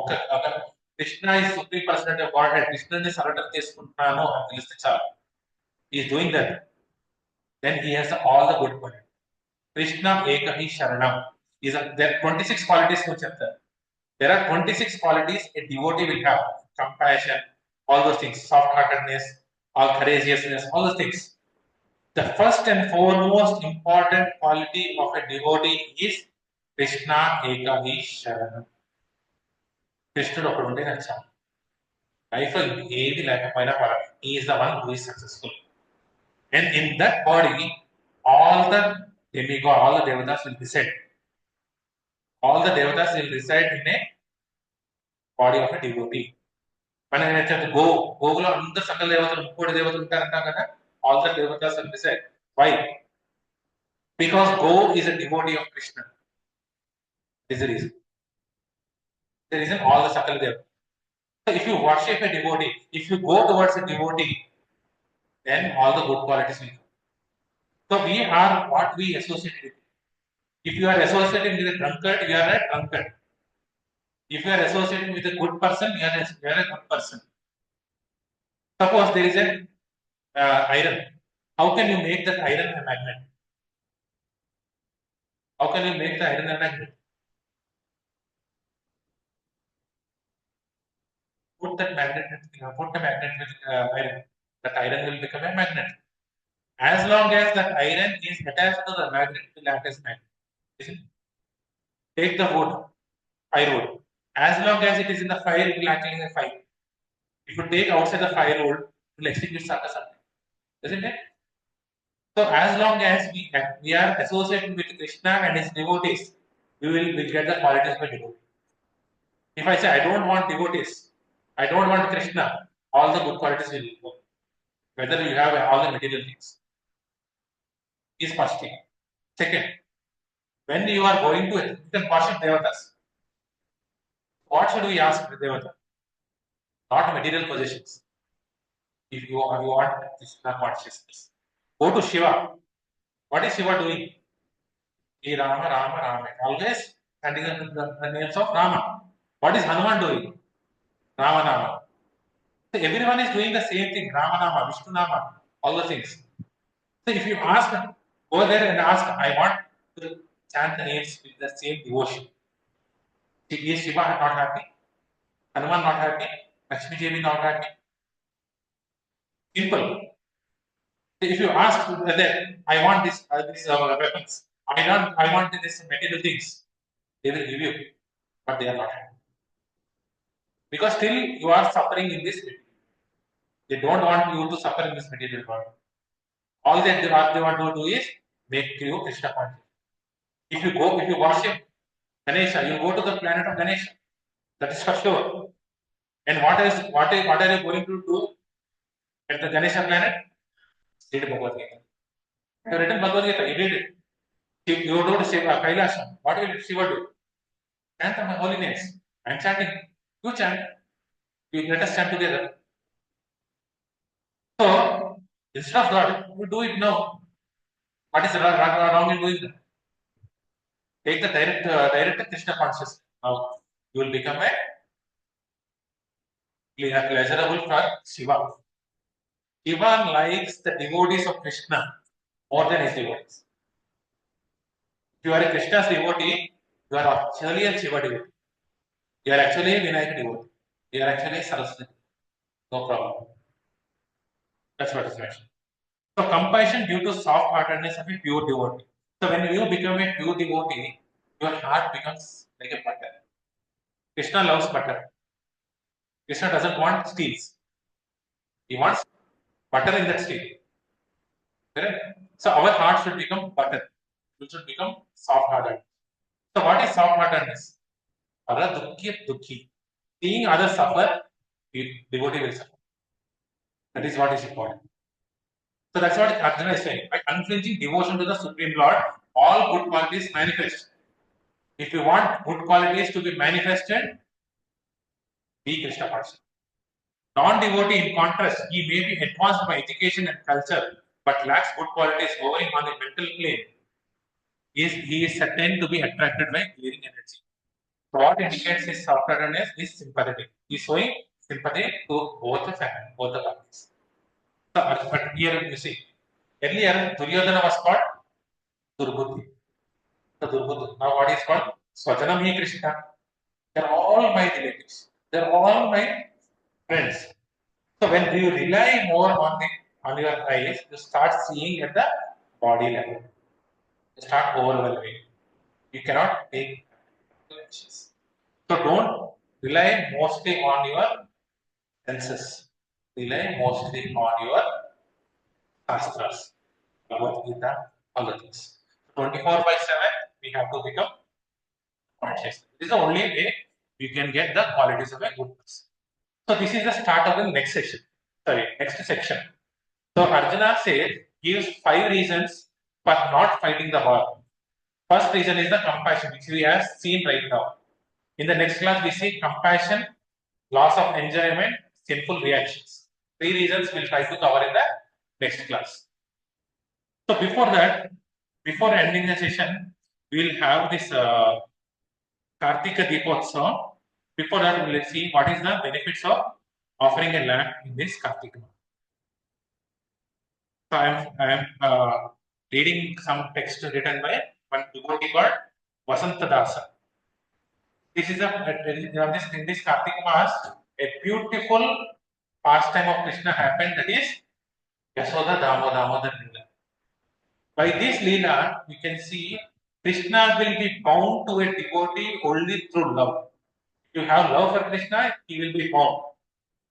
ఒక Krishna is supreme personality of Godhead, కృష్ణుని సరెండర్ చేసుకుంటున్నాను అని తెలిస్తే చాలు, he is doing that, then he has all the good qualities. Krishna Ekahi Sharanam is there are 26 qualities which are there. There are 26 qualities a devotee will have: compassion, all those things, soft-heartedness, all courageousness, all those things. The first and foremost important quality of a devotee is Krishna Ekahi Sharanam. కృష్ణుడు ఒకడు ఉంటే నాకు చాలు, లైఫ్లో ఏది లేకపోయినా పర్వాలేదు, he is the one who is successful. And in that body, all the demigod, all the devatas will reside. All the devatas will reside in a body of a devotee. మనకి నచ్చదు గోగులో అందరు సకల దేవతలు 30 దేవతలు ఉంటారంటాం కదా, all the devatas will reside. Why? Because Go is a devotee of Krishna. This is the reason. The reason all the sakala devatas. So if you worship a devotee, if you go towards a devotee, then all the good qualities will come. So we are what we associate with. If you are associating with a drunkard, you are a drunkard. If you are associating with a good person, you are a good person. Suppose there is an iron. How can you make that iron a magnet? How can you make the iron a magnet? Put the magnet with iron. That iron will become a magnet. As long as that iron is attached to the magnet, it will act as magnet. Isn't it? Take the wood, firewood. As long as it is in the fire, it will act like a fire. If you take outside the firewood, it will extinguish something. Isn't it? So as long as we are associated with Krishna and his devotees, we will get the qualities of a devotee. If I say I don't want devotees, I don't want Krishna, all the good qualities will go. Whether you have all the material things. Is first thing. Second, when you are going to it, you can worship devatas. What should we ask the devata? Not material possessions. If you want Krishna consciousness, go to Shiva. What is Shiva doing? He Rama, Rama, Rama. Always standing in the names of Rama. What is Hanuman doing? Rama, Rama. So everyone is doing the same thing. Rama, Rama, Vishnu, Rama, all the things. So if you ask, go there and ask, I want to chant the names with the same devotion. Is Shiva not happy? Hanuman not happy? Lakshmi Devi not happy? Simple. If you ask whether I want this weapons, I want this material things, They will give you, but they are not happy. Because still you are suffering in this material. They don't want you to suffer in this material world. All that they want to do is make you Krishna conscious. If you worship Ganesha, you go to the planet of Ganesha. That is for sure. And what are you going to do at the Ganesha planet? Read Bhagavad Gita. I have written Bhagavad Gita, you read it. If you go to Shiva, Kailasam, what will Shiva do? Chant my holy names. I am chanting. You chant. You let us chant together. So, instead of God, you do it now. What is wrong in doing that? Take the direct Krishna consciousness. Now, you will become a pleasurable for Shiva. Shiva likes the devotees of Krishna more than his devotees. If you are a Krishna's devotee, you are actually a Shiva devotee. You are actually a Vinayak devotee. You are actually a Saraswati. No problem. That's what is mentioned. So compassion due to soft-heartedness of a pure devotee. So when you become a pure devotee, your heart becomes like a butter. Krishna loves butter. Krishna doesn't want steels. He wants butter in that steel. Correct? So our heart should become butter. It should become soft-hearted. So what is soft-heartedness? Para dukhi dukhi. Seeing others suffer, devotee will suffer. That is what is important. So that's what Arjuna is saying. By unflinching devotion to the Supreme Lord, all good qualities manifest. If you want good qualities to be manifested, be Krishna conscious. Non-devotee, in contrast, he may be advanced by education and culture, but lacks good qualities hovering on the mental plane. He is certain to be attracted by clearing energy. So what indicates his soft-heartedness is sympathetic. He is showing sympathy to both the family, both the parties. So, but here you see, earlier Duryodhana was called Durbuddhi. The Durbuddhi. Now what is called Swajanam hi Krishna. They're all my relatives. They're all my friends. So when you rely more on your eyes, you start seeing at the body level. You start overwhelming. You cannot take actions. So don't rely mostly on your senses. Rely mostly on your shastras, Bhagavad Gita, all the things. 24/7, we have to become conscious. This is the only way you can get the qualities of a good person. So this is the start of the next session. Sorry, next section. So Arjuna says, gives 5 reasons for not fighting the war. First reason is the compassion, which we have seen right now. In the next class, we see compassion, loss of enjoyment, sinful reactions. 3 reasons we'll try to cover in the next class. So before that, before ending the session, we'll have this Kartika Deepotsava. Before that, we'll see what is the benefits of offering a lamp in this Kartika month. So I am reading some text written by one devotee called Vasanta Dasa. This is in this Kartika Mass, a beautiful pastime of Krishna happened, that is Yasoda Damodar Leela. By this Leela, we can see Krishna will be bound to a devotee only through love. If you have love for Krishna, he will be bound.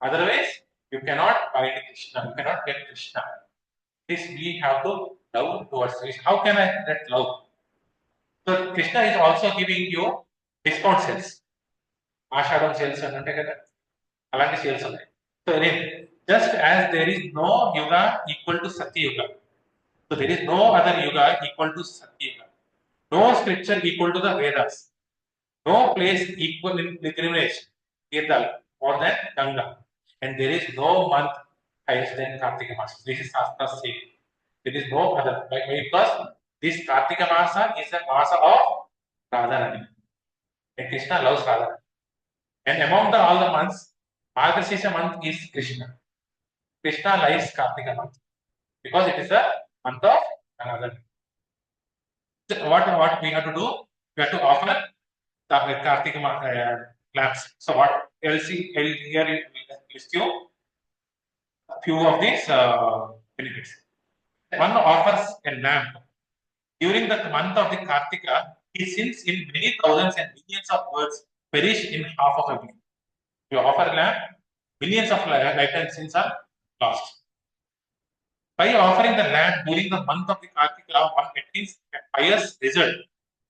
Otherwise, you cannot bind Krishna, you cannot get Krishna. This we have to love towards Krishna. How can I get love? So Krishna is also giving you discount sales. Ashadham sales అని ఉంటాయి కదా, అలాంటి sales ఉన్నాయి. So just as there is no yuga equal to Satya Yuga, so there is no other yuga equal to Satya Yuga. No scripture equal to the Vedas. No place equal in pilgrimage, Tirthal, more than Ganga. And there is no month higher than Kartika Masa. This is Shastra saying. There is no other. Because this Kartika Masa is a Masa of Radharani. And Krishna loves Radharani. And among all the months, Margashisha month is Krishna. Krishna likes Kartika month because it is the month of another. So what we have to do? We have to offer the Kartika lamps. So what else? Here list you a few of these benefits. One offers a lamp. During the month of the Kartika, his sins in many thousands and millions of words perish in half of a week. You offer lamb, millions of lifetime sins are lost. By offering the lamb during the month of the Kartika, one attains a pious result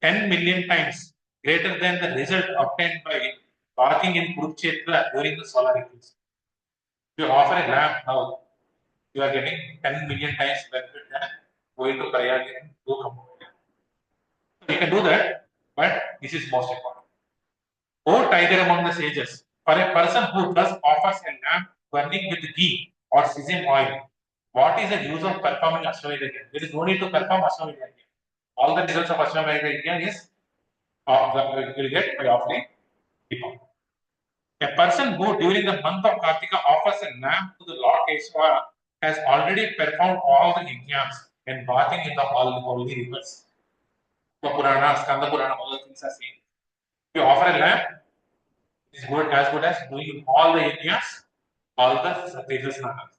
10 million times greater than the result obtained by walking in Kurukshetra during the solar eclipse. If you offer a lamb now, you are getting 10 million times benefit than going to Prayag and do Kumbh. So you can do that, but this is most important. O tiger among the sages, for a person who thus offers a lamp burning with ghee or sesame oil, what is the use of performing Ashwamedha Yajna? There is no need to perform Ashwamedha Yajna. All the results of Ashwamedha Yajna is will get by offering Deepam. A person who during the month of Kartika offers a lamp to the Lord Keshava has already performed all the yajnas and bathing in the holy rivers. The Purana, Skanda Purana, all the things are same. If you offer a lamp, it is good as doing all the yajnas, all the Tejas Nanas.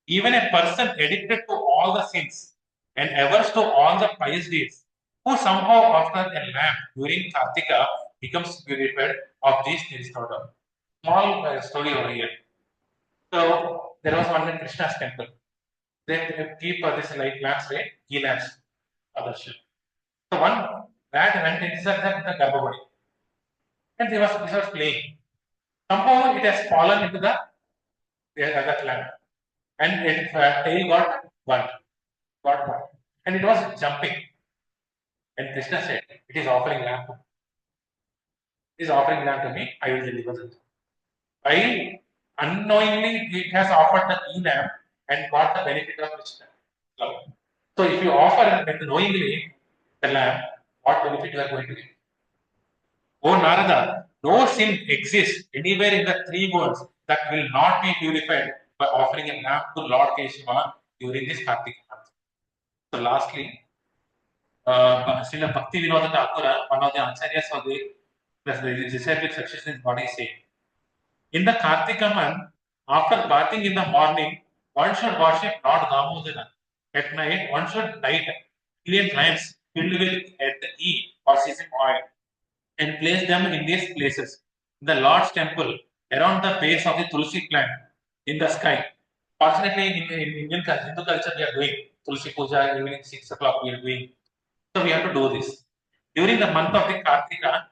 Even a person addicted to all the sins and averse to all the pious deeds, who somehow after a lamp during Kartika becomes purified of these things. Small story over here. So there was one in Krishna's temple. They keep this light lamps, right? Ghee lamps, other shit. So one rat went inside the Garbhavadi and he was playing. Somehow it has fallen into that lamp and its tail got burnt, and it was jumping. And Krishna said, "It is offering lamp. It is offering lamp to me. I will deliver it." I unknowingly it has offered the ghee lamp and got the benefit of Krishna. So if you offer it knowingly the lamp, what benefit you are going to get? Oh Narada, no sin exists anywhere in the three worlds that will not be purified by offering a lamp to Lord Keshava during this Kartika month. So lastly, Srila Bhakti Vinod Thakura, one of the acharyas of the disciplic succession is what he said. In the Kartika month, after bathing in the morning, one should worship Lord Damodara. At night, one should light brilliant lamps filled with ghee or sesame oil and place them in these places. The Lord's temple, around the base of the Tulsi plant, in the sky. Fortunately, in Indian culture, Hindu culture, we are doing Tulsi Puja evening 6 o'clock. We are doing. So we have to do this. During the month of the Kartika,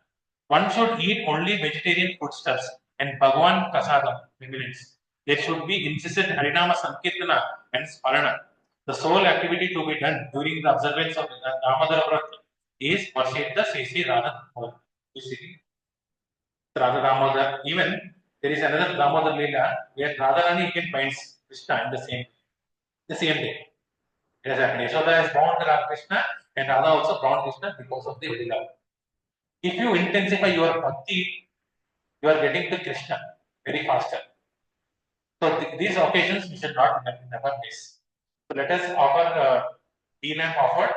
one should eat only vegetarian foodstuffs and Bhagwan Prasadam remnants. There should be incessant Harinama Sankirtana and Sparana. The sole activity to be done during the observance of the Damodara Vrat is worship the Sri Radha Damodar. You see, Radha Damodar. Even there is another Damodar Leela where Radharani again finds Krishna in the same day. It has happened. Yashoda has bound Krishna and Radha also bound Krishna because of the Vedila. If you intensify your bhakti, you are getting to Krishna very faster. So these occasions we should not never miss. So let us offer lamp offered.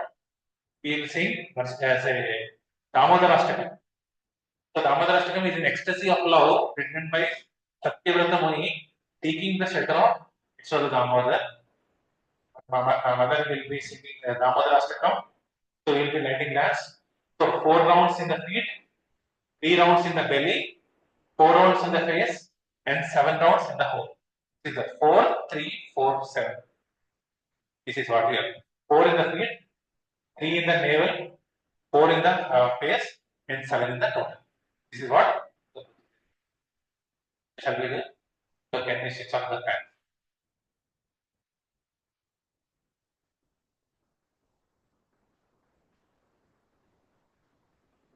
We will sing as a Damodarashtakam. So Damodarashtakam is an ecstasy of love written by Satyavrata Muni, taking the shelter of Yashoda Damodar. My mother will be singing Damodarashtakam. So we will be lighting lamps. So 4 rounds in the feet, 3 rounds in the belly, 4 rounds in the face, and 7 rounds in the hole. This is the 4, 3, 4, 7. This is what we are. 4 in the feet, 3 in the navel, 4 in the face, and 7 in the total. This is what shall we do? So can we switch on the fan?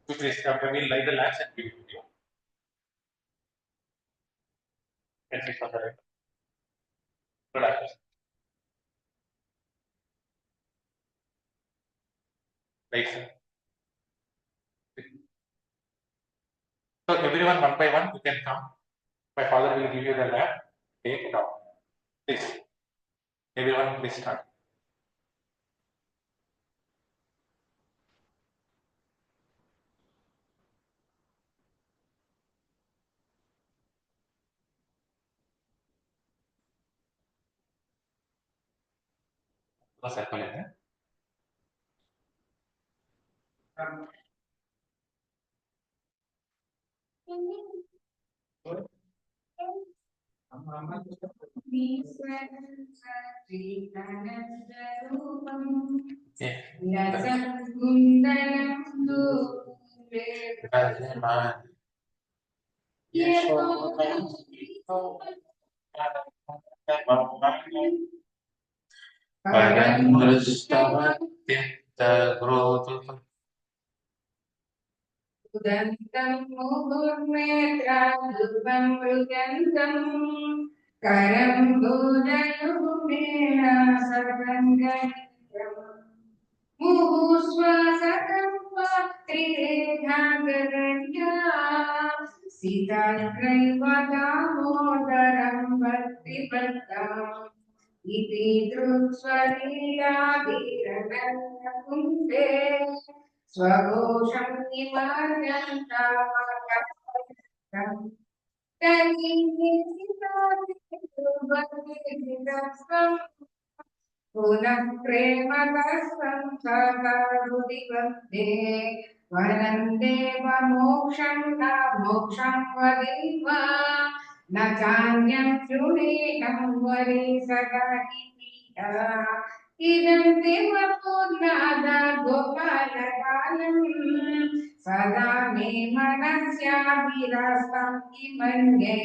Please we will light the lamps and give it to you. And switch on the light. Good afternoon. Lights. So everyone one by one you can come. My father will give you the lamp. Take it out. Please. Everyone please start. उदन्तं मुहुर्नेत्राद्रुवं मृगन्तं करं भोजयुमेन सर्वङ्गनित्रम् मुहुःश्वासकं त्रिरेखागरण्या सीताग्रैव दामोदरं भक्तिभक्ताम् इति दृक्स्वलीलाभिरनन्दकुन्दे स्वघोषं निमर्यन्ताम् पुनः प्रेम हृदि वन्दे वरं देव मोक्षं न मोक्षं वदित्वा न चान्यं शृणीतं वरि सदा इदं देवपूर्णाद गोपालकालं सदा मे मनस्याभिलाषं किमन्यै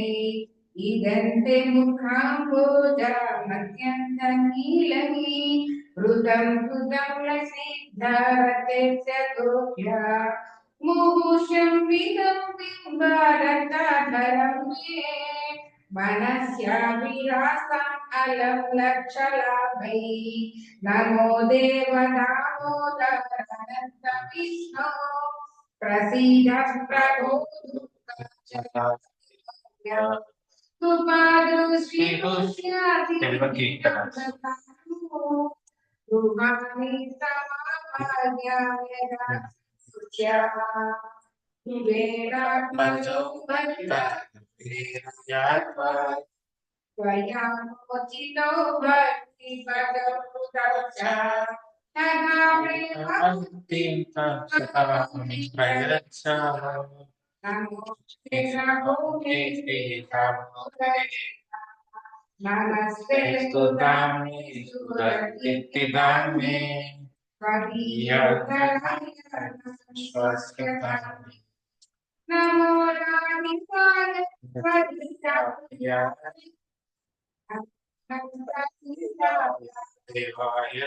इदन्ते मुखाम्बोजामत्यन्तनीलगी हृदं हृदं लसिद्धरते च गोप्या मुहुषं विदं बिम्बारताधरं मे मनस्याभिलाषम् अलं लक्षलाभै नमो देव दामोदर विष्णो प्रसीद प्रभो त्वयाचितो भक्ति पदमुदच्चा नमस्ते स्तुतामि सुरकीर्तिदामे स्वस्यतामि नमो राधिकाय देवाय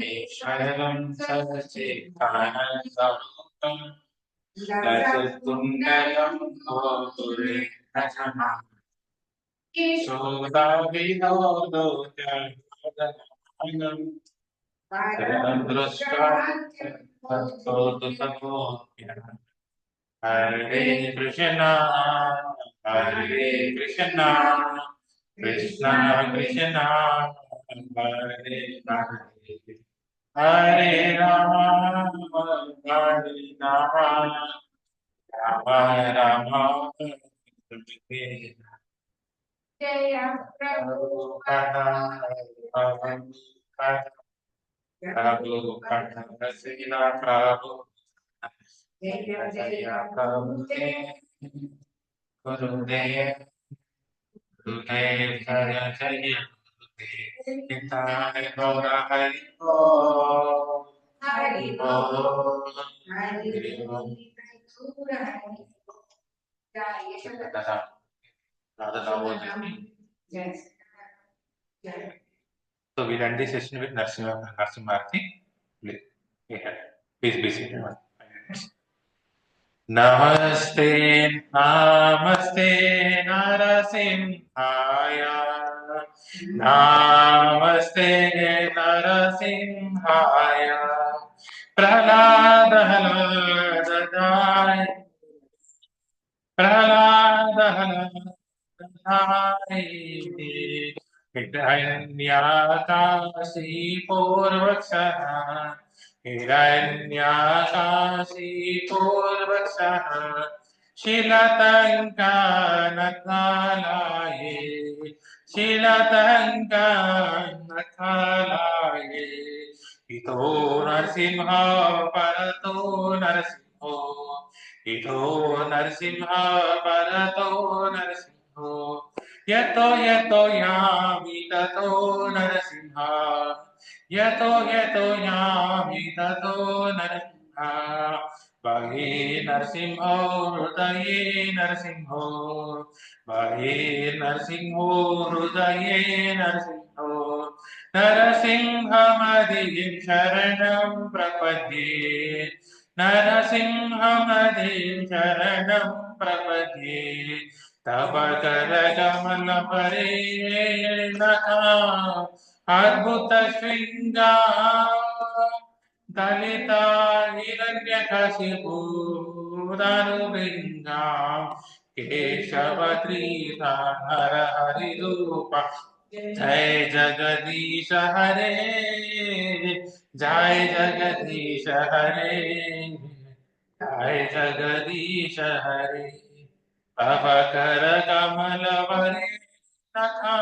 ईश्वरं सच्चिदानन्दरूपं लसत्कुण्डलं गोपुरेशमं शोधाविनोदोऽत्यर्थं परं दृष्ट्वा तत्तु सकोऽप्यः हरे कृष्णा कृष्णा कृष्णा हरे हरे हरे राम हरे राम राम राम हरे जय प्रभुपाद प्रभुपाद श्रीला प्रभु जय जय गुरुदेव गुरुदेव गुरुदेव जय जय गुरुदेव निताय गौर हरि बोल हरि बोल हरि बोल दादा दादा बोल So we'll end this session with Narsimharthi. Please be seated. Namaste, Namaste, Narasimhaya. Namaste, Narasimhaya. Prahlada हिरण्याकाशी पूर्वक्षः हिरण्याकाशी पूर्वक्षः शीलतङ्कानकालाये शीलतङ्कानकालाये इतो नरसिंह परतो नरसिंहो इतो नरसिंह परतो नरसिंहो यतो यतो यामि ततो नरसिंह यतो यामि ततो नरसिंह बाहे नरसिंहो हृदये नरसिंहो बाहे नरसिंहो हृदये नरसिंहो नरसिंहमदिं शरणं प्रपद्ये नरसिंहमदिं शरणं प्रपद्ये तव करकमलपरे नखा अद्भुतशृङ्गा दलिता हिरण्यकशिपूरनुलिङ्गां केशवत्रीता हर हरिरूप जय जगदीश हरे जय जगदीश हरे जय जगदीश हरे तव कर कमल वरे नखा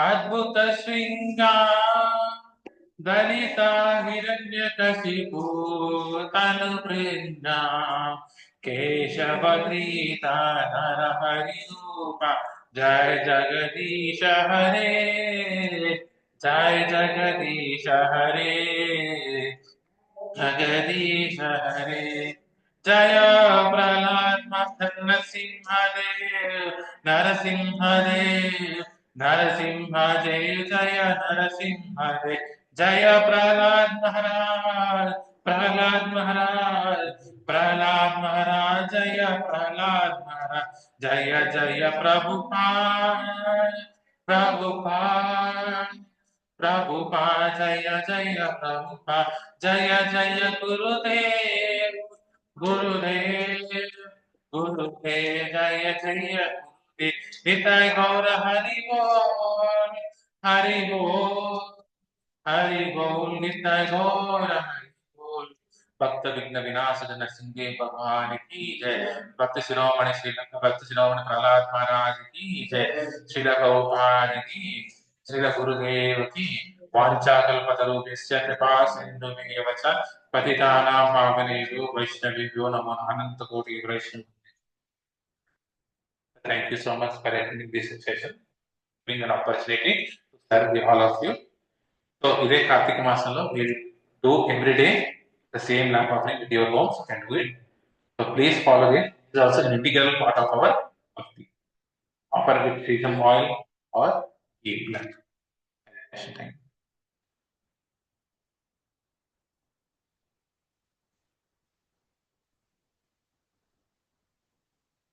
अद्भुत श्रृंगा दलिता हिरण्यकशिपू तनुभृङ्गा केशवप्रीता नरहरिरूपा जय जगदीश हरे जय जगदीश हरे जगदीश हरे जय प्रहलाद नरसिंहदेव नरसिंहदेव नरसिंह जय जय नरसिंहदेव जय प्रहलाद महाराज प्रहलाद महाराज प्रहलाद महाराज जय प्रहलाद महाराज जय जय प्रभुपाद प्रभुपाद प्रभुपाद जय जय प्रभुपाद जय जय गुरुदेव गुरुदेव गुरुदेव जय जय गुरुदेव निताय गौर हरि बोल हरि बोल हरि बोल निताय गौर हरि बोल भक्त विघ्न विनाशक नरसिंह भगवान की जय भक्त शिरोमणि भक्त शिरोमणि प्रहलाद महाराज की जय श्रील प्रभुपाद की श्रील गुरुदेव की वाञ्छाकल्पतरुभ्यश्च कृपा सिन्धुभ्येव च पतितानां पावनेभ्यो वैष्णवेभ्यो नमो अनन्तकोटि वैष्णव. Thank you so much for attending this session, being an opportunity to serve all of you. So, ఇదే కార్తీక మాసంలో we'll do every day the same lamp offering with your homes. You can do it. So, please follow it. It is also an integral part of our bhakti. Offer with sesam oil or ghee. Thank you.